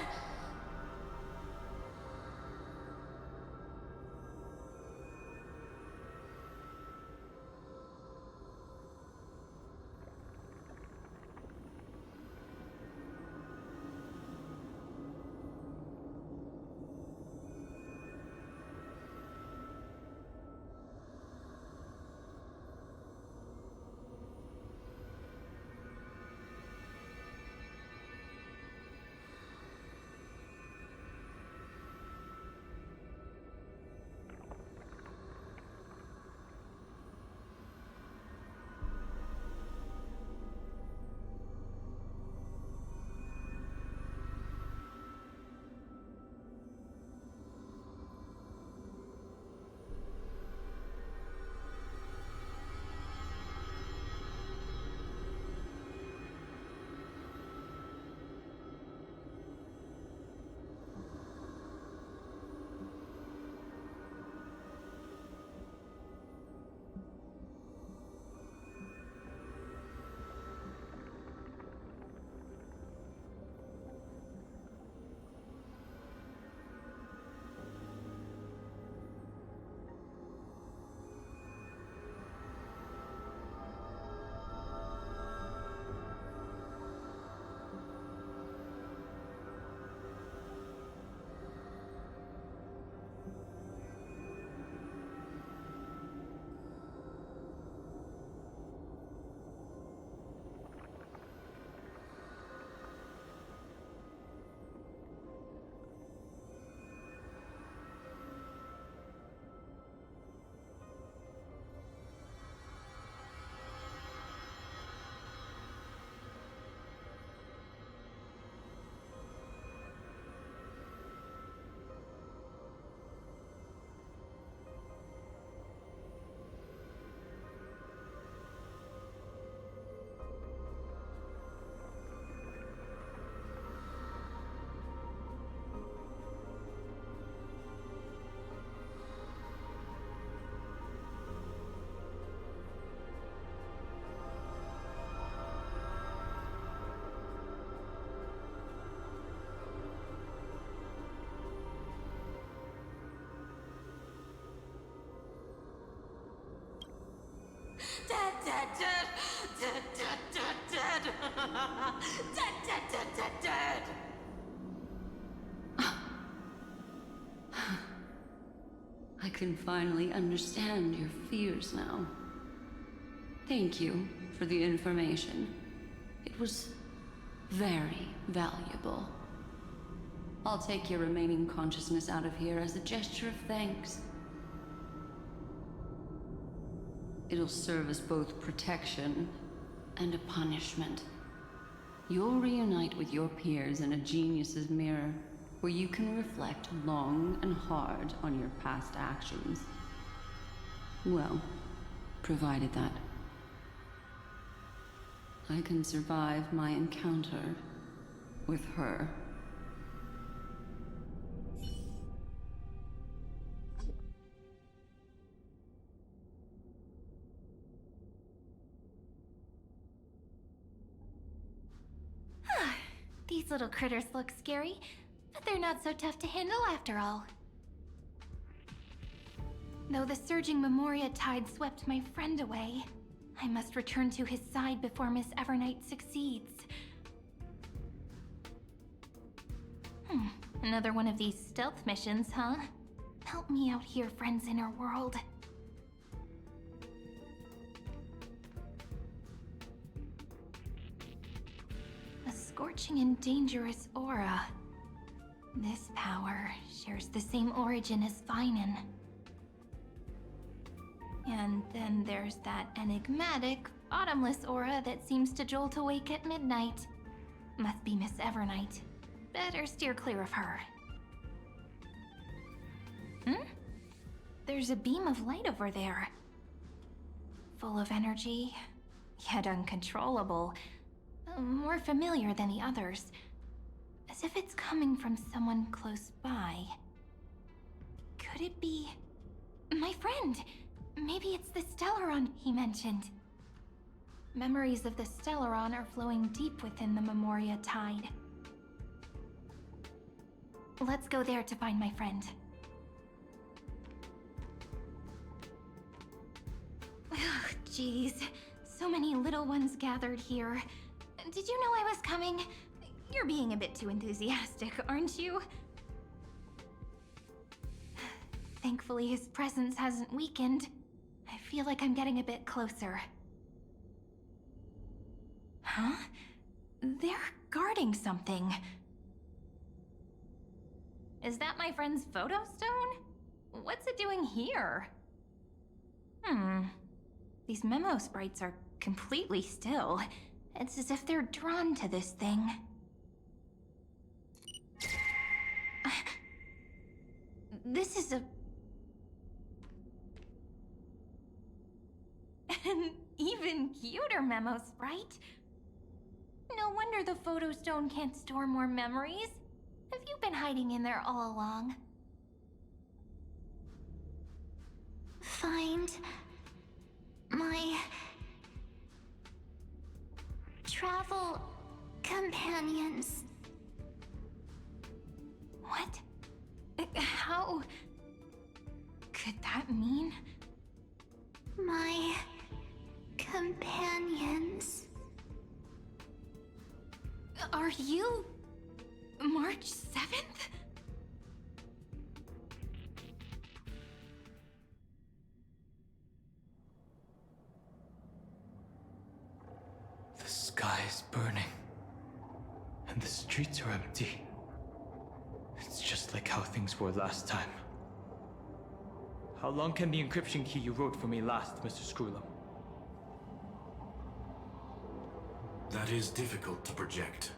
dead, dead, dead, dead, dead, dead, dead, dead, dead, dead, dead.
I can finally understand your fears now. Thank you for the information. It was very valuable. I'll take your remaining consciousness out of here as a gesture of thanks. It'll serve as both protection and a punishment. You'll reunite with your peers in a genius's mirror, where you can reflect long and hard on your past actions. Well, provided that I can survive my encounter with her.
These little critters look scary, but they're not so tough to handle after all. Though the surging Memoria tide swept my friend away, I must return to his side before Miss Evernight succeeds. Another one of these stealth missions, huh? Help me out here, friends in our world. A scorching and dangerous aura. This power shares the same origin as Finan. And then there's that enigmatic, bottomless aura that seems to jolt awake at midnight. Must be Miss Evernight. Better steer clear of her. There's a beam of light over there. Full of energy, yet uncontrollable. More familiar than the others. As if it's coming from someone close by. Could it be... my friend? Maybe it's the Stellaron he mentioned. Memories of the Stellaron are flowing deep within the Memoria tide. Let's go there to find my friend. Ugh, jeez. So many little ones gathered here. Did you know I was coming? You're being a bit too enthusiastic, aren't you? Thankfully, his presence hasn't weakened. I feel like I'm getting a bit closer. Huh? They're guarding something. Is that my friend's photo stone? What's it doing here? These memo sprites are completely still. It's as if they're drawn to this thing. This is an even cuter memo sprite. No wonder the photo stone can't store more memories. Have you been hiding in there all along?
Find my travel companions.
What? How could that mean?
My companions.
Are you March 7th?
The sky is burning, and the streets are empty. It's just like how things were last time. How long can the encryption key you wrote for me last, Mr. Screwlum?
That is difficult to project.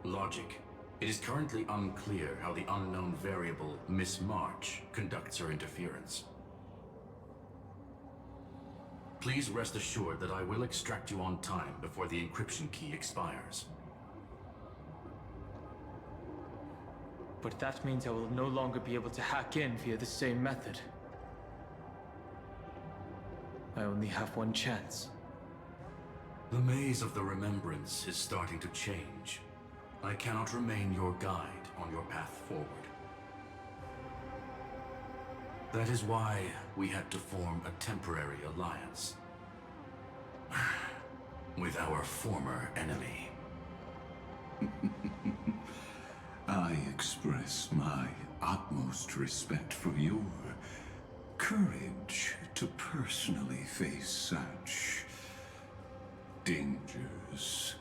Logic. It is currently unclear how the unknown variable, Miss March, conducts her interference. Please rest assured that I will extract you on time before the encryption key expires.
But that means I will no longer be able to hack in via the same method. I only have one chance.
The maze of the Remembrance is starting to change. I cannot remain your guide on your path forward. That is why we had to form a temporary alliance. with our former enemy.
I express my utmost respect for your courage to personally face such dangers.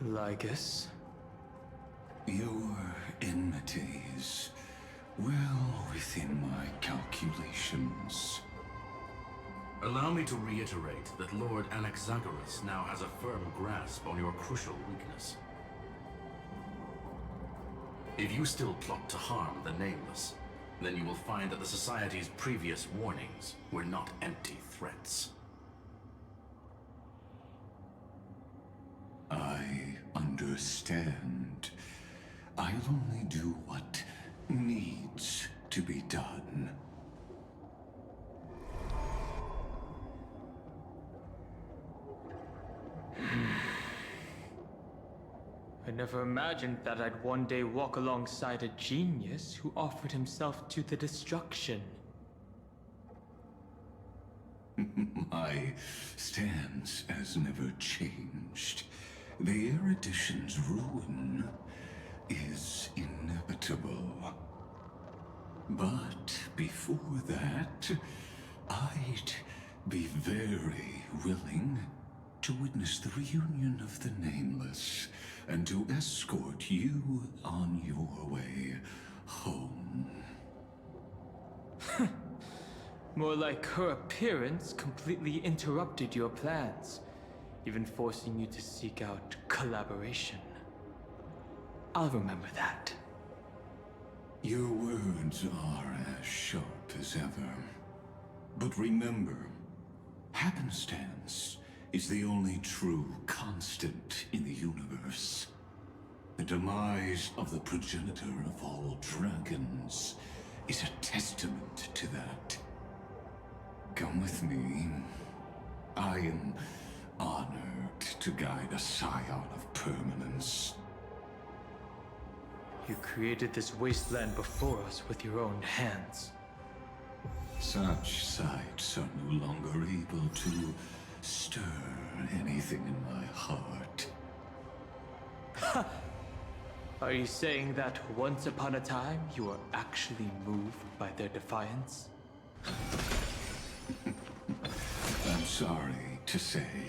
Lygus?
Your enmity is well within my calculations.
Allow me to reiterate that Lord Anaxagoras now has a firm grasp on your crucial weakness. If you still plot to harm the Nameless, then you will find that the Society's previous warnings were not empty threats.
I understand. I'll only do what needs to be done.
I never imagined that I'd one day walk alongside a genius who offered himself to the destruction.
My stance has never changed. The erudition's ruin is inevitable. But before that, I'd be very willing to witness the reunion of the Nameless and to escort you on your way home.
More like her appearance completely interrupted your plans, even forcing you to seek out collaboration. I'll remember that.
Your words are as sharp as ever. But remember, happenstance is the only true constant in the universe. The demise of the progenitor of all dragons is a testament to that. Come with me. I am honored to guide a scion of permanence.
You created this wasteland before us with your own hands.
Such sights are no longer able to stir anything in my heart.
Are you saying that once upon a time you were actually moved by their defiance?
I'm sorry to say,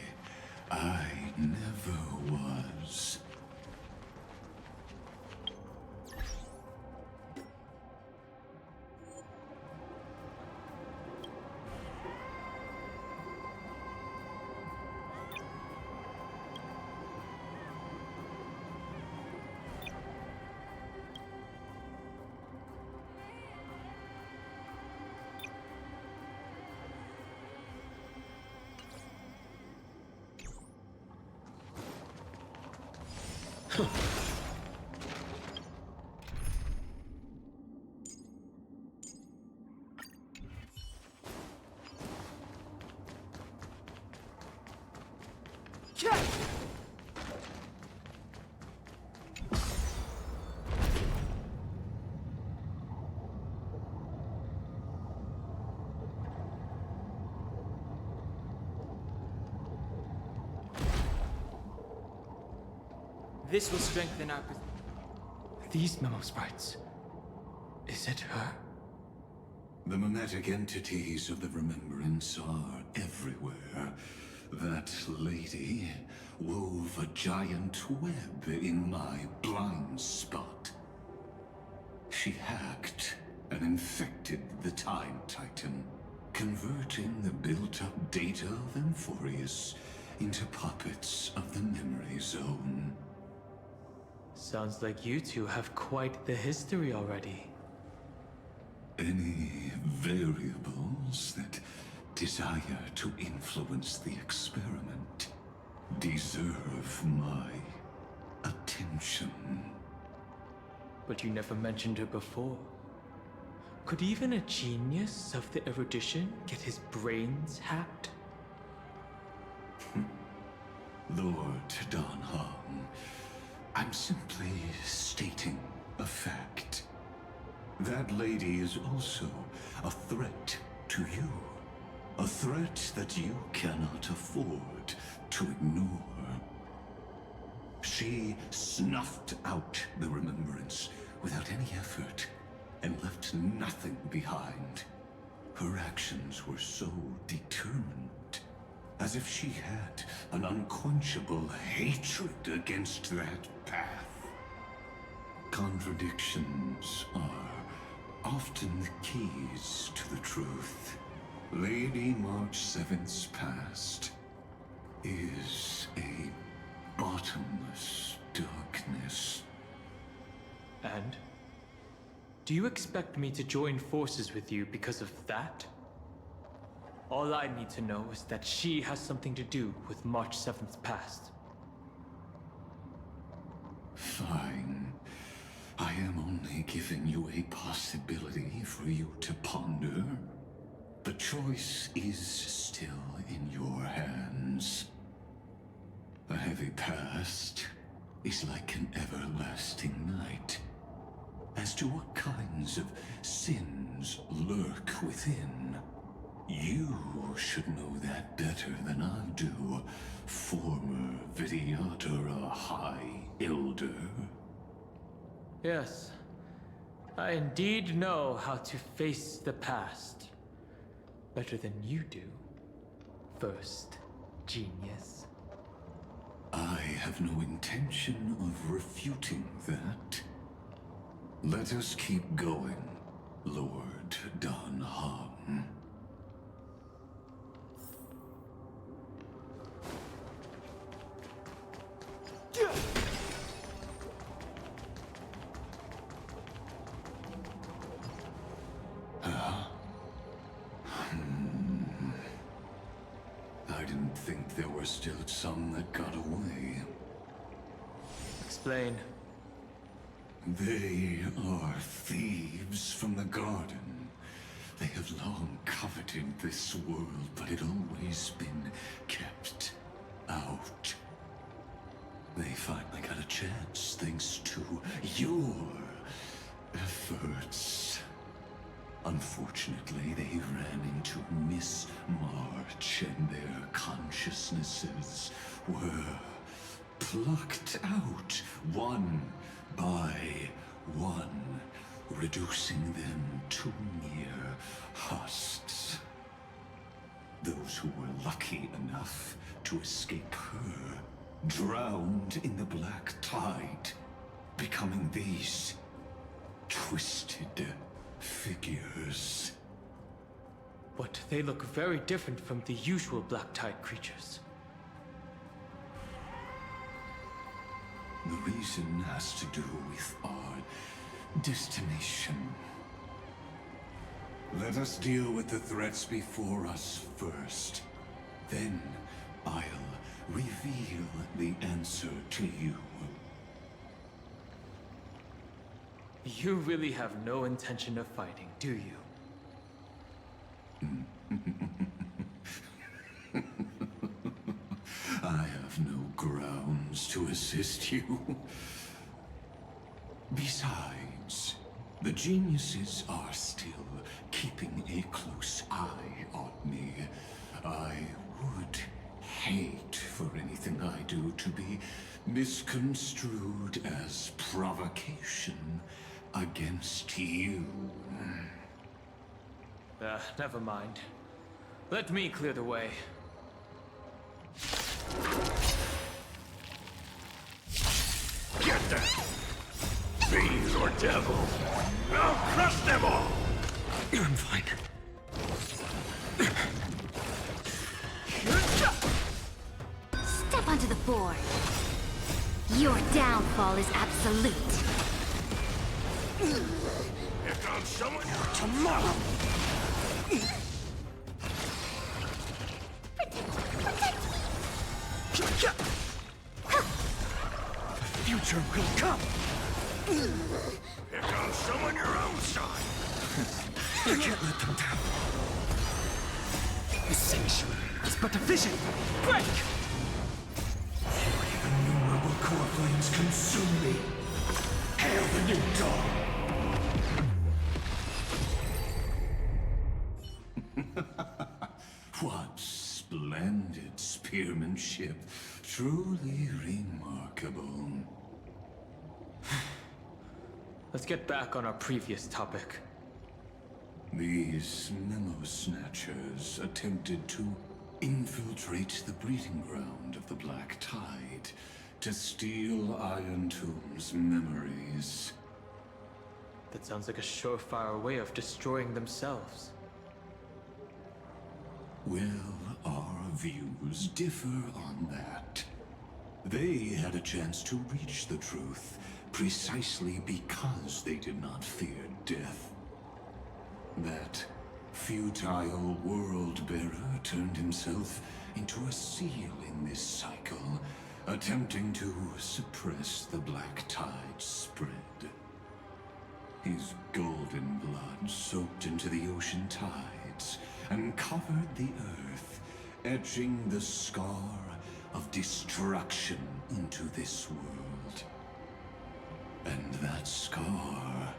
I never was.
This will strengthen our position. These memo sprites. Is it her?
The mimetic entities of the Remembrance are everywhere. That lady wove a giant web in my blind spot. She hacked and infected the Time Titan, converting the built-up data of Amphorius into puppets of the Memory Zone.
Sounds like you two have quite the history already.
Any variables that desire to influence the experiment deserve my attention.
But you never mentioned her before. Could even a genius of the erudition get his brains hacked?
Lord Dan Heng, I'm simply stating a fact. That lady is also a threat to you. A threat that you cannot afford to ignore. She snuffed out the remembrance without any effort and left nothing behind. Her actions were so determined, as if she had an unquenchable hatred against that path. Contradictions are often the keys to the truth. Lady March 7th's past is a bottomless darkness.
And? Do you expect me to join forces with you because of that? All I need to know is that she has something to do with March 7th's past.
Fine. I am only giving you a possibility for you to ponder. The choice is still in your hands. A heavy past is like an everlasting night. As to what kinds of sins lurk within, you should know that better than I do, former Vidyadhara High Elder.
Yes, I indeed know how to face the past. Better than you do, First Genius.
I have no intention of refuting that. Let us keep going, Lord Dan Heng. I didn't think there were still some that got away.
Explain.
They are thieves from the garden. They have long coveted this world, but it always been kept out. They finally got a chance thanks to your efforts. Unfortunately, they ran into Miss March and their consciousnesses were plucked out one by one, reducing them to mere husks. Those who were lucky enough to escape her drowned in the black tide, becoming these twisted figures.
But they look very different from the usual Black Tide creatures.
The reason has to do with our destination. Let us deal with the threats before us first. Then I'll reveal the answer to you.
You really have no intention of fighting, do you?
I have no grounds to assist you. Besides, the geniuses are still keeping a close eye on me. I would hate for anything I do to be misconstrued as provocation against you.
Never mind. Let me clear the way.
Get them! Fiends or devils! I'll crush them all!
I'm fine.
Step onto the board. Your downfall is absolute.
Here comes someone tomorrow!
The future will come!
Here comes someone your own side!
I can't let them down. The sanctuary is but a vision. Break!
Innumerable core flames consume me. Hail the new dawn!
What splendid spirit. spearmanship. Truly remarkable.
Let's get back on our previous topic.
These Memo Snatchers attempted to infiltrate the breeding ground of the Black Tide to steal Iron Tomb's memories.
That sounds like a surefire way of destroying themselves.
Well, our views differ on that. They had a chance to reach the truth precisely because they did not fear death. That futile world-bearer turned himself into a seal in this cycle, attempting to suppress the Black Tide's spread. His golden blood soaked into the ocean tides and covered the earth, etching the scar of destruction into this world. And that scar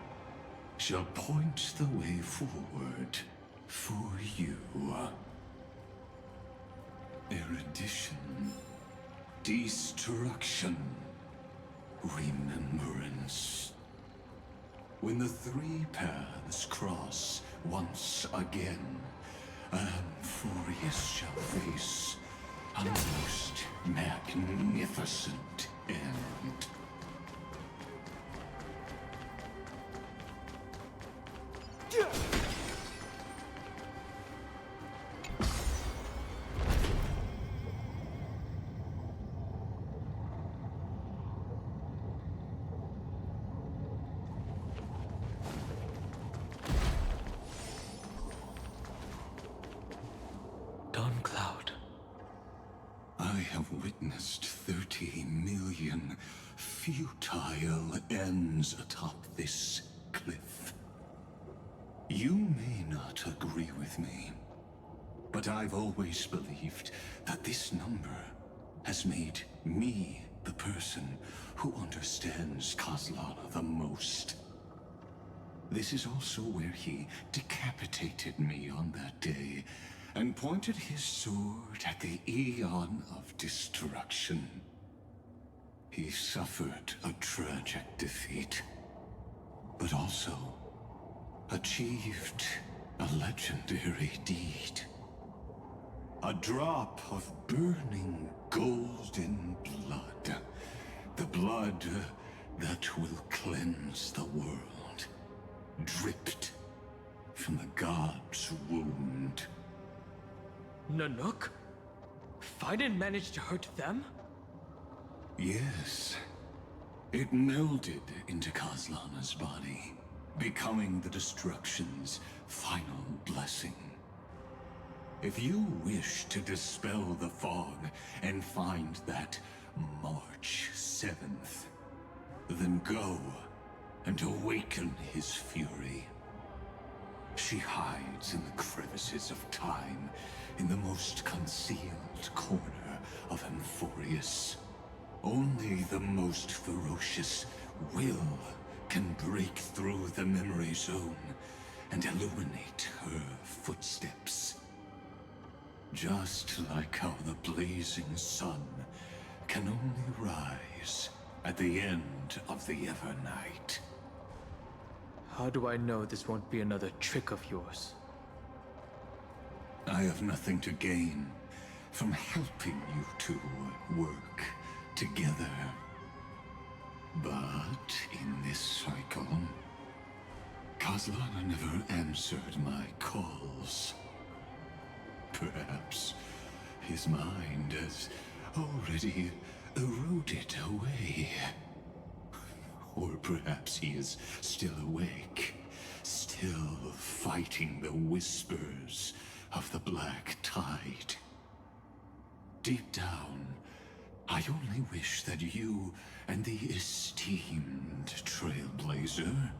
shall point the way forward for you. Erudition, destruction, remembrance. When the three paths cross once again, Amphorius shall face a most magnificent end.
Dawncloud.
I have witnessed 30 million futile ends atop this cliff. You may not agree with me, but I've always believed that this number has made me the person who understands Kozlana the most. This is also where he decapitated me on that day and pointed his sword at the Aeon of Destruction. He suffered a tragic defeat, but also achieved a legendary deed. A drop of burning golden blood. The blood that will cleanse the world. Dripped from the god's wound.
Nanook? Fiden managed to hurt them?
Yes. It melded into Kozlana's body, becoming the Destruction's final blessing. If you wish to dispel the fog and find that March 7th, then go and awaken his fury. She hides in the crevices of time, in the most concealed corner of Amphorius. Only the most ferocious will can break through the memory zone and illuminate her footsteps. Just like how the blazing sun can only rise at the end of the Evernight.
How do I know this won't be another trick of yours?
I have nothing to gain from helping you two work together. But in this cycle, Kozlana never answered my calls. Perhaps his mind has already eroded away. Or perhaps he is still awake, still fighting the whispers of the Black Tide. Deep down, I only wish that you and the esteemed Trailblazer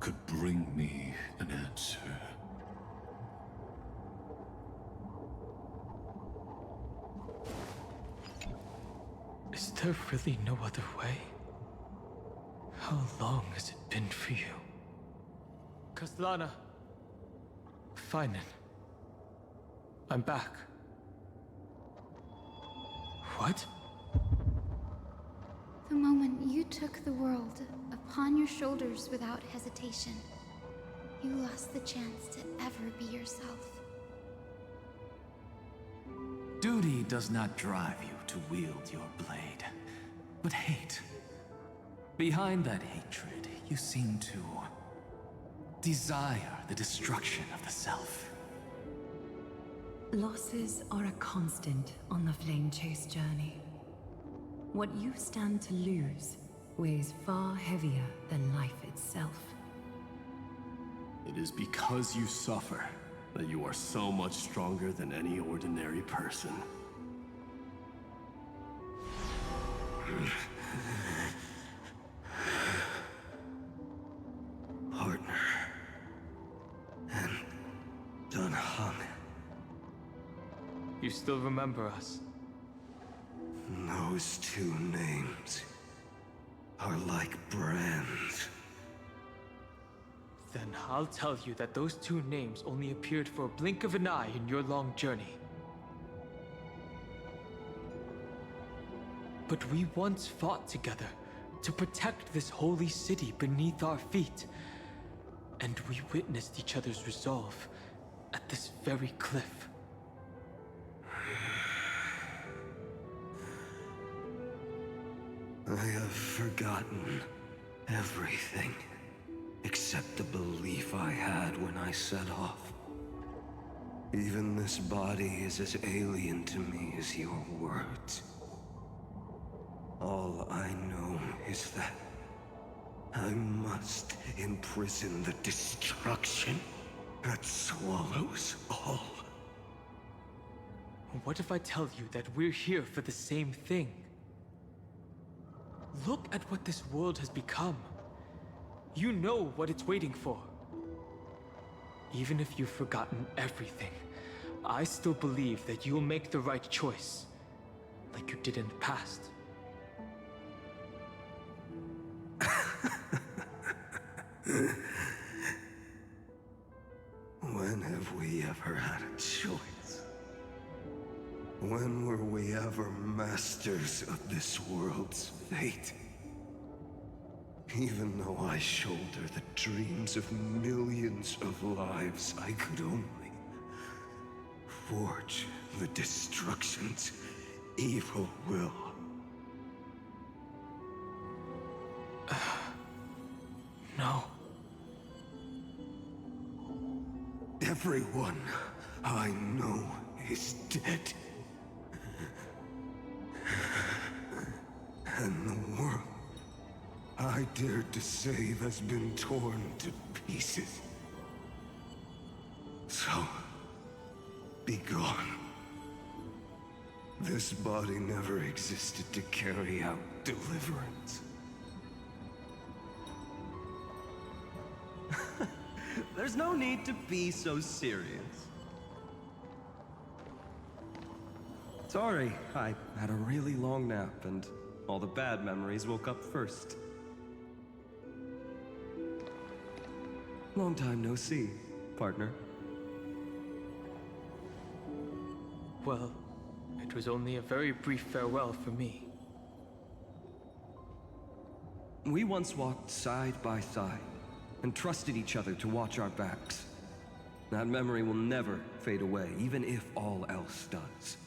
could bring me an answer.
Is there really no other way? How long has it been for you? Kozlana. Finen. I'm back. What?
The moment you took the world upon your shoulders without hesitation, you lost the chance to ever be yourself.
Duty does not drive you to wield your blade, but hate. Behind that hatred, you seem to desire the destruction of the self.
Losses are a constant on the Flame Chase journey. What you stand to lose weighs far heavier than life itself.
It is because you suffer that you are so much stronger than any ordinary person.
Partner. And Dan Heng.
You still remember us?
Those two names are like brands.
Then I'll tell you that those two names only appeared for a blink of an eye in your long journey. But we once fought together to protect this holy city beneath our feet. And we witnessed each other's resolve at this very cliff.
I have forgotten everything, except the belief I had when I set off. Even this body is as alien to me as your words. All I know is that I must imprison the destruction that swallows all.
What if I tell you that we're here for the same thing? Look at what this world has become. You know what it's waiting for. Even if you've forgotten everything, I still believe that you'll make the right choice, like you did in the past.
When have we ever had a choice? When were we ever masters of this world's fate? Even though I shoulder the dreams of millions of lives, I could only forge the destruction's evil will.
No.
Everyone I know is dead. And the world I dared to save has been torn to pieces. So, be gone. This body never existed to carry out deliverance.
There's no need to be so serious. Sorry, I had a really long nap and all the bad memories woke up first. Long time no see, partner.
Well, it was only a very brief farewell for me.
We once walked side by side and trusted each other to watch our backs. That memory will never fade away, even if all else does.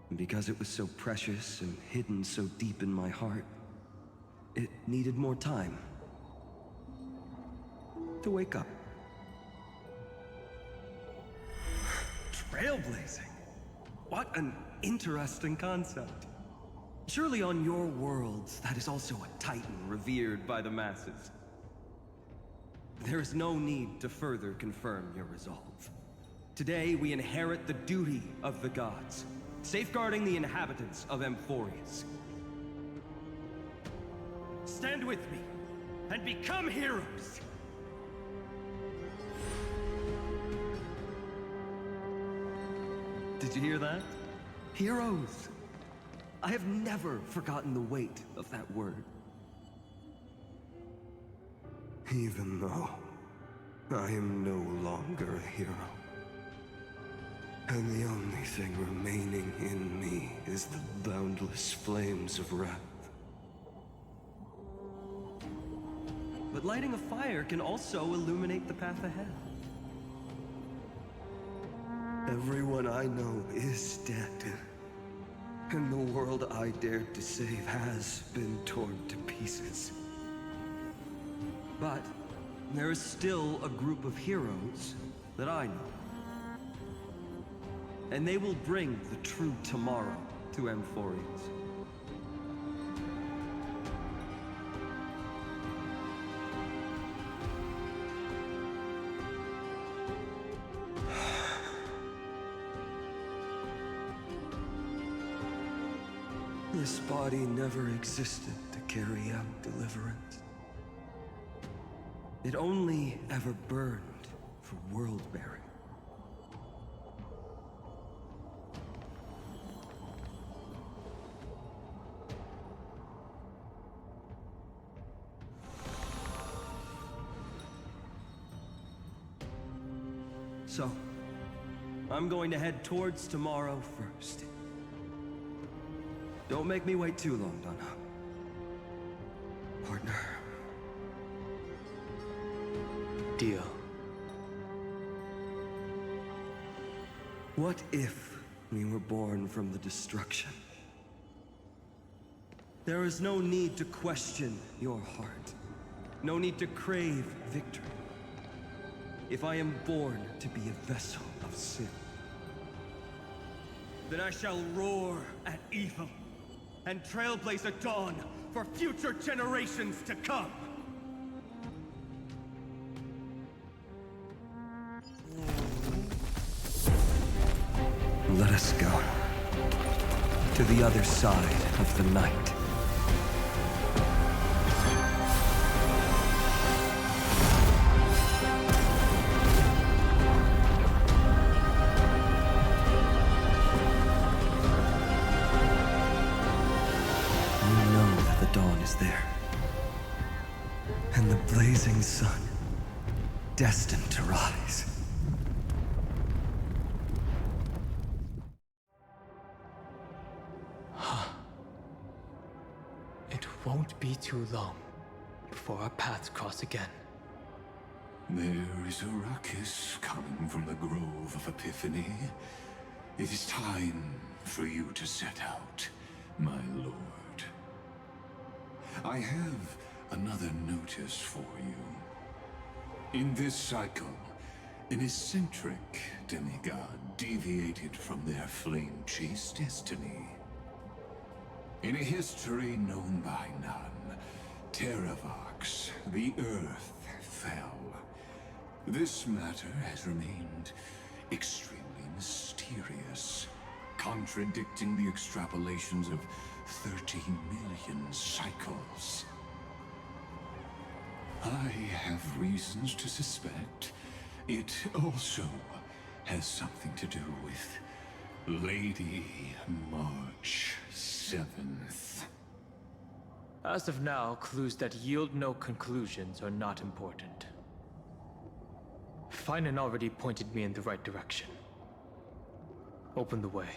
And because it was so precious and hidden so deep in my heart, it needed more time to wake up. Trailblazing? What an interesting concept. Surely on your worlds, that is also a titan revered by the masses. There is no need to further confirm your resolve. Today, we inherit the duty of the gods, safeguarding the inhabitants of Amphorius. Stand with me, and become heroes! Did you hear that? Heroes! I have never forgotten the weight of that word.
Even though I am no longer a hero. And the only thing remaining in me is the boundless flames of wrath. But lighting a fire can also illuminate the path ahead. Everyone I know is dead. And the world I dared to save has been torn to pieces. But there is still a group of heroes that I know. And they will bring the true tomorrow to Amphorians. This body never existed to carry out deliverance. It only ever burned for world-bearing. So, I'm going to head towards tomorrow first. Don't make me wait too long, Dan Heng. Partner.
Deal.
What if we were born from the destruction? There is no need to question your heart. No need to crave victory. If I am born to be a vessel of sin, then I shall roar at evil and trailblaze a dawn for future generations to come. Let us go to the other side of the night. Dawn is there, and the blazing sun, destined to rise.
It won't be too long before our paths cross again.
There is a ruckus coming from the Grove of Epiphany. It is time for you to set out, my lord. I have another notice for you. In this cycle, an eccentric demigod deviated from their flame-chased destiny. In a history known by none, Terravox, the Earth, fell. This matter has remained extremely mysterious, contradicting the extrapolations of 13 million cycles. I have reasons to suspect it also has something to do with Lady March 7th.
As of now, clues that yield no conclusions are not important. Finan already pointed me in the right direction. Open the way.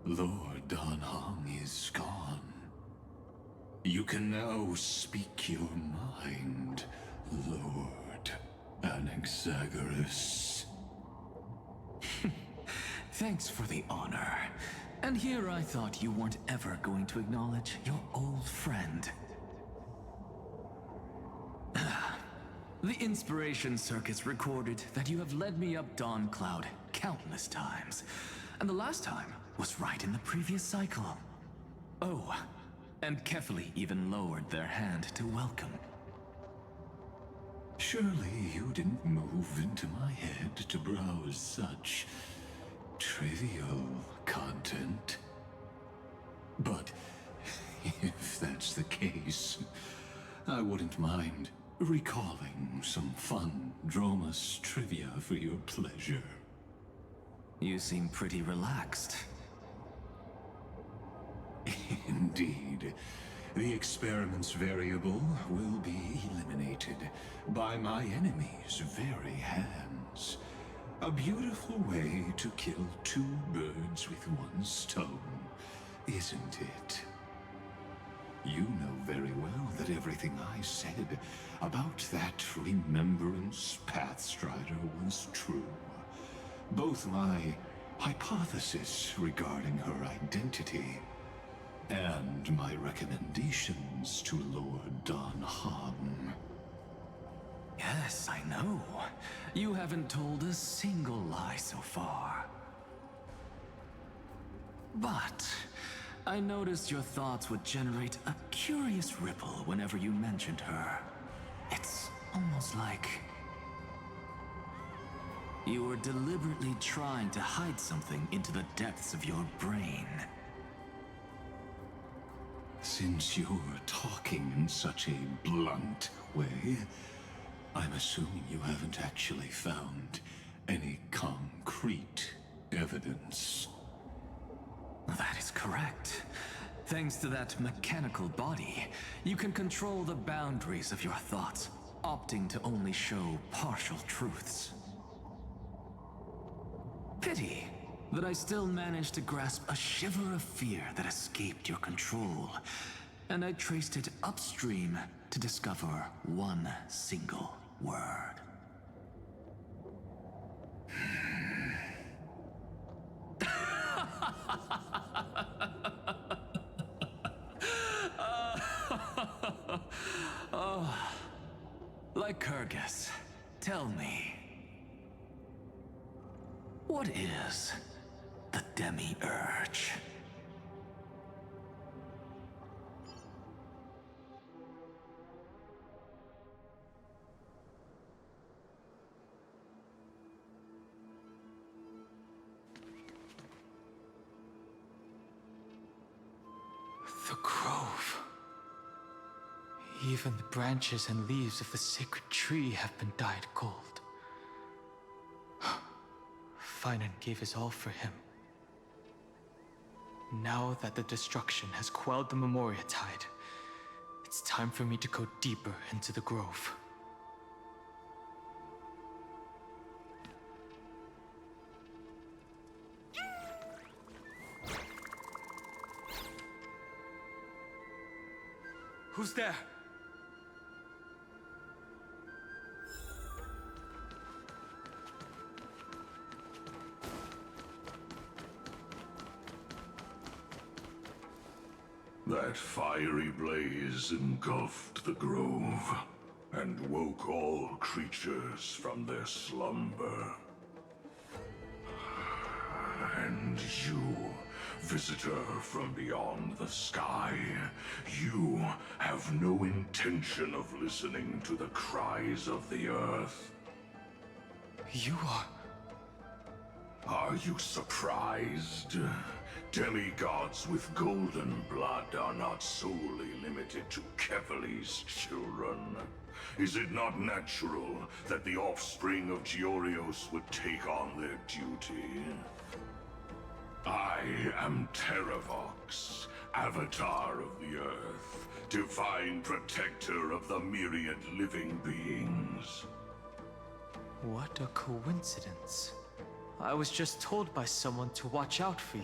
Lord Dan Heng is gone. You can now speak your mind, Lord Anaxagoras.
Thanks for the honor. And here I thought you weren't ever going to acknowledge your old friend. The Inspiration Circus recorded that you have led me up Dawn Cloud countless times. And the last time was right in the previous cycle. Oh, and Kefali even lowered their hand to welcome.
Surely you didn't move into my head to browse such trivial content. But if that's the case, I wouldn't mind recalling some fun Dromus trivia for your pleasure.
You seem pretty relaxed.
Indeed. The experiment's variable will be eliminated by my enemy's very hands. A beautiful way to kill two birds with one stone, isn't it? You know very well that everything I said about that Remembrance Pathstrider was true. Both my hypothesis regarding her identity and my recommendations to Lord Dan Han.
Yes, I know. You haven't told a single lie so far. But I noticed your thoughts would generate a curious ripple whenever you mentioned her. It's almost like you were deliberately trying to hide something into the depths of your brain.
Since you're talking in such a blunt way, I'm assuming you haven't actually found any concrete evidence.
That is correct. Thanks to that mechanical body, you can control the boundaries of your thoughts, opting to only show partial truths. Pity that I still managed to grasp a shiver of fear that escaped your control, and I traced it upstream to discover one single word. Lycurgus, tell me, what is the Demiurge?
The grove. Even the branches and leaves of the sacred tree have been dyed gold. Finan gave his all for him. Now that the destruction has quelled the Memoria Tide, it's time for me to go deeper into the grove. Who's there?
That fiery blaze engulfed the grove and woke all creatures from their slumber. And you, visitor from beyond the sky, you have no intention of listening to the cries of the earth.
You are...
Are you surprised? Demigods with golden blood are not solely limited to Kevali's children. Is it not natural that the offspring of Georios would take on their duty? I am Terravox, Avatar of the Earth, divine protector of the myriad living beings.
What a coincidence. I was just told by someone to watch out for you.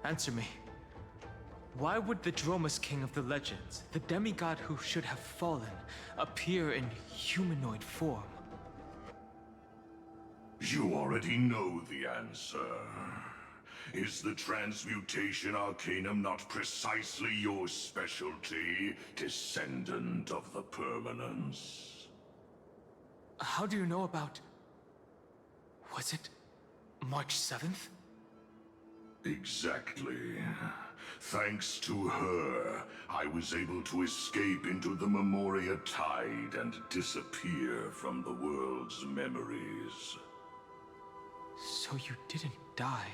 Answer me. Why would the Dromus King of the Legends, the demigod who should have fallen, appear in humanoid form?
You already know the answer. Is the Transmutation Arcanum not precisely your specialty, descendant of the Permanence?
How do you know about... Was it March 7th?
Exactly. Thanks to her, I was able to escape into the Memoria Tide and disappear from the world's memories.
So you didn't die.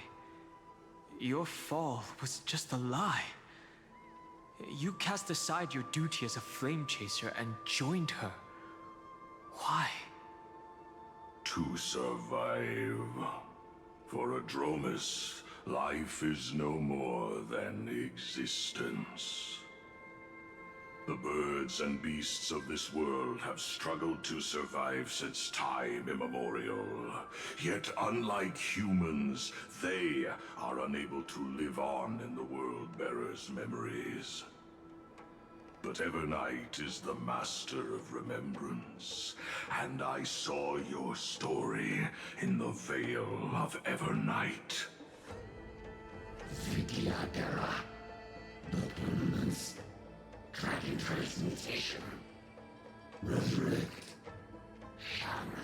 Your fall was just a lie. You cast aside your duty as a flame chaser and joined her. Why?
To survive. For a Dromus, life is no more than existence. The birds and beasts of this world have struggled to survive since time immemorial. Yet unlike humans, they are unable to live on in the World-Bearer's memories. But Evernight is the master of remembrance, and I saw your story in the Veil of Evernight.
Vidyadhara, the permanence, dragon transmutation, resurrect, Shana.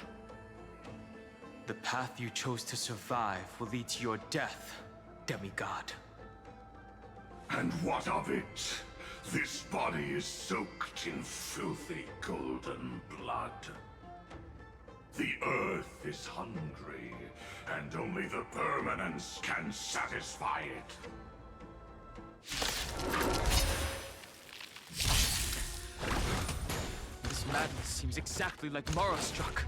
The path you chose to survive will lead to your death, demigod.
And what of it? This body is soaked in filthy golden blood. The earth is hungry, and only the permanence can satisfy it.
This madness seems exactly like Morrowstruck.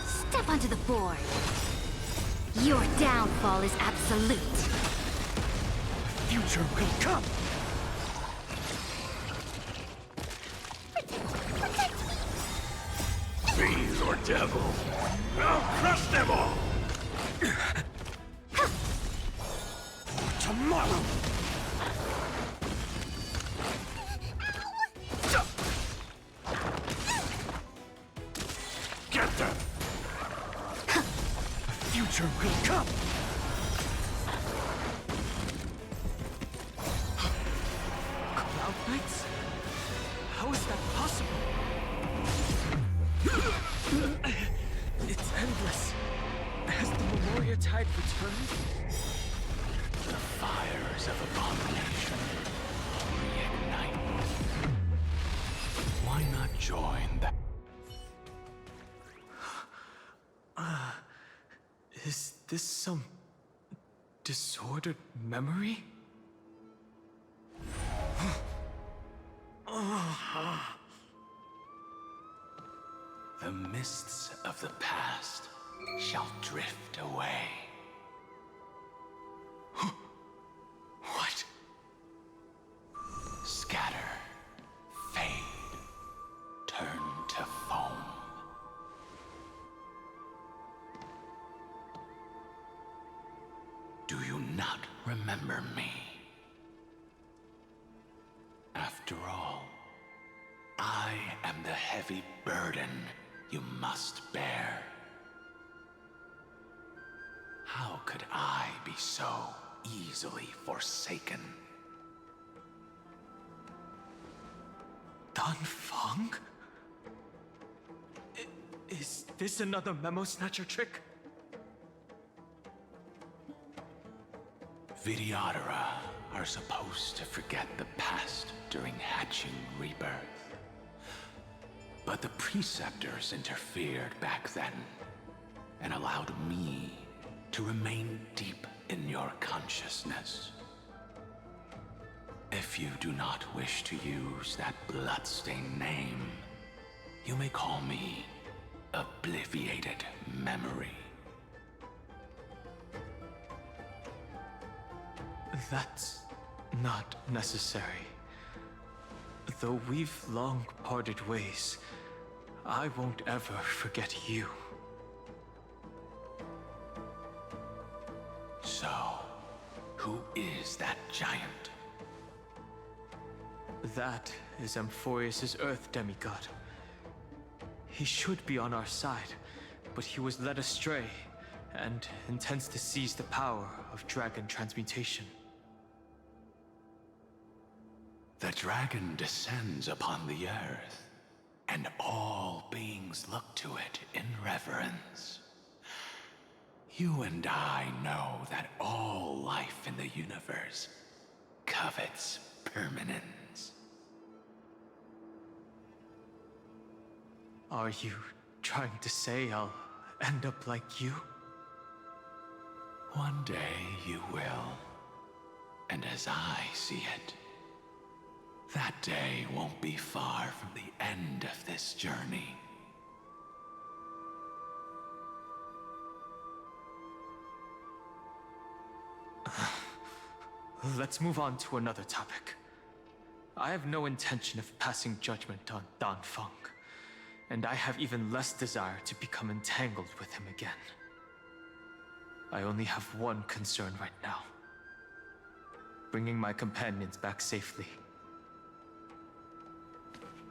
Step onto the board. Your downfall is absolute.
Future will come!
Fiend or devil, I'll crush them all! For tomorrow! Get them!
Future will come! Cloud Knights? How is that possible? It's endless. Has the Memoria Tide returned?
The fires of abomination reignite. Why not join the...
Is this some disordered memory?
The mists of the past shall drift away.
What?
Scatter, fade, turn to foam. Do you not remember me? After all, I am the heavy burden you must bear. How could I be so easily forsaken?
Dan Feng? Is this another Memo Snatcher trick?
Vidyadhara are supposed to forget the past during hatching rebirth. But the Preceptors interfered back then and allowed me to remain deep in your consciousness. If you do not wish to use that bloodstained name, you may call me Obliviated Memory.
That's not necessary. Though we've long parted ways, I won't ever forget you.
So, who is that giant?
That is Amphorius' Earth demigod. He should be on our side, but he was led astray and intends to seize the power of dragon transmutation.
The dragon descends upon the earth, and all beings look to it in reverence. You and I know that all life in the universe covets permanence.
Are you trying to say I'll end up like you?
One day you will. And as I see it, that day won't be far from the end of this journey.
Let's move on to another topic. I have no intention of passing judgment on Dan Feng, and I have even less desire to become entangled with him again. I only have one concern right now: bringing my companions back safely.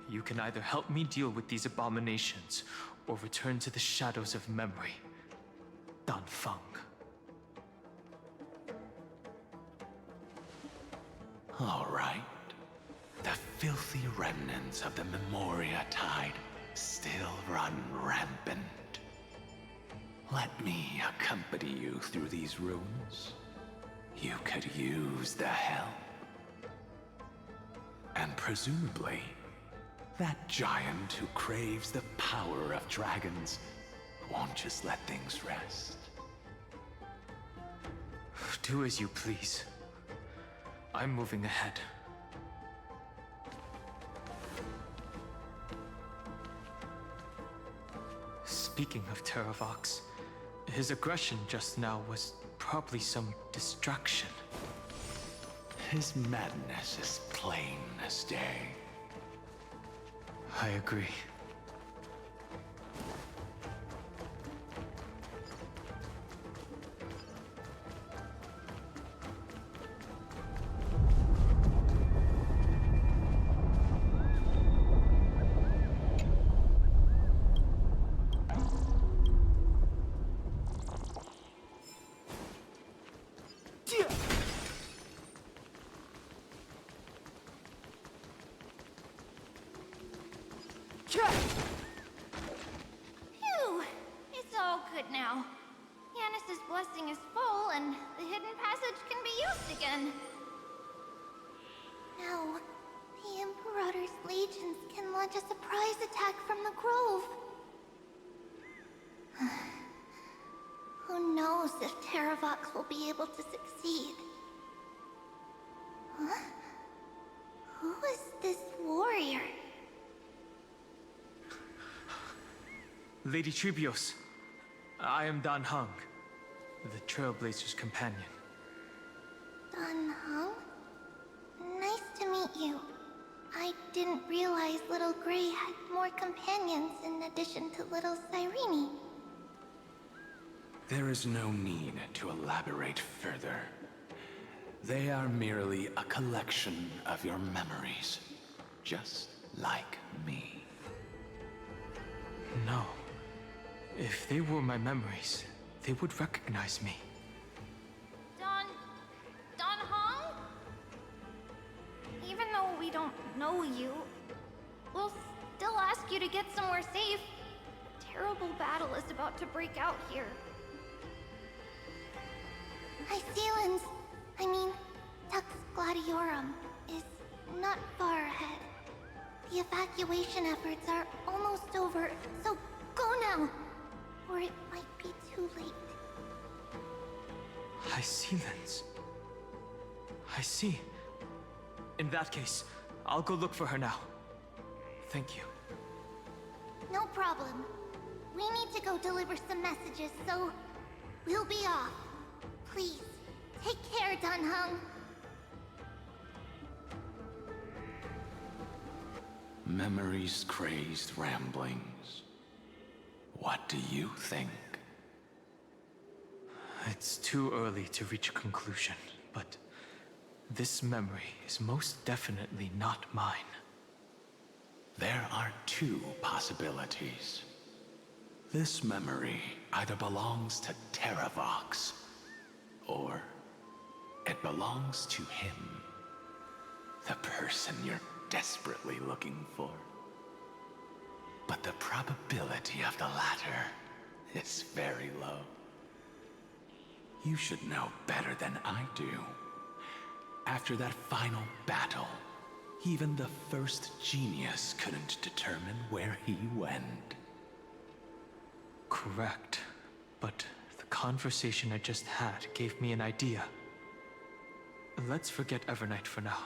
You can either help me deal with these abominations, or return to the shadows of memory. Dan Feng.
All right. The filthy remnants of the Memoria Tide still run rampant. Let me accompany you through these ruins. You could use the help. And presumably, that giant who craves the power of dragons won't just let things rest.
Do as you please. I'm moving ahead. Speaking of Terravox, his aggression just now was probably some distraction.
His madness is plain as day.
I agree.
Phew! It's all good now. Yanis's blessing is full, and the hidden passage can be used again. Now, the Imperator's legions can launch a surprise attack from the grove. Who knows if Terravox will be able to succeed? Huh? Who is this warrior?
Lady Trebios, I am Dan Heng, the Trailblazer's companion.
Dan Heng? Nice to meet you. I didn't realize Little Gray had more companions in addition to Little Cyrene.
There is no need to elaborate further. They are merely a collection of your memories, just like me.
No. If they were my memories, they would recognize me.
Dan Heng? Even though we don't know you, we'll still ask you to get somewhere safe. A terrible battle is about to break out here. Icelands, I mean, Tux Gladiorum, is not far ahead. The evacuation efforts are almost over, so go now, or it might be too late.
Icelands. I see. In that case, I'll go look for her now. Thank you.
No problem. We need to go deliver some messages, so we'll be off. Please, take care, Dan Heng.
Memories crazed ramblings. What do you think?
It's too early to reach a conclusion, but this memory is most definitely not mine.
There are two possibilities. This memory either belongs to Terravox, or it belongs to him. The person you're desperately looking for. But the probability of the latter is very low. You should know better than I do. After that final battle, even the first genius couldn't determine where he went.
Correct. But the conversation I just had gave me an idea. Let's forget Evernight for now.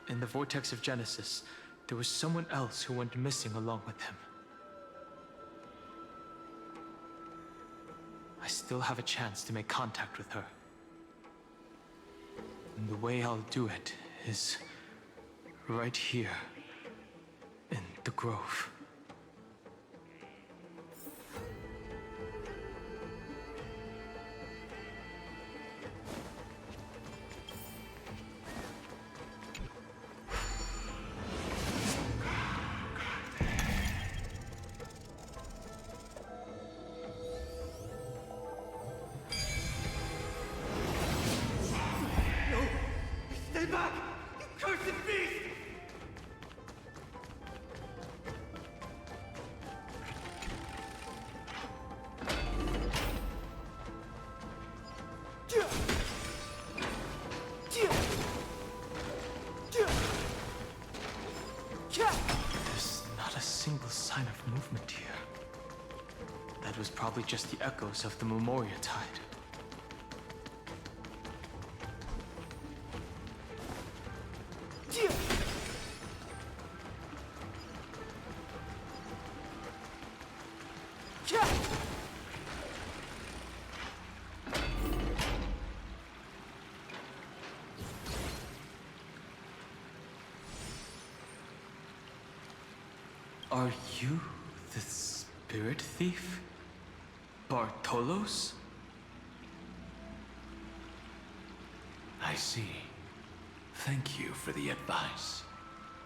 In the Vortex of Genesis, there was someone else who went missing along with him. I still have a chance to make contact with her. And the way I'll do it is right here in the grove.
Stay back! You cursed beast!
There's not a single sign of movement here. That was probably just the echoes of the Memoria Tide. Are you the spirit thief? Bartolos?
I see. Thank you for the advice.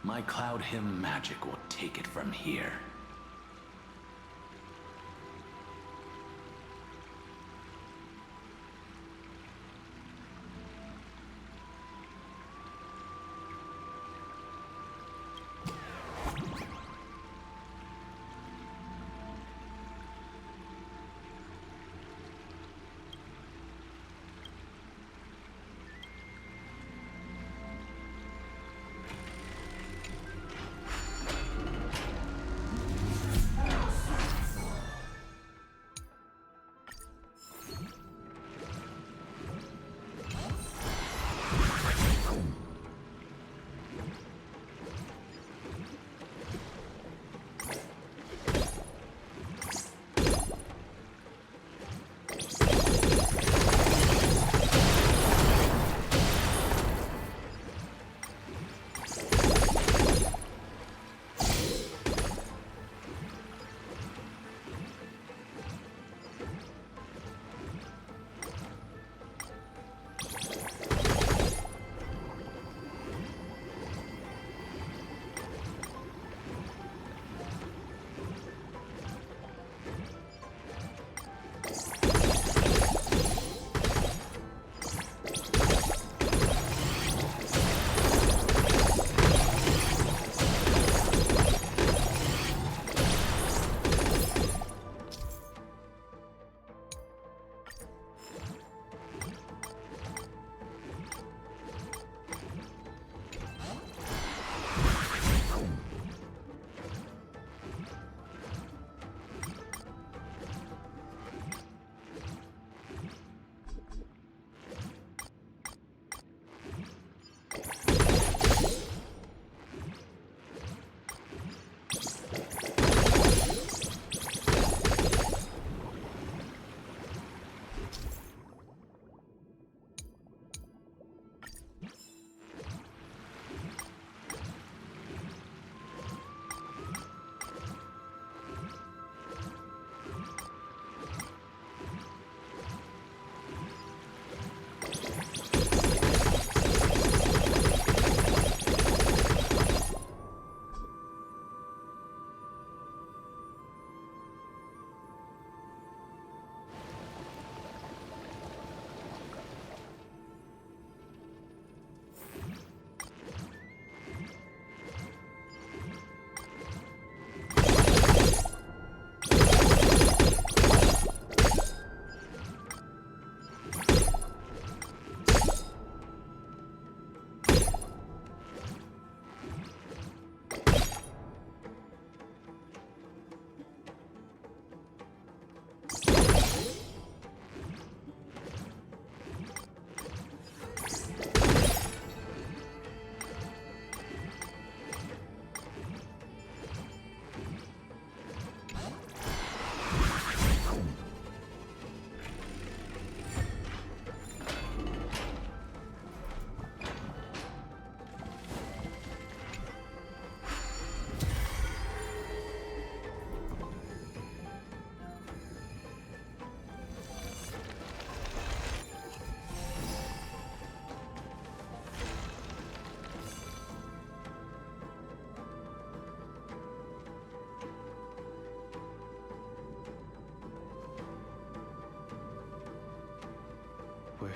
My Cloud Hymn magic will take it from here.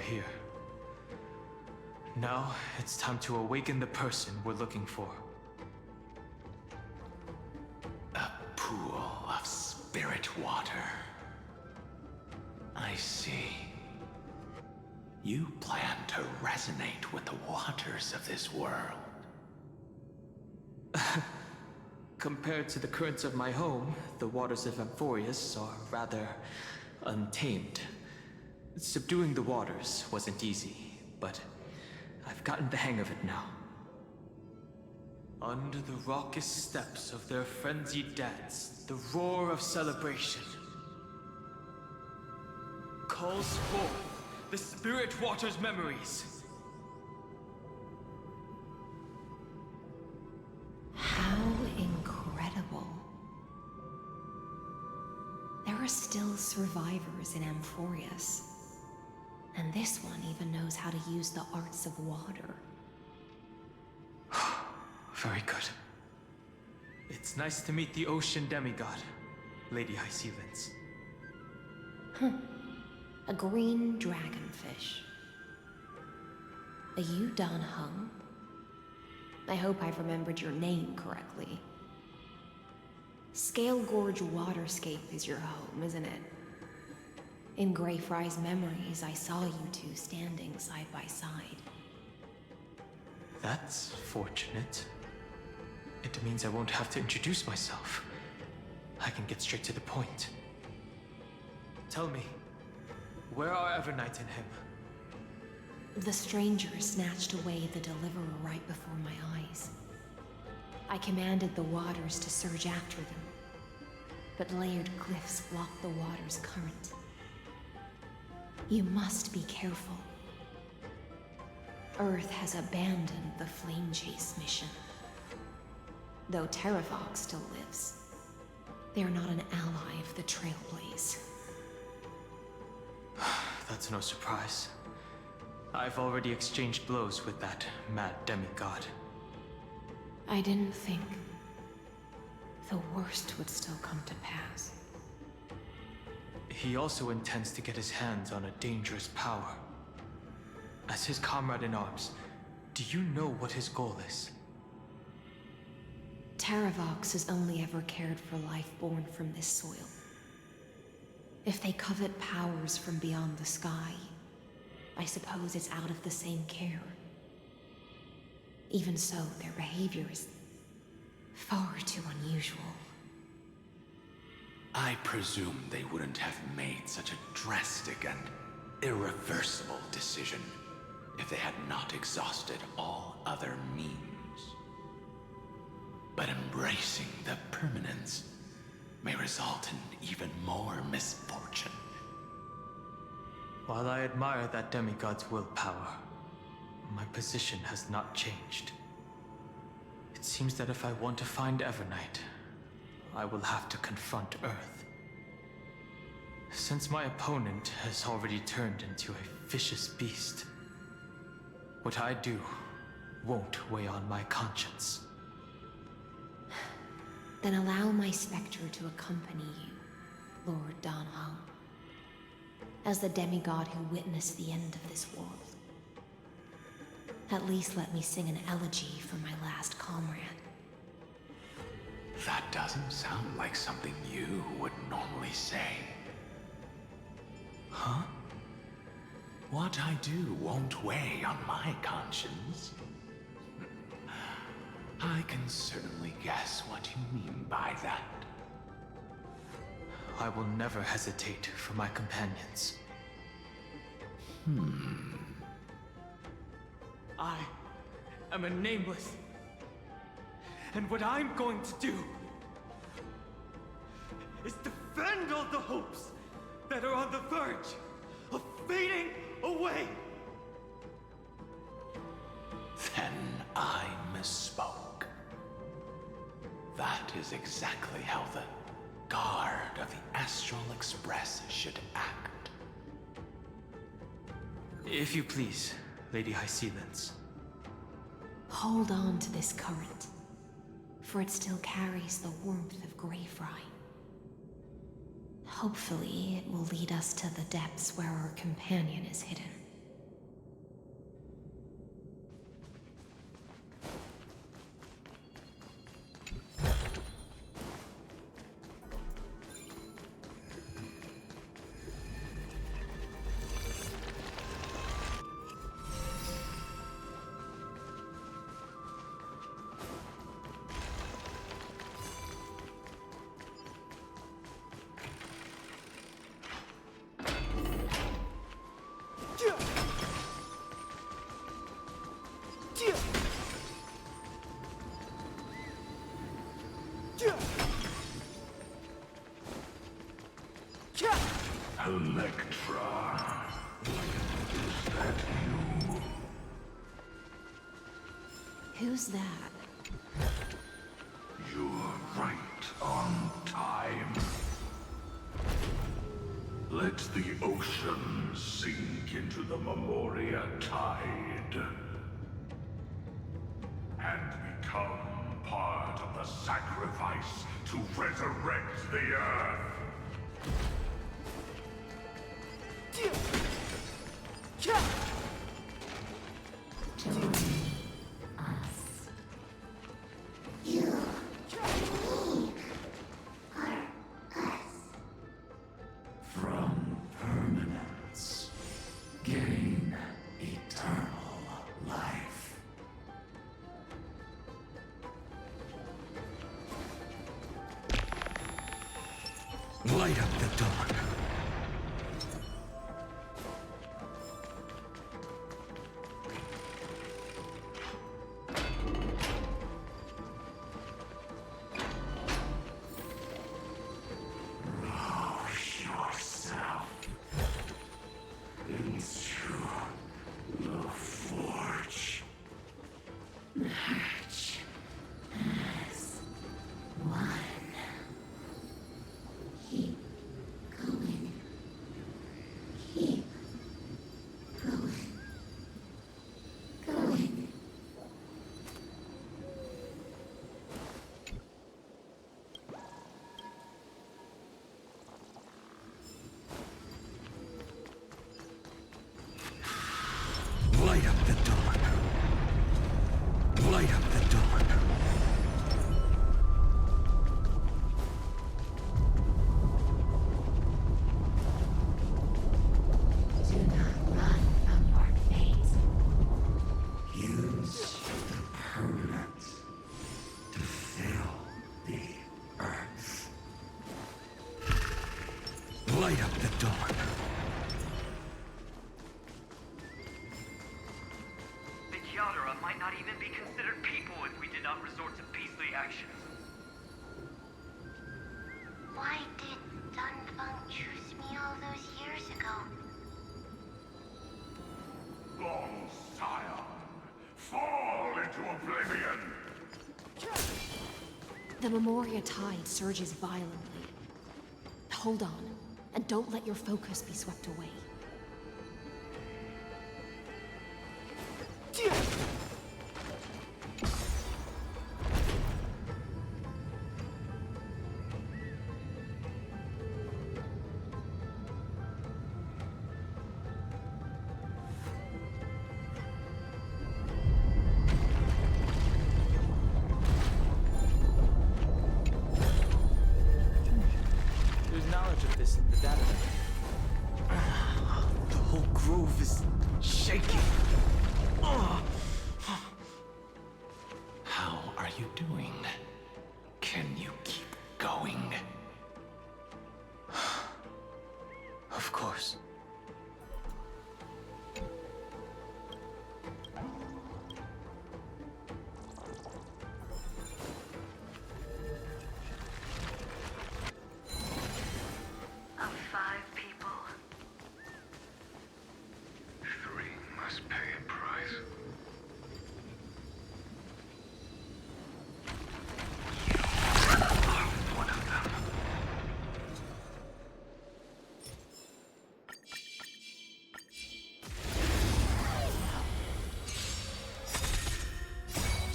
here. Now, it's time to awaken the person we're looking for.
A pool of spirit water. I see. You plan to resonate with the waters of this world.
Compared to the currents of my home, the waters of Amphorius are rather untamed. Subduing the waters wasn't easy, but I've gotten the hang of it now. Under the raucous steps of their frenzied dance, the roar of celebration calls forth the Spirit Water's memories.
How incredible. There are still survivors in Amphorius. And this one even knows how to use the arts of water.
Very good. It's nice to meet the ocean demigod, Lady Hyacinths.
A green dragonfish. Are you Dan Heng? I hope I've remembered your name correctly. Scale Gorge Waterscape is your home, isn't it? In Greyfry's memories, I saw you two standing side by side.
That's fortunate. It means I won't have to introduce myself. I can get straight to the point. Tell me, where are Evernight and him?
The stranger snatched away the deliverer right before my eyes. I commanded the waters to surge after them, but layered cliffs blocked the water's current. You must be careful. Earth has abandoned the Flame Chase mission. Though Terravox still lives, they are not an ally of the Trailblaze.
That's no surprise. I've already exchanged blows with that mad demigod.
I didn't think the worst would still come to pass.
He also intends to get his hands on a dangerous power. As his comrade in arms, do you know what his goal is?
Terravox has only ever cared for life born from this soil. If they covet powers from beyond the sky, I suppose it's out of the same care. Even so, their behavior is far too unusual.
I presume they wouldn't have made such a drastic and irreversible decision if they had not exhausted all other means. But embracing the permanence may result in even more misfortune.
While I admire that demigod's willpower, my position has not changed. It seems that if I want to find Evernight, I will have to confront Earth. Since my opponent has already turned into a vicious beast, what I do won't weigh on my conscience.
Then allow my specter to accompany you, Lord Dan Heng, as the demigod who witnessed the end of this world. At least let me sing an elegy for my last comrade.
That doesn't sound like something you would normally say. Huh? What I do won't weigh on my conscience. I can certainly guess what you mean by that.
I will never hesitate for my companions. I am a nameless. And what I'm going to do is defend all the hopes that are on the verge of fading away.
Then I misspoke. That is exactly how the guard of the Astral Express should act.
If you please, Lady Hyacinths.
Hold on to this current, for it still carries the warmth of Greyfry. Hopefully, it will lead us to the depths where our companion is hidden.
Electra. Is that you?
Who's that?
You're right on time. Let the ocean sink into the Memoria tide and become part of the sacrifice to resurrect the Earth. From permanence, gain eternal life.
Light up the dawn.
Yourself into the forge. Match as one. Keep going. Keep going. Going.
Light up the dawn. Light up the dawn.
Do not run from your fate. Use the permanence to fill the earth.
Light up the dawn.
The Kiadara might not even be considered people if we did not resort to beastly actions.
Why did Dunfeng choose me all those years ago?
Long Scion, fall into oblivion!
The Memoria tide surges violently. Hold on, and don't let your focus be swept away.
There's knowledge of this in the database. The whole grove is shaking.
How are you doing? Can you keep going?
Of course.
Of 5 people,
3 must pay a price. You are one of them.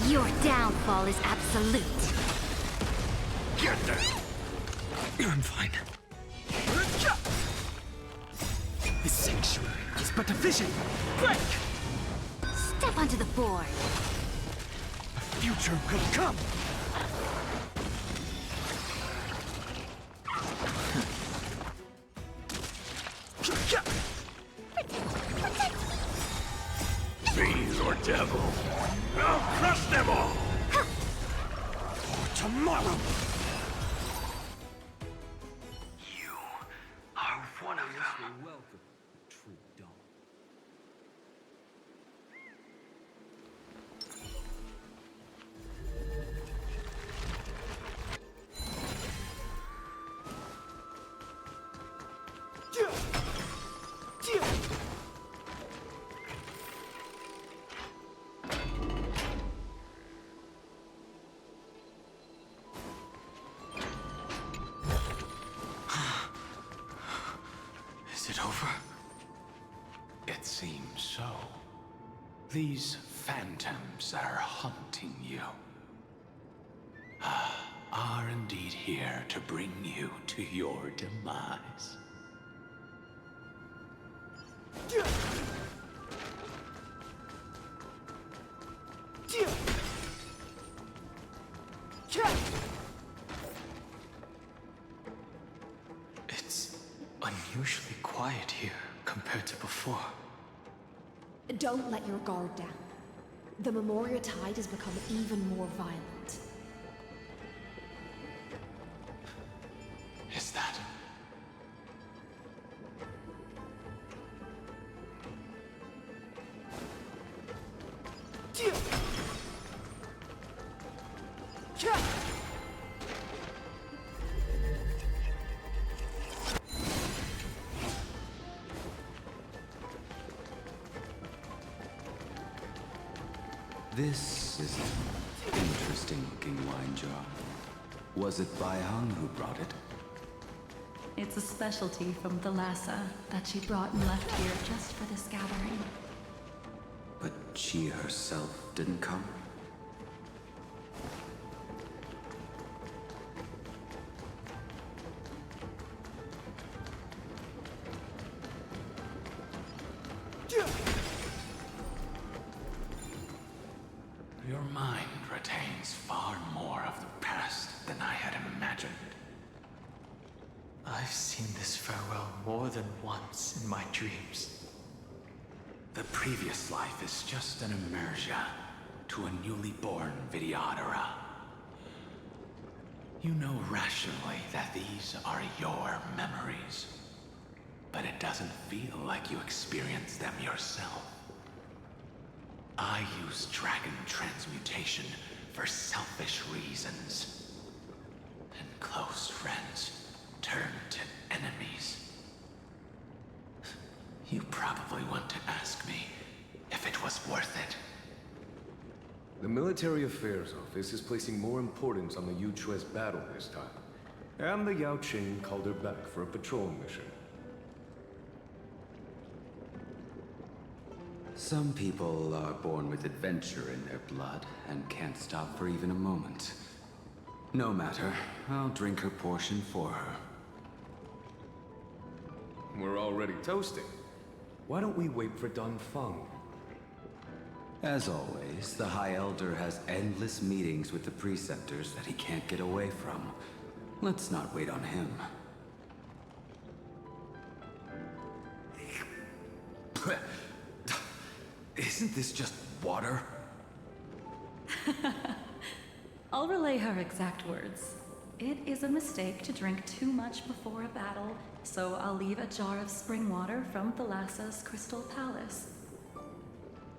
Your downfall is absolute.
Get there! I'm fine.
The sanctuary is but a vision. Break!
Step onto the board.
A future will come.
Fiend or devil, I'll crush them all!
For tomorrow!
you are one of them.
Welcome, True Dawn.
These phantoms that are haunting you are indeed here to bring you to your demise.
It's unusually quiet here compared to before.
Don't let your guard down. The Memoria Tide has become even more violent.
Is that?
This is an interesting-looking wine jar. Was it Bai Hung who brought it?
It's a specialty from Thalassa that she brought and left here just for this gathering.
But she herself didn't come?
Your mind retains far more of the past than I had imagined.
I've seen this farewell more than once in my dreams.
The previous life is just an immersion to a newly born Vidyadhara. You know rationally that these are your memories, but it doesn't feel like you experienced them yourself. I use dragon transmutation for selfish reasons, and close friends turn to enemies. You probably want to ask me if it was worth it.
The Military Affairs Office is placing more importance on the Yuchue's battle this time. And the Yao Qing called her back for a patrol mission.
Some people are born with adventure in their blood and can't stop for even a moment. No matter, I'll drink her portion for her.
We're already toasting. Why don't we wait for Dun Feng?
As always, the High Elder has endless meetings with the Preceptors that he can't get away from. Let's not wait on him. Isn't this just water?
I'll relay her exact words. It is a mistake to drink too much before a battle, so I'll leave a jar of spring water from Thalassa's Crystal Palace.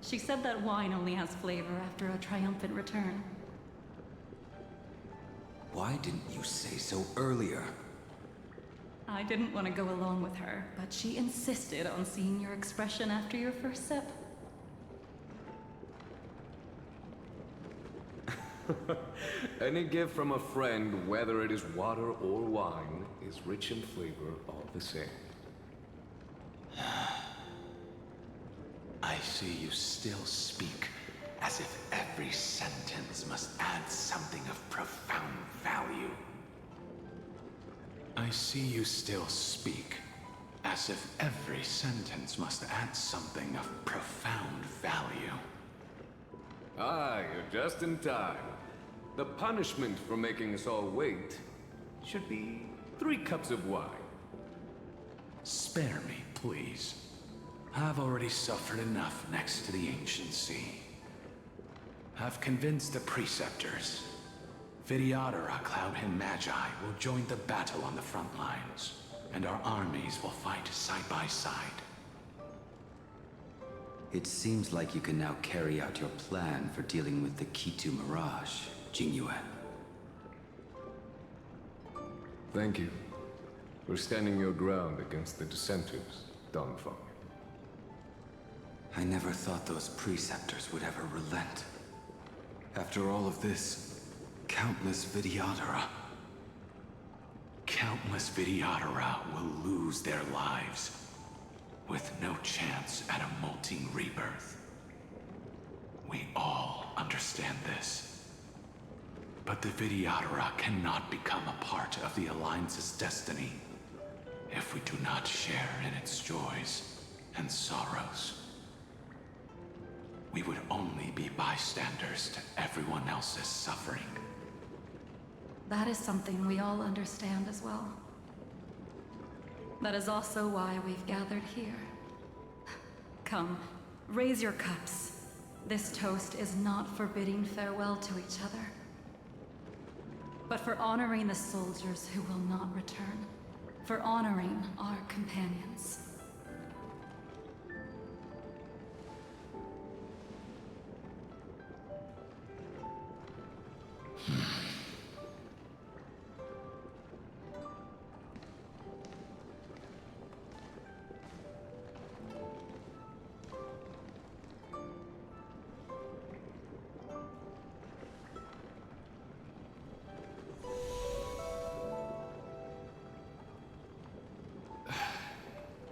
She said that wine only has flavor after a triumphant return.
Why didn't you say so earlier?
I didn't want to go along with her, but she insisted on seeing your expression after your first sip.
Any gift from a friend, whether it is water or wine, is rich in flavor all the same.
I see you still speak as if every sentence must add something of profound value. I see you still speak as if every sentence must add something of profound value.
Ah, you're just in time. The punishment for making us all wait should be 3 cups of wine.
Spare me, please. I've already suffered enough next to the Ancient Sea. I've convinced the Preceptors. Vidyadhara Cloudhymn Magi will join the battle on the front lines, and our armies will fight side by side.
It seems like you can now carry out your plan for dealing with the Kitu Mirage, Jingyue.
Thank you for standing your ground against the dissenters, Dun Feng.
I never thought those Preceptors would ever relent. After all of this, countless Vidyadhara.
Countless Vidyadhara will lose their lives, with no chance at a molting rebirth. We all understand this. But the Vidyadhara cannot become a part of the Alliance's destiny if we do not share in its joys and sorrows. We would only be bystanders to everyone else's suffering.
That is something we all understand as well. That is also why we've gathered here. Come, raise your cups. This toast is not for bidding farewell to each other, but for honoring the soldiers who will not return, for honoring our companions.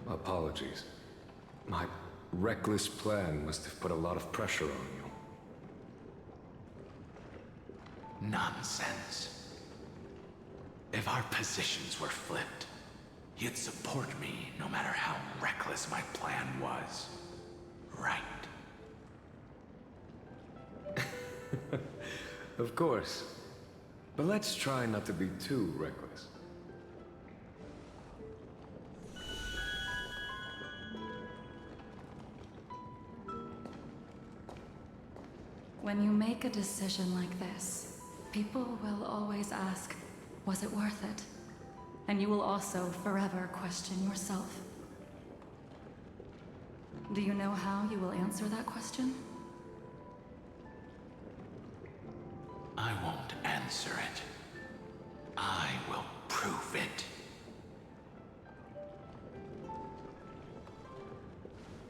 Apologies. My reckless plan must have put a lot of pressure on you.
Nonsense. If our positions were flipped, you'd support me no matter how reckless my plan was. Right?
Of course. But let's try not to be too reckless.
When you make a decision like this, people will always ask, was it worth it? And you will also forever question yourself. Do you know how you will answer that question?
I won't answer it. I will prove it.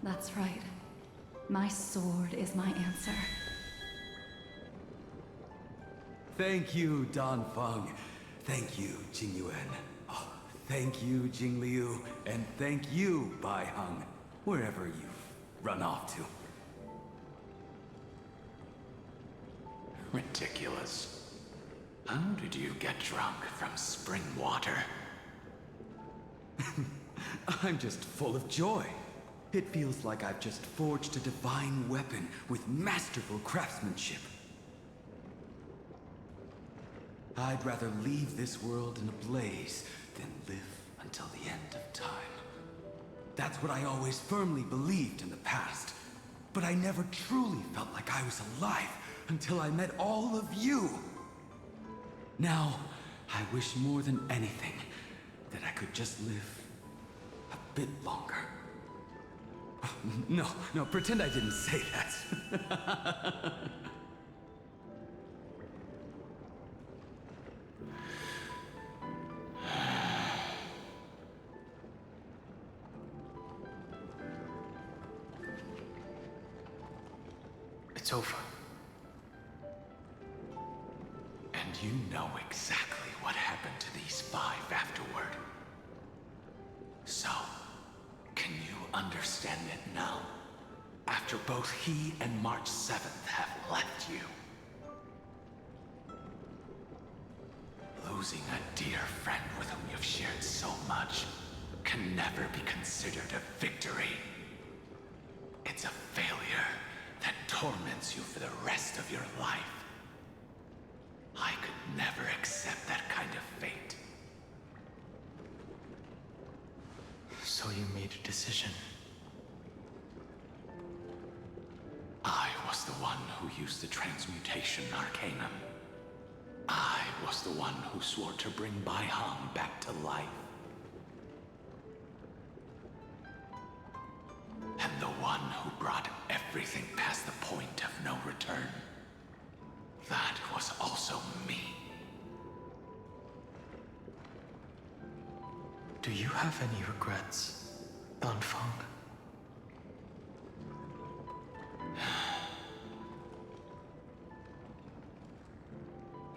That's right. My sword is my answer.
Thank you, Dan Feng. Thank you, Jing Yuan. Oh, thank you, Jing Liu. And thank you, Bai Heng, wherever you've run off to.
Ridiculous. How did you get drunk from spring water?
I'm just full of joy. It feels like I've just forged a divine weapon with masterful craftsmanship. I'd rather leave this world in a blaze than live until the end of time. That's what I always firmly believed in the past. But I never truly felt like I was alive until I met all of you. Now, I wish more than anything that I could just live a bit longer. No, pretend I didn't say that.
It's over. And you know exactly what happened to these 5 afterward. So, can you understand it now? After both he and March 7th have left you. Losing a dear friend with whom you've shared so much can never be considered a victory. It's a failure that torments you for the rest of your life. I could never accept that kind of fate.
So you made a decision.
I was the one who used the transmutation arcanum. I was the one who swore to bring Bai Heng back to life. And the one who brought everything past the point of no return. That was also me.
Do you have any regrets, Dan Feng?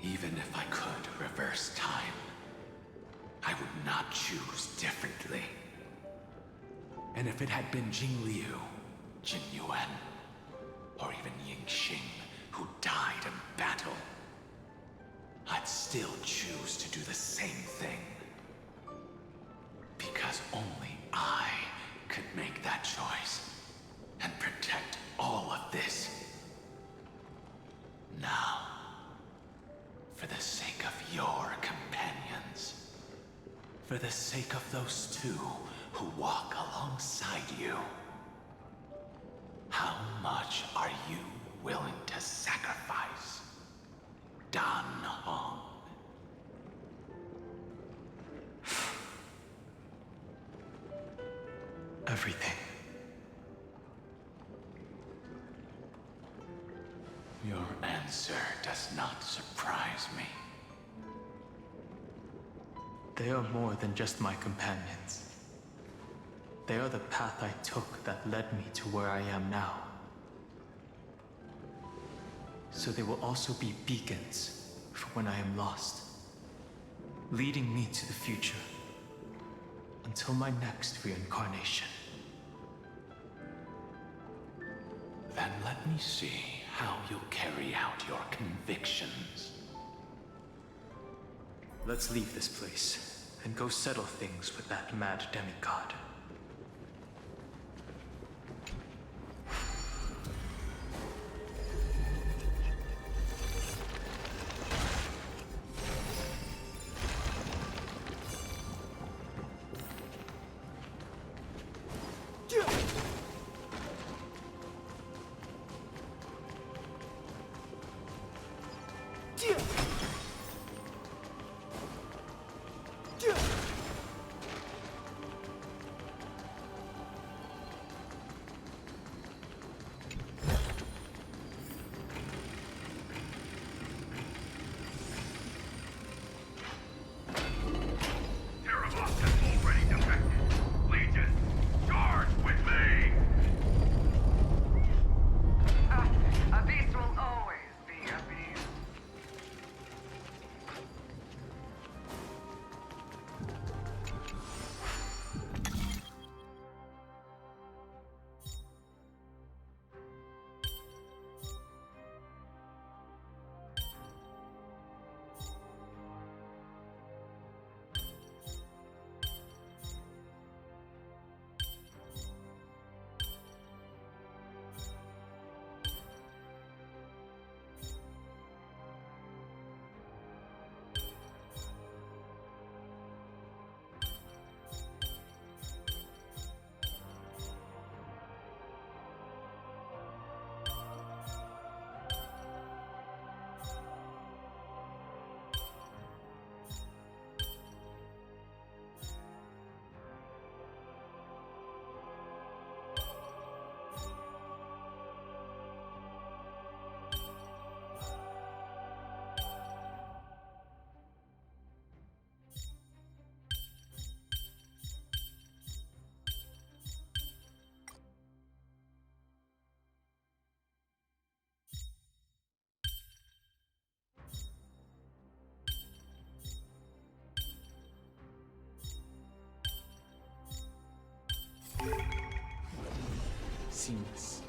Even if I could reverse time, I would not choose differently. And if it had been Jing Liu, Jing Yuan, or even Yingxing, who died in battle, I'd still choose to do the same thing. Because only I could make that choice and protect all of this. Now, for the sake of your companions, for the sake of those two who walk alongside you, how much are you willing to sacrifice, Dan Heng?
Everything.
Your answer does not surprise me.
They are more than just my companions. They are the path I took that led me to where I am now. So they will also be beacons for when I am lost, leading me to the future until my next reincarnation.
Then let me see how you'll carry out your convictions.
Let's leave this place and go settle things with that mad demigod.
Seamless.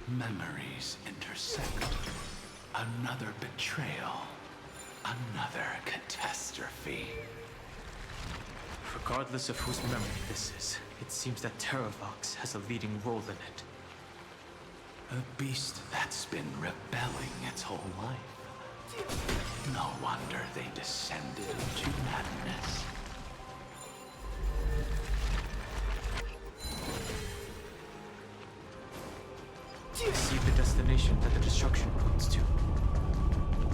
Memories intersect. Another betrayal. Another catastrophe.
Regardless of whose memory this is, It seems that Terravox has a leading role in it.
A beast that's been rebelling its whole life. No wonder they descended into madness.
See the destination that the destruction points to.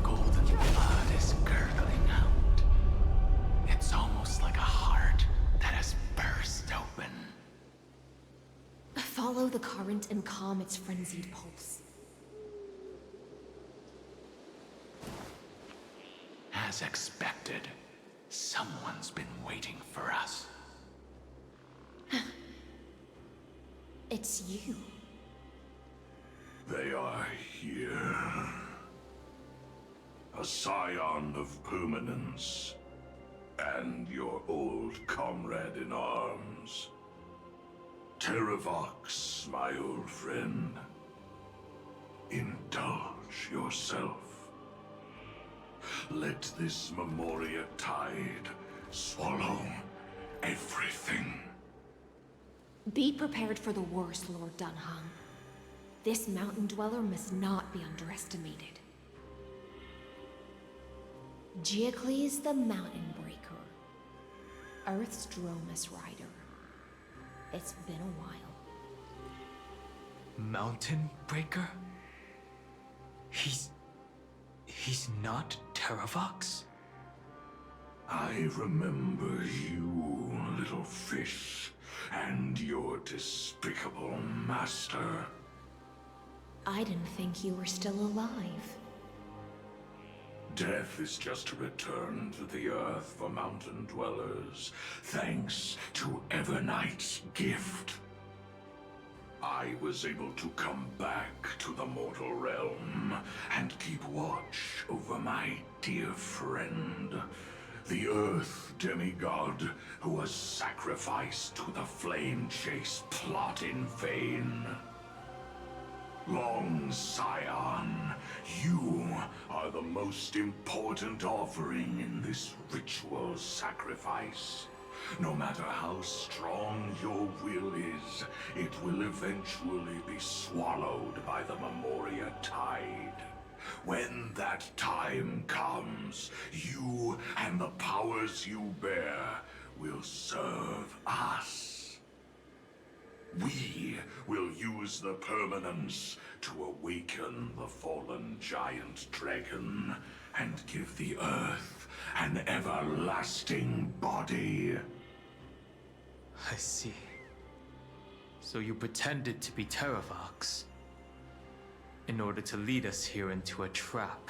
Golden blood is gurgling out. It's almost like a heart that has burst open.
Follow the current and calm its frenzied pulse.
As expected, someone's been waiting for us.
It's you.
They are here. A scion of permanence. And your old comrade in arms. Terravox, my old friend. Indulge yourself. Let this Memoria tide swallow everything.
Be prepared for the worst, Lord Dunham. This mountain dweller must not be underestimated. Geocles the Mountain Breaker. Earth's Dromus Rider. It's been a while.
Mountain Breaker? He's not Terravox?
I remember you, little fish, and your despicable master.
I didn't think you were still alive.
Death is just a return to the earth for mountain dwellers, thanks to Evernight's gift. I was able to come back to the mortal realm and keep watch over my dear friend, the Earth demigod who was sacrificed to the flame chase plot in vain. Long Scion, you are the most important offering in this ritual sacrifice. No matter how strong your will is, it will eventually be swallowed by the Memoria tide. When that time comes, you and the powers you bear will serve us. We will use the permanence to awaken the fallen giant dragon and give the earth an everlasting body.
I see. So you pretended to be Terravox in order to lead us here into a trap.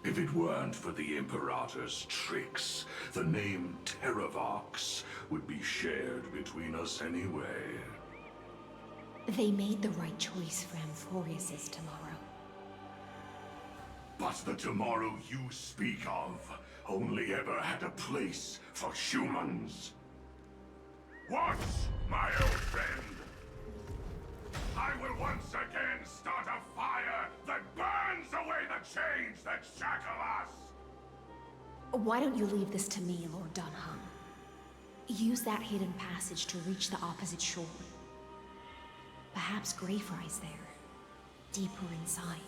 If it weren't for the Imperator's tricks, the name Terravox would be shared between us anyway.
They made the right choice for Amphorius' tomorrow.
But the tomorrow you speak of only ever had a place for humans. What, my old friend? I will once again start a fire that burns away the chains that shackle us!
Why don't you leave this to me, Lord Dunham? Use that hidden passage to reach the opposite shore. Perhaps Greyfry's there, deeper inside.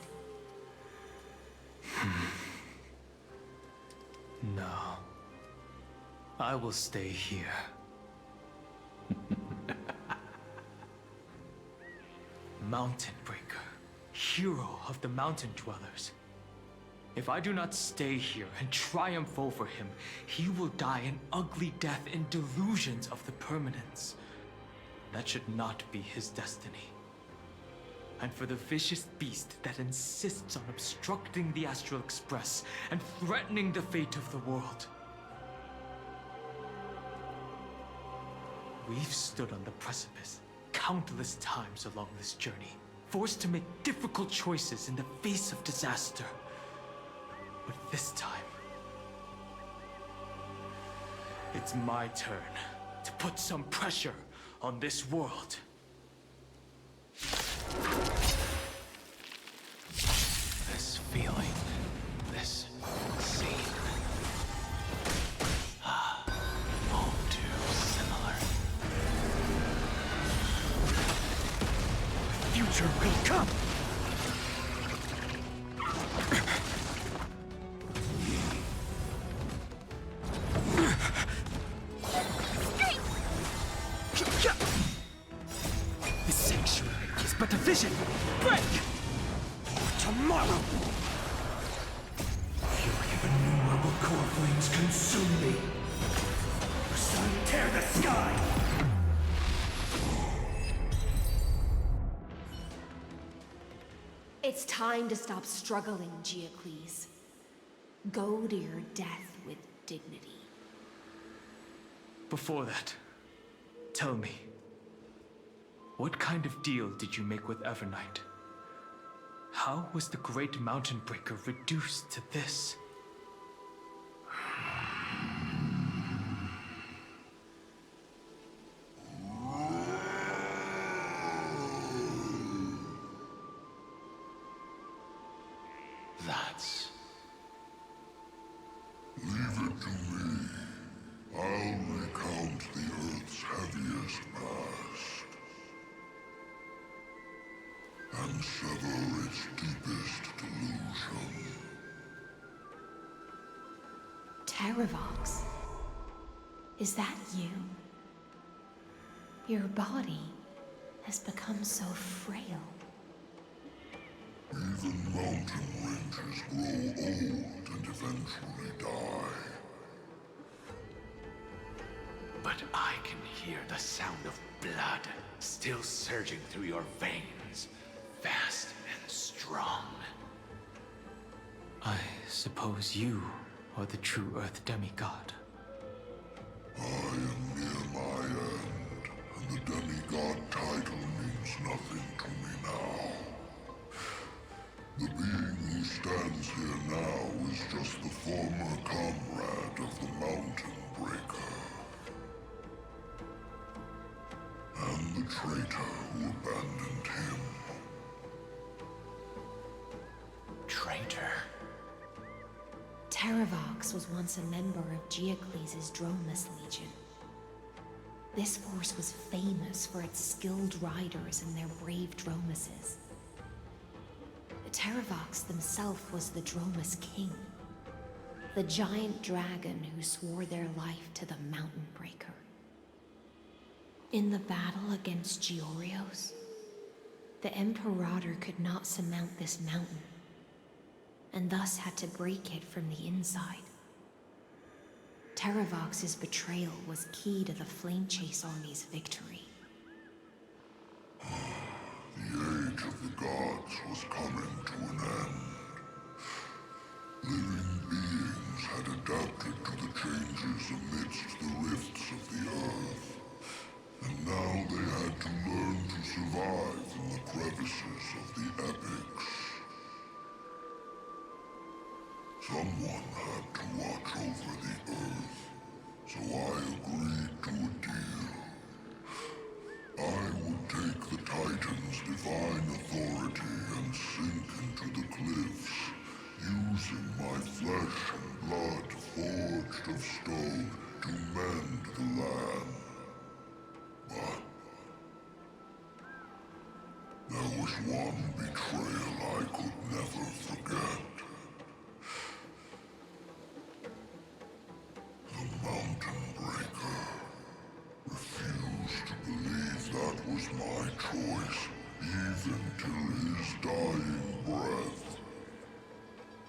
No. I will stay here. Mountain Breaker, hero of the mountain dwellers. If I do not stay here and triumph over him, he will die an ugly death in delusions of the permanence. That should not be his destiny. And for the vicious beast that insists on obstructing the Astral Express and threatening the fate of the world. We've stood on the precipice countless times along this journey, forced to make difficult choices in the face of disaster. But this time, it's my turn to put some pressure on this world.
This feeling, this scene. All too similar.
future will come!
The sanctuary is but a vision! Break! Tomorrow!
Fury of innumerable core flames consume me! Sun, tear the sky!
It's time to stop struggling, Geocles. Go to your death with dignity.
Before that, tell me, what kind of deal did you make with Evernight? How was the Great Mountain Breaker reduced to this?
That's...
Leave it to me. I'll recount the Earth's heaviest past. And sever its deepest delusion.
Terravox? Is that you? Your body has become so frail.
Even mountain ranges grow old and eventually die.
But I can hear the sound of blood still surging through your veins, fast and strong.
I suppose you are the true Earth demigod.
I am near my end, and the demigod title means nothing to me now. The being who stands here now is just the former comrade of the Mountain Breaker. And the traitor who abandoned him.
Traitor?
Terravox was once a member of Geocles' Dromus Legion. This force was famous for its skilled riders and their brave Dromuses. Terravox himself was the Dromus King, the giant dragon who swore their life to the Mountain Breaker. In the battle against Georios, the Imperator could not surmount this mountain, and thus had to break it from the inside. Terravox's betrayal was key to the Flamechase army's victory.
The age of the gods was coming to an end. Living beings had adapted to the changes amidst the rifts of the earth, and now they had to learn to survive in the crevices of the epics. Someone had to watch over the earth, so I agreed to a deal. I would take the Titan's divine authority and sink into the cliffs, using my flesh and blood forged of stone to mend the land. But there was one betrayal I could never forget. The Mountain Breaker refused to believe that was my choice, even till his dying breath.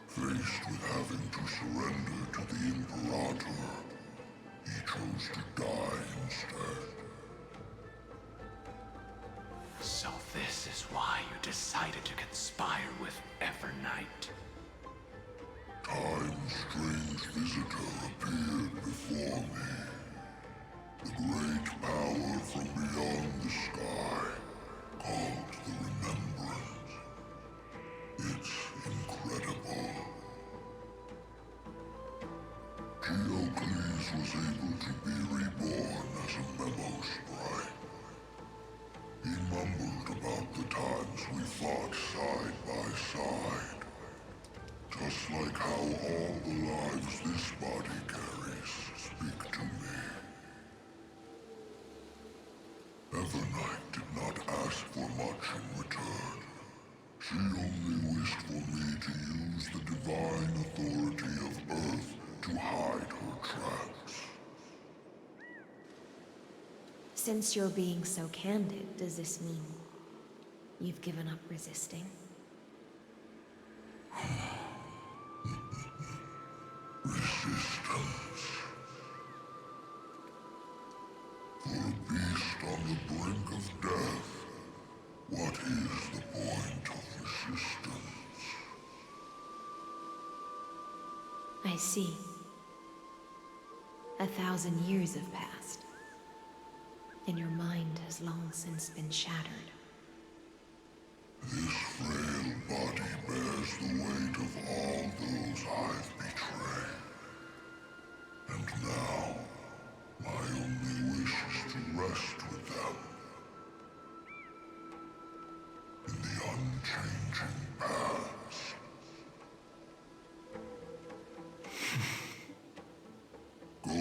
Faced with having to surrender to the Imperator, he chose to die instead.
So this is why you decided to conspire with Evernight.
Time's strange visitor appeared before me. The great power from beyond the sky, called the Remembrance. It's incredible. Geocles was able to be reborn as a memo sprite. He mumbled about the times we fought side by side. Just like how all the lives this body carries speak to me. Evernight did not ask for much in return. She only wished for me to use the divine authority of Earth to hide her tracks.
Since you're being so candid, does this mean you've given up resisting?
Resistance. For a beast on the brink of death, what is the point of resistance?
I see. 1,000 years have passed, and your mind has long since been shattered.
This frail body bears the weight of all those I've betrayed. And now, my only wish is to rest with them. In the unchanging past. Go,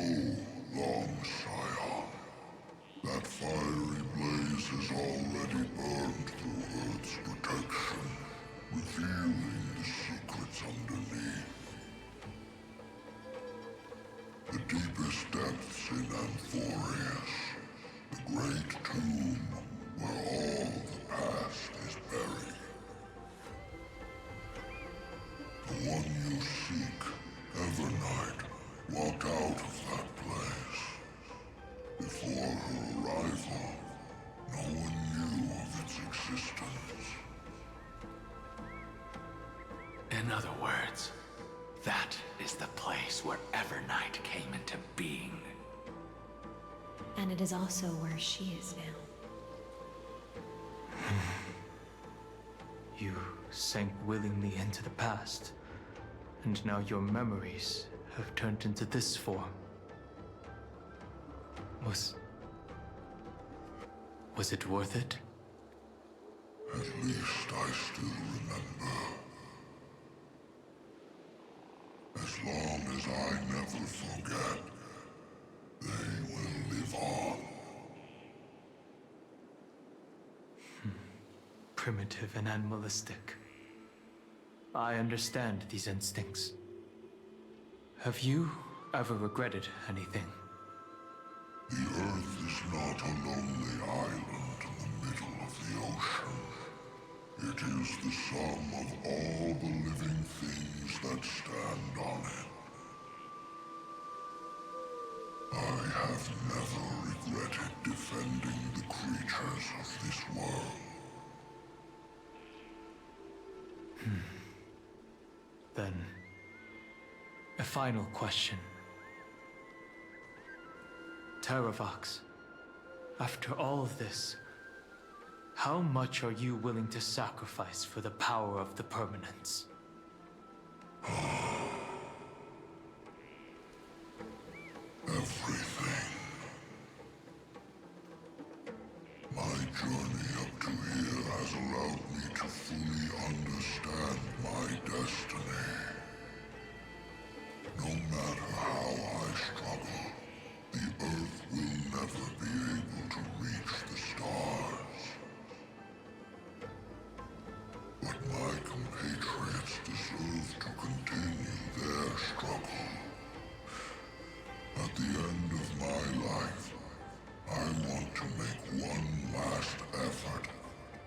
long Scion. That fiery blaze has already burned through Earth's protection, revealing the secrets underneath. The deepest depths in Amphorius, the great tomb where all the past is buried. The one you seek, Evernight, walked out of that place. Before her arrival, no one knew of its existence.
In other words, that is the place where Evernight came into being.
And it is also where she is now.
You sank willingly into the past, and now your memories have turned into this form. Was it worth it?
At least I still remember. As long as I never forget, they will live on.
Primitive and animalistic. I understand these instincts. Have you ever regretted anything?
The Earth is not a lonely island in the middle of the ocean. It is the sum of all the living things that stand on it. I have never regretted defending the creatures of this world.
Then, a final question. Terravox, after all of this, how much are you willing to sacrifice for the power of the Permanence?
Everything. My journey up to here has allowed me to fully understand my destiny. No matter how I struggle, the Earth will never be able to reach the stars. But my compatriots deserve to continue their struggle. At the end of my life, I want to make one last effort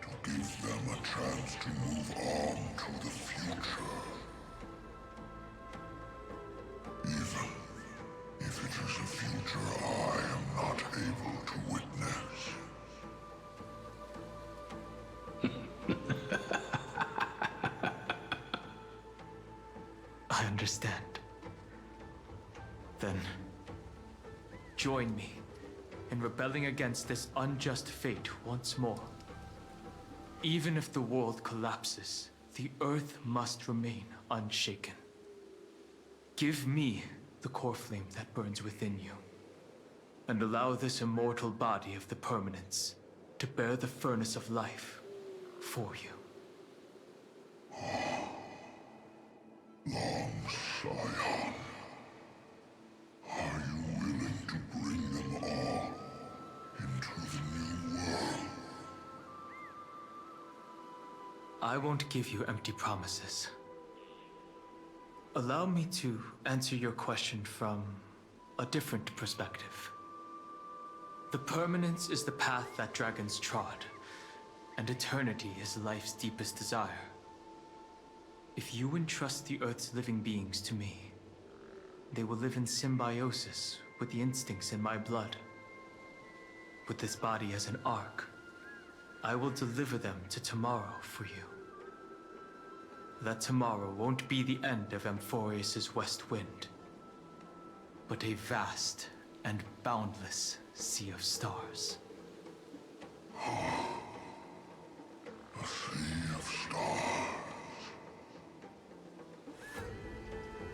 to give them a chance to move on to the future. Even if it is a future I am not able to witness.
I understand. Then, join me in rebelling against this unjust fate once more. Even if the world collapses, the Earth must remain unshaken. Give me the core flame that burns within you, and allow this immortal body of the Permanence to bear the furnace of life for you.
Long Scion, are you willing to bring them all into the new world?
I won't give you empty promises. Allow me to answer your question from a different perspective. The permanence is the path that dragons trod, and eternity is life's deepest desire. If you entrust the Earth's living beings to me, they will live in symbiosis with the instincts in my blood. With this body as an ark, I will deliver them to tomorrow for you. That tomorrow won't be the end of Amphorius' west wind, but a vast and boundless sea of stars.
A sea of stars.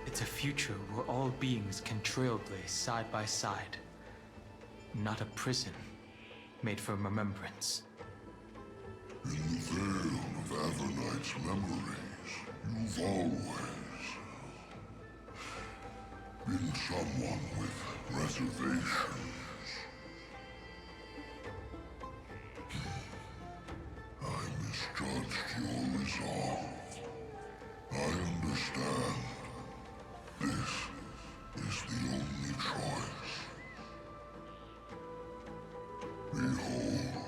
It's a future where all beings can trailblaze side by side, not a prison made for remembrance.
In the veil of Avernight's memories, you've always been someone with reservations. I misjudged your resolve. I understand. This is the only choice. Behold,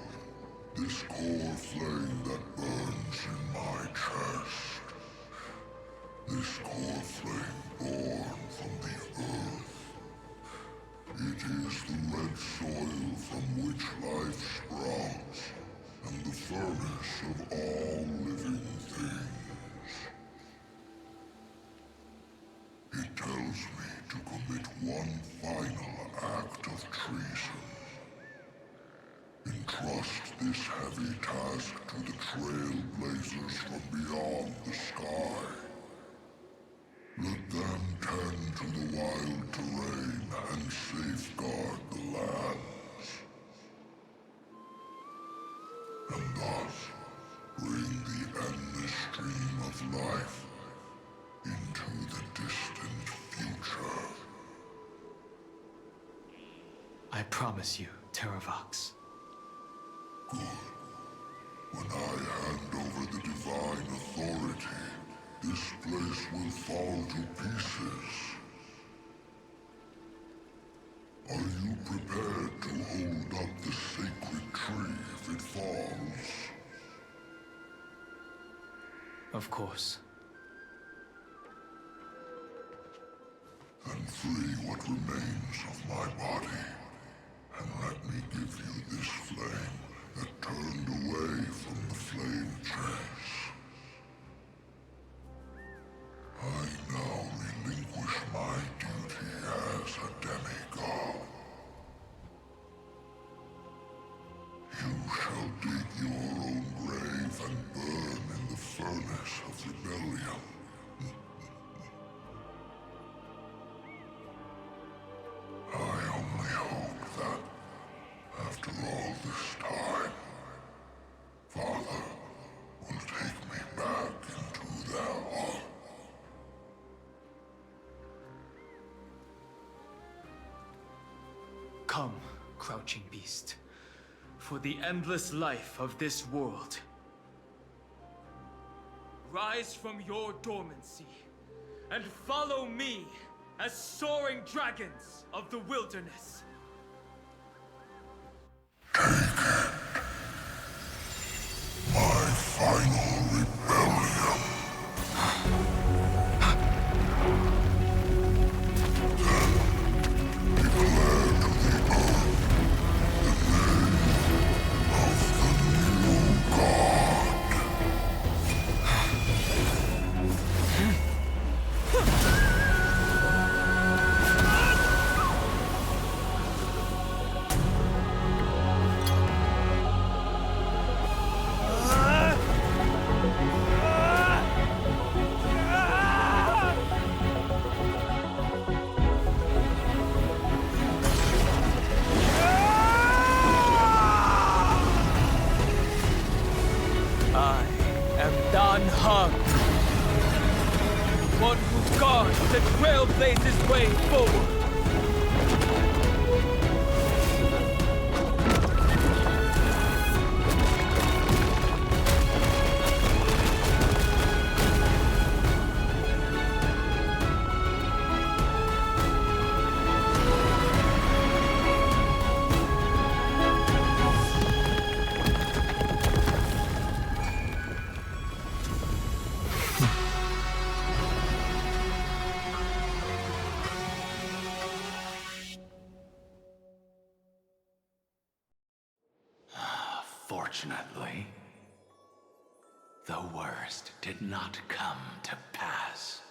this core flame that burns in my chest. This core flame born from the earth. It is the red soil from which life sprouts, and the furnace of all living things. It tells me to commit one final act of treason. Entrust this heavy task to the trailblazers from beyond the sky. Let them tend to the wild terrain and safeguard the lands. And thus, bring the endless stream of life into the distant future.
I promise you, Terravox.
Good. When I hand over the divine authority, this place will fall to pieces. Are you prepared to hold up the sacred tree if it falls?
Of course.
Then free what remains of my body, and let me give you this flame that turned away from the flame chase. I now relinquish my duty as a demigod. You shall dig your own grave and burn in the furnace of rebellion. I only hope that, after all this time, Father will take me back into their heart.
Come, crouching beast, for the endless life of this world. Rise from your dormancy, and follow me as soaring dragons of the wilderness.
My final rebellion. Then declare to the earth the name of the new god.
I am Dan Heng, one who guards the trailblazer's way forward.
Fortunately, the worst did not come to pass.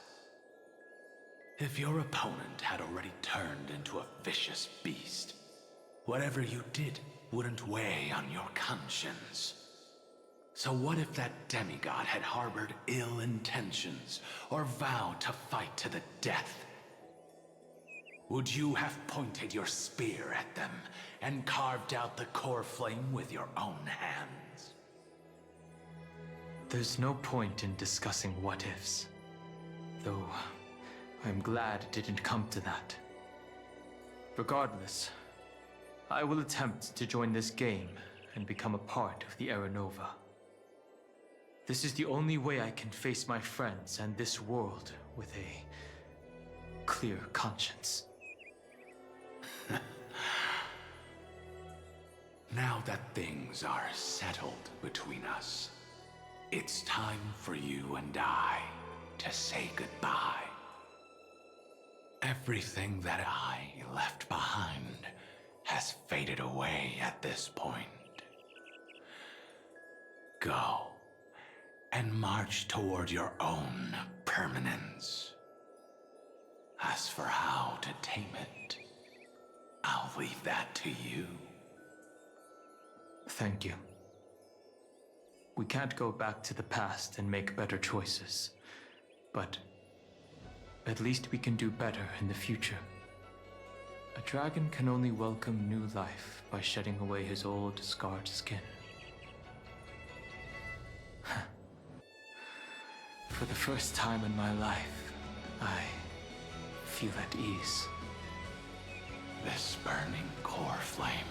If your opponent had already turned into a vicious beast, whatever you did wouldn't weigh on your conscience. So what if that demigod had harbored ill intentions or vowed to fight to the death? Would you have pointed your spear at them and carved out the core flame with your own hands?
There's no point in discussing what-ifs. Though, I'm glad it didn't come to that. Regardless, I will attempt to join this game and become a part of the Era Nova. This is the only way I can face my friends and this world with a clear conscience.
Now that things are settled between us, it's time for you and I to say goodbye. Everything that I left behind has faded away at this point. Go and march toward your own permanence. As for how to tame it, I'll leave that to you.
Thank you. We can't go back to the past and make better choices, but at least we can do better in the future. A dragon can only welcome new life by shedding away his old, scarred skin. For the first time in my life, I feel at ease.
This burning core flame.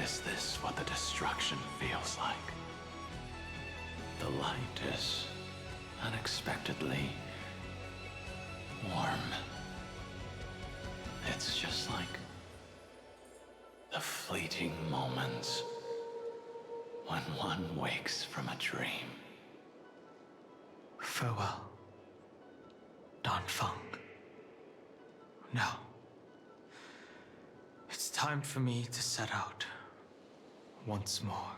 Is this what the destruction feels like? The light is unexpectedly warm. It's just like the fleeting moments when one wakes from a dream.
Farewell, Danfeng. Now, it's time for me to set out once more.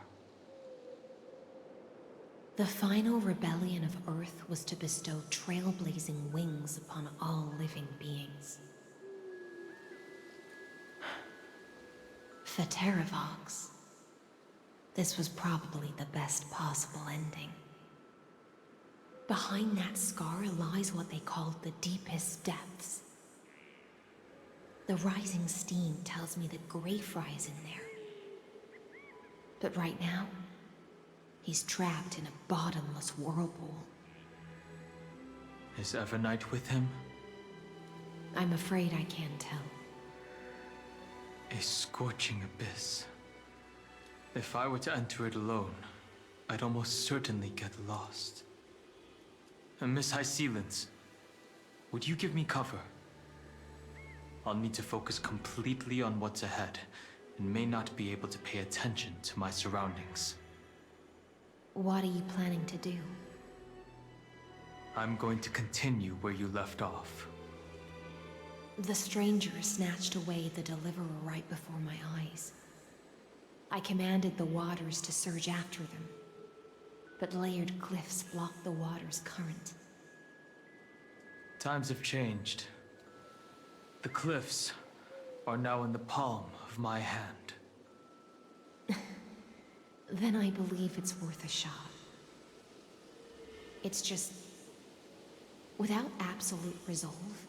The final rebellion of Earth was to bestow trailblazing wings upon all living beings. For Terravox, this was probably the best possible ending. Behind that scar lies what they called the deepest depths. The rising steam tells me that Greyfry is in there. But right now, he's trapped in a bottomless whirlpool.
Is Evernight with him?
I'm afraid I can't tell.
A scorching abyss. If I were to enter it alone, I'd almost certainly get lost. And Miss High Sealants, would you give me cover? I'll need to focus completely on what's ahead, and may not be able to pay attention to my surroundings.
What are you planning to do?
I'm going to continue where you left off.
The stranger snatched away the Deliverer right before my eyes. I commanded the waters to surge after them, but layered cliffs blocked the water's current.
Times have changed. The cliffs are now in the palm of my hand.
Then I believe it's worth a shot. It's just, without absolute resolve,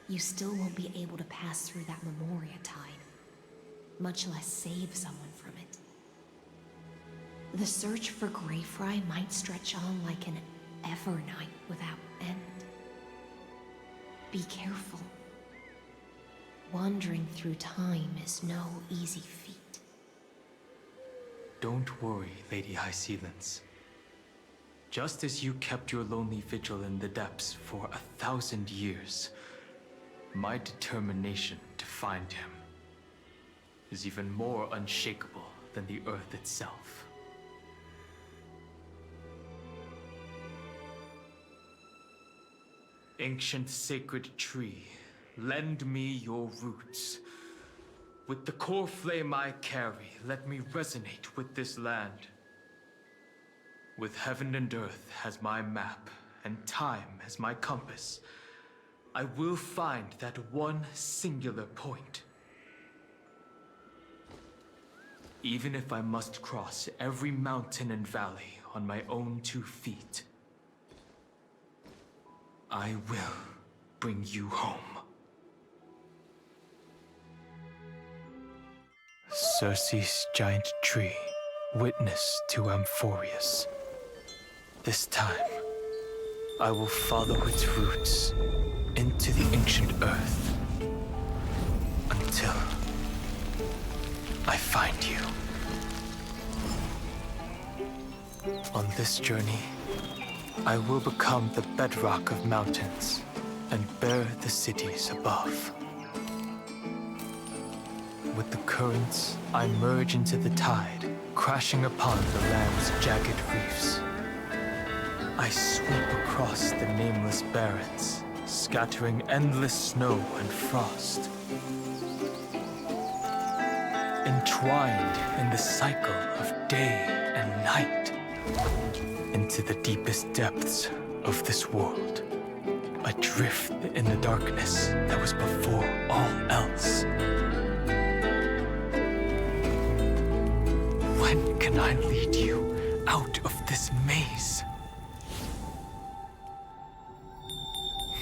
you still won't be able to pass through that Memoria tide, much less save someone from it. The search for Greyfry might stretch on like an Evernight without end. Be careful. Wandering through time is no easy feat.
Don't worry, Lady High Sealants. Just as you kept your lonely vigil in the depths for 1,000 years, my determination to find him is even more unshakable than the earth itself. Ancient sacred tree, lend me your roots. With the core flame I carry, let me resonate with this land. With heaven and earth as my map, and time as my compass, I will find that one singular point. Even if I must cross every mountain and valley on my own 2 feet, I will bring you home. Circe's giant tree, witness to Amphorius. This time, I will follow its roots into the ancient earth until I find you. On this journey, I will become the bedrock of mountains and bear the cities above. With the currents, I merge into the tide, crashing upon the land's jagged reefs. I sweep across the nameless barrens, scattering endless snow and frost. Entwined in the cycle of day and night, into the deepest depths of this world, adrift in the darkness that was before all else. When can I lead you out of this maze?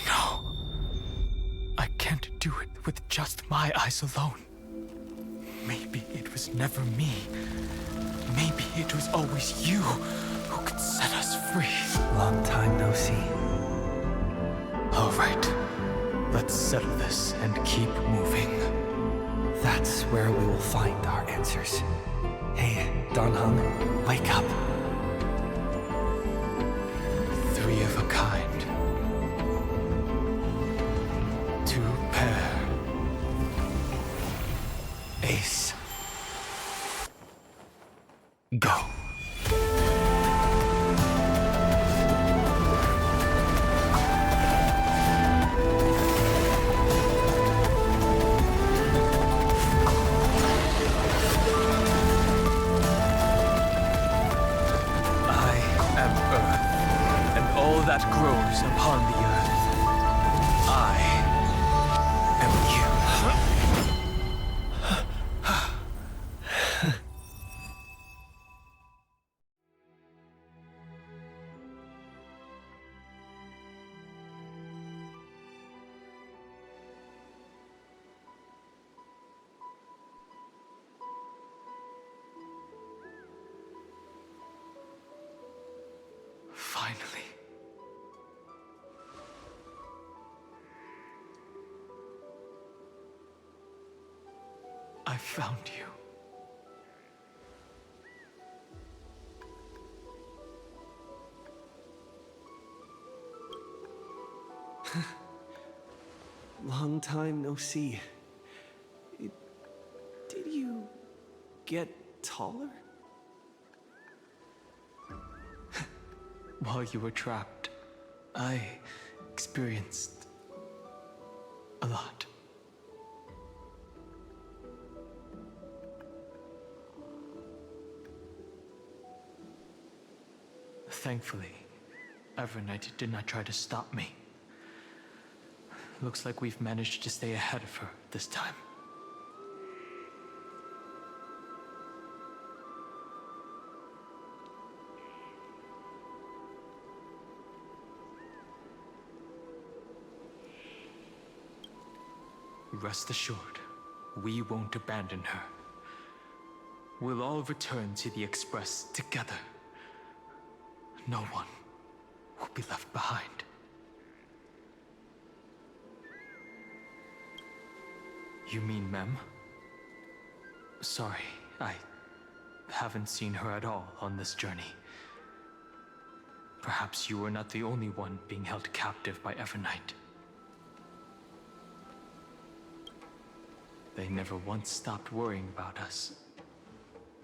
No. I can't do it with just my eyes alone. Maybe it was never me. Maybe it was always you who could set us free.
Long time no see.
All right. Let's settle this and keep moving.
That's where we will find our answers. Hey, Dan Heng, wake up.
3 of a kind. 2 pair. Ace. Go. That grows upon the earth. I am you. Finally. I found you.
Long time no see. Did you get taller?
While you were trapped, I experienced a lot. Thankfully, Evernight did not try to stop me. Looks like we've managed to stay ahead of her this time. Rest assured, we won't abandon her. We'll all return to the Express together. No one will be left behind. You mean Mem? Sorry, I haven't seen her at all on this journey. Perhaps you were not the only one being held captive by Evernight. They never once stopped worrying about us.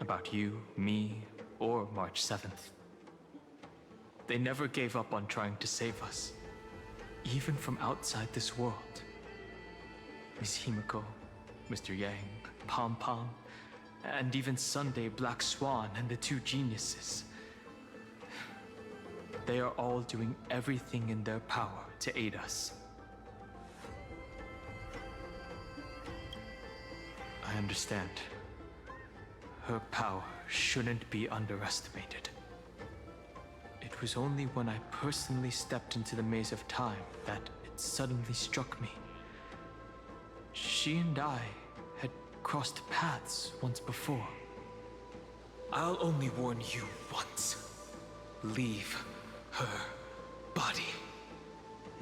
About you, me, or March 7th. They never gave up on trying to save us, even from outside this world. Miss Himiko, Mr. Yang, Pom-Pom, and even Sunday Black Swan and the two geniuses. They are all doing everything in their power to aid us. I understand. Her power shouldn't be underestimated. It was only when I personally stepped into the maze of time that it suddenly struck me. She and I had crossed paths once before. I'll only warn you once. Leave her body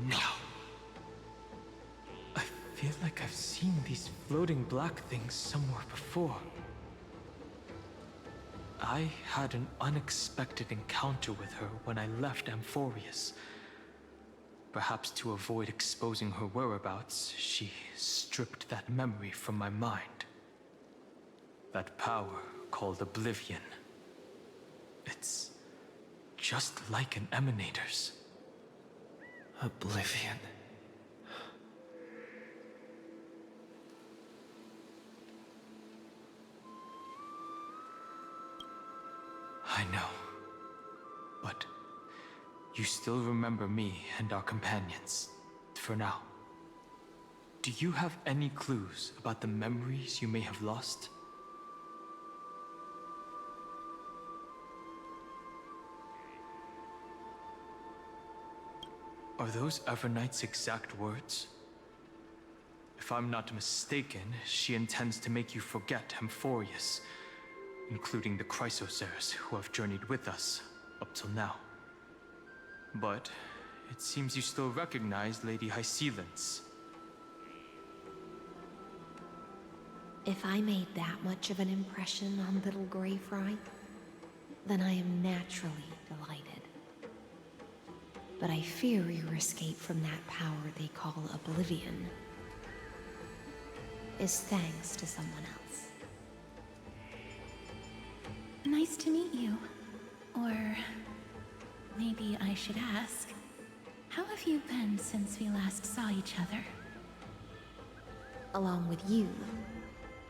now. I feel like I've seen these floating black things somewhere before. I had an unexpected encounter with her when I left Amphorius. Perhaps to avoid exposing her whereabouts, she stripped that memory from my mind. That power called Oblivion. It's just like an Emanator's.
Oblivion.
I know. But you still remember me and our companions, for now. Do you have any clues about the memories you may have lost? Are those Everknight's exact words? If I'm not mistaken, she intends to make you forget Amphorius, including the Chrysosaurs who have journeyed with us up till now. But it seems you still recognize Lady Hysealence.
If I made that much of an impression on little Greyfry, then I am naturally delighted. But I fear your escape from that power they call Oblivion is thanks to someone else.
Nice to meet you. Or maybe I should ask, how have you been since we last saw each other?
Along with you,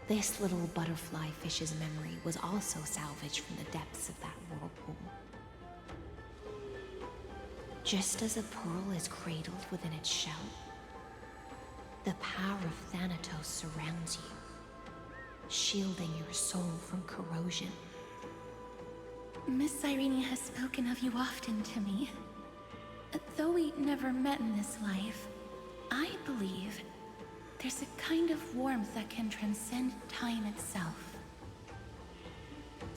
this little butterfly fish's memory was also salvaged from the depths of that whirlpool. Just as a pearl is cradled within its shell, the power of Thanatos surrounds you, shielding your soul from corrosion.
Miss Cyrene has spoken of you often to me. Though we never met in this life, I believe there's a kind of warmth that can transcend time itself.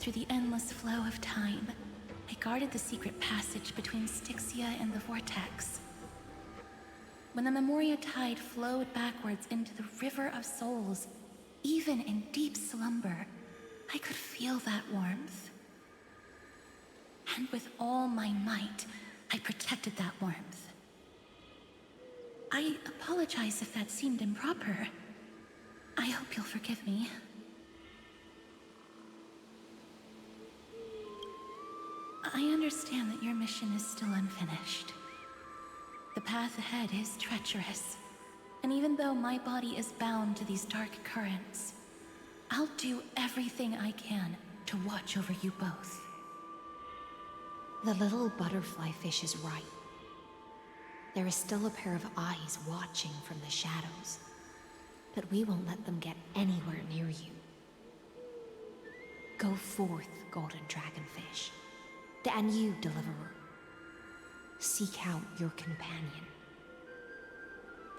Through the endless flow of time, I guarded the secret passage between Styxia and the Vortex. When the Memoria tide flowed backwards into the River of Souls, even in deep slumber, I could feel that warmth. And with all my might, I protected that warmth. I apologize if that seemed improper. I hope you'll forgive me. I understand that your mission is still unfinished. The path ahead is treacherous, and even though my body is bound to these dark currents, I'll do everything I can to watch over you both.
The little butterfly fish is right. There is still a pair of eyes watching from the shadows, but we won't let them get anywhere near you. Go forth, golden dragonfish. And you, Deliverer. Seek out your companion.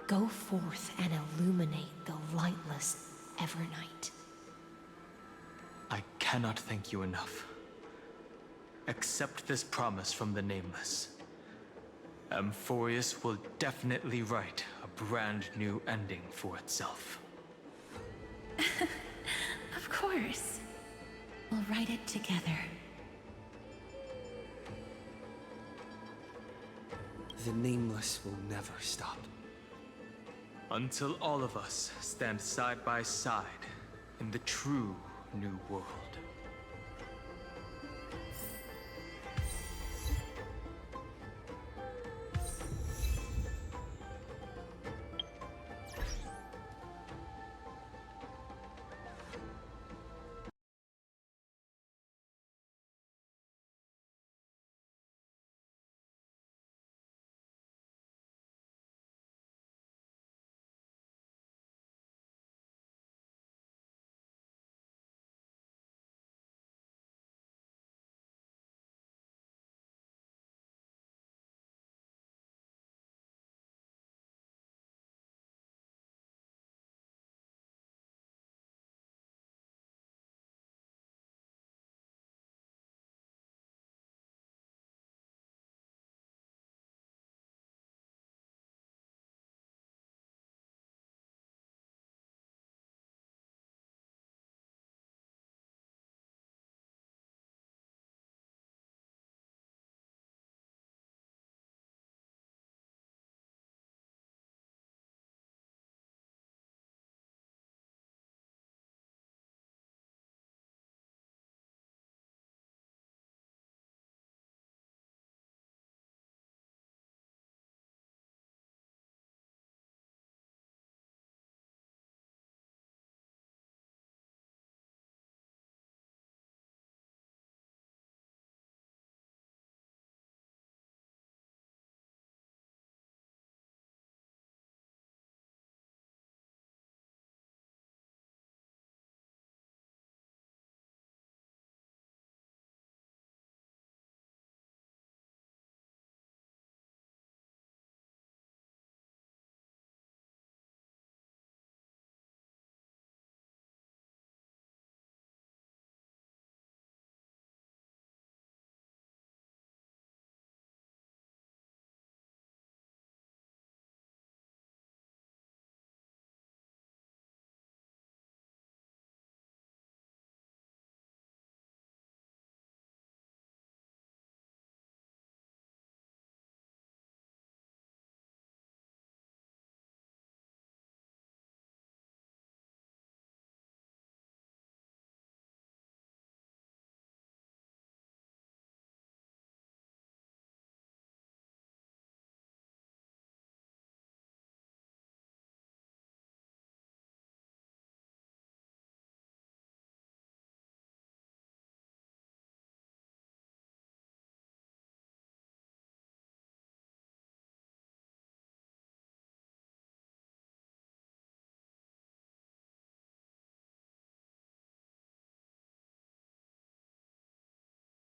Go forth and illuminate the lightless Evernight.
I cannot thank you enough. Accept this promise from the Nameless. Amphorius will definitely write a brand new ending for itself.
Of course. We'll write it together.
The Nameless will never stop.
Until all of us stand side by side in the true new world.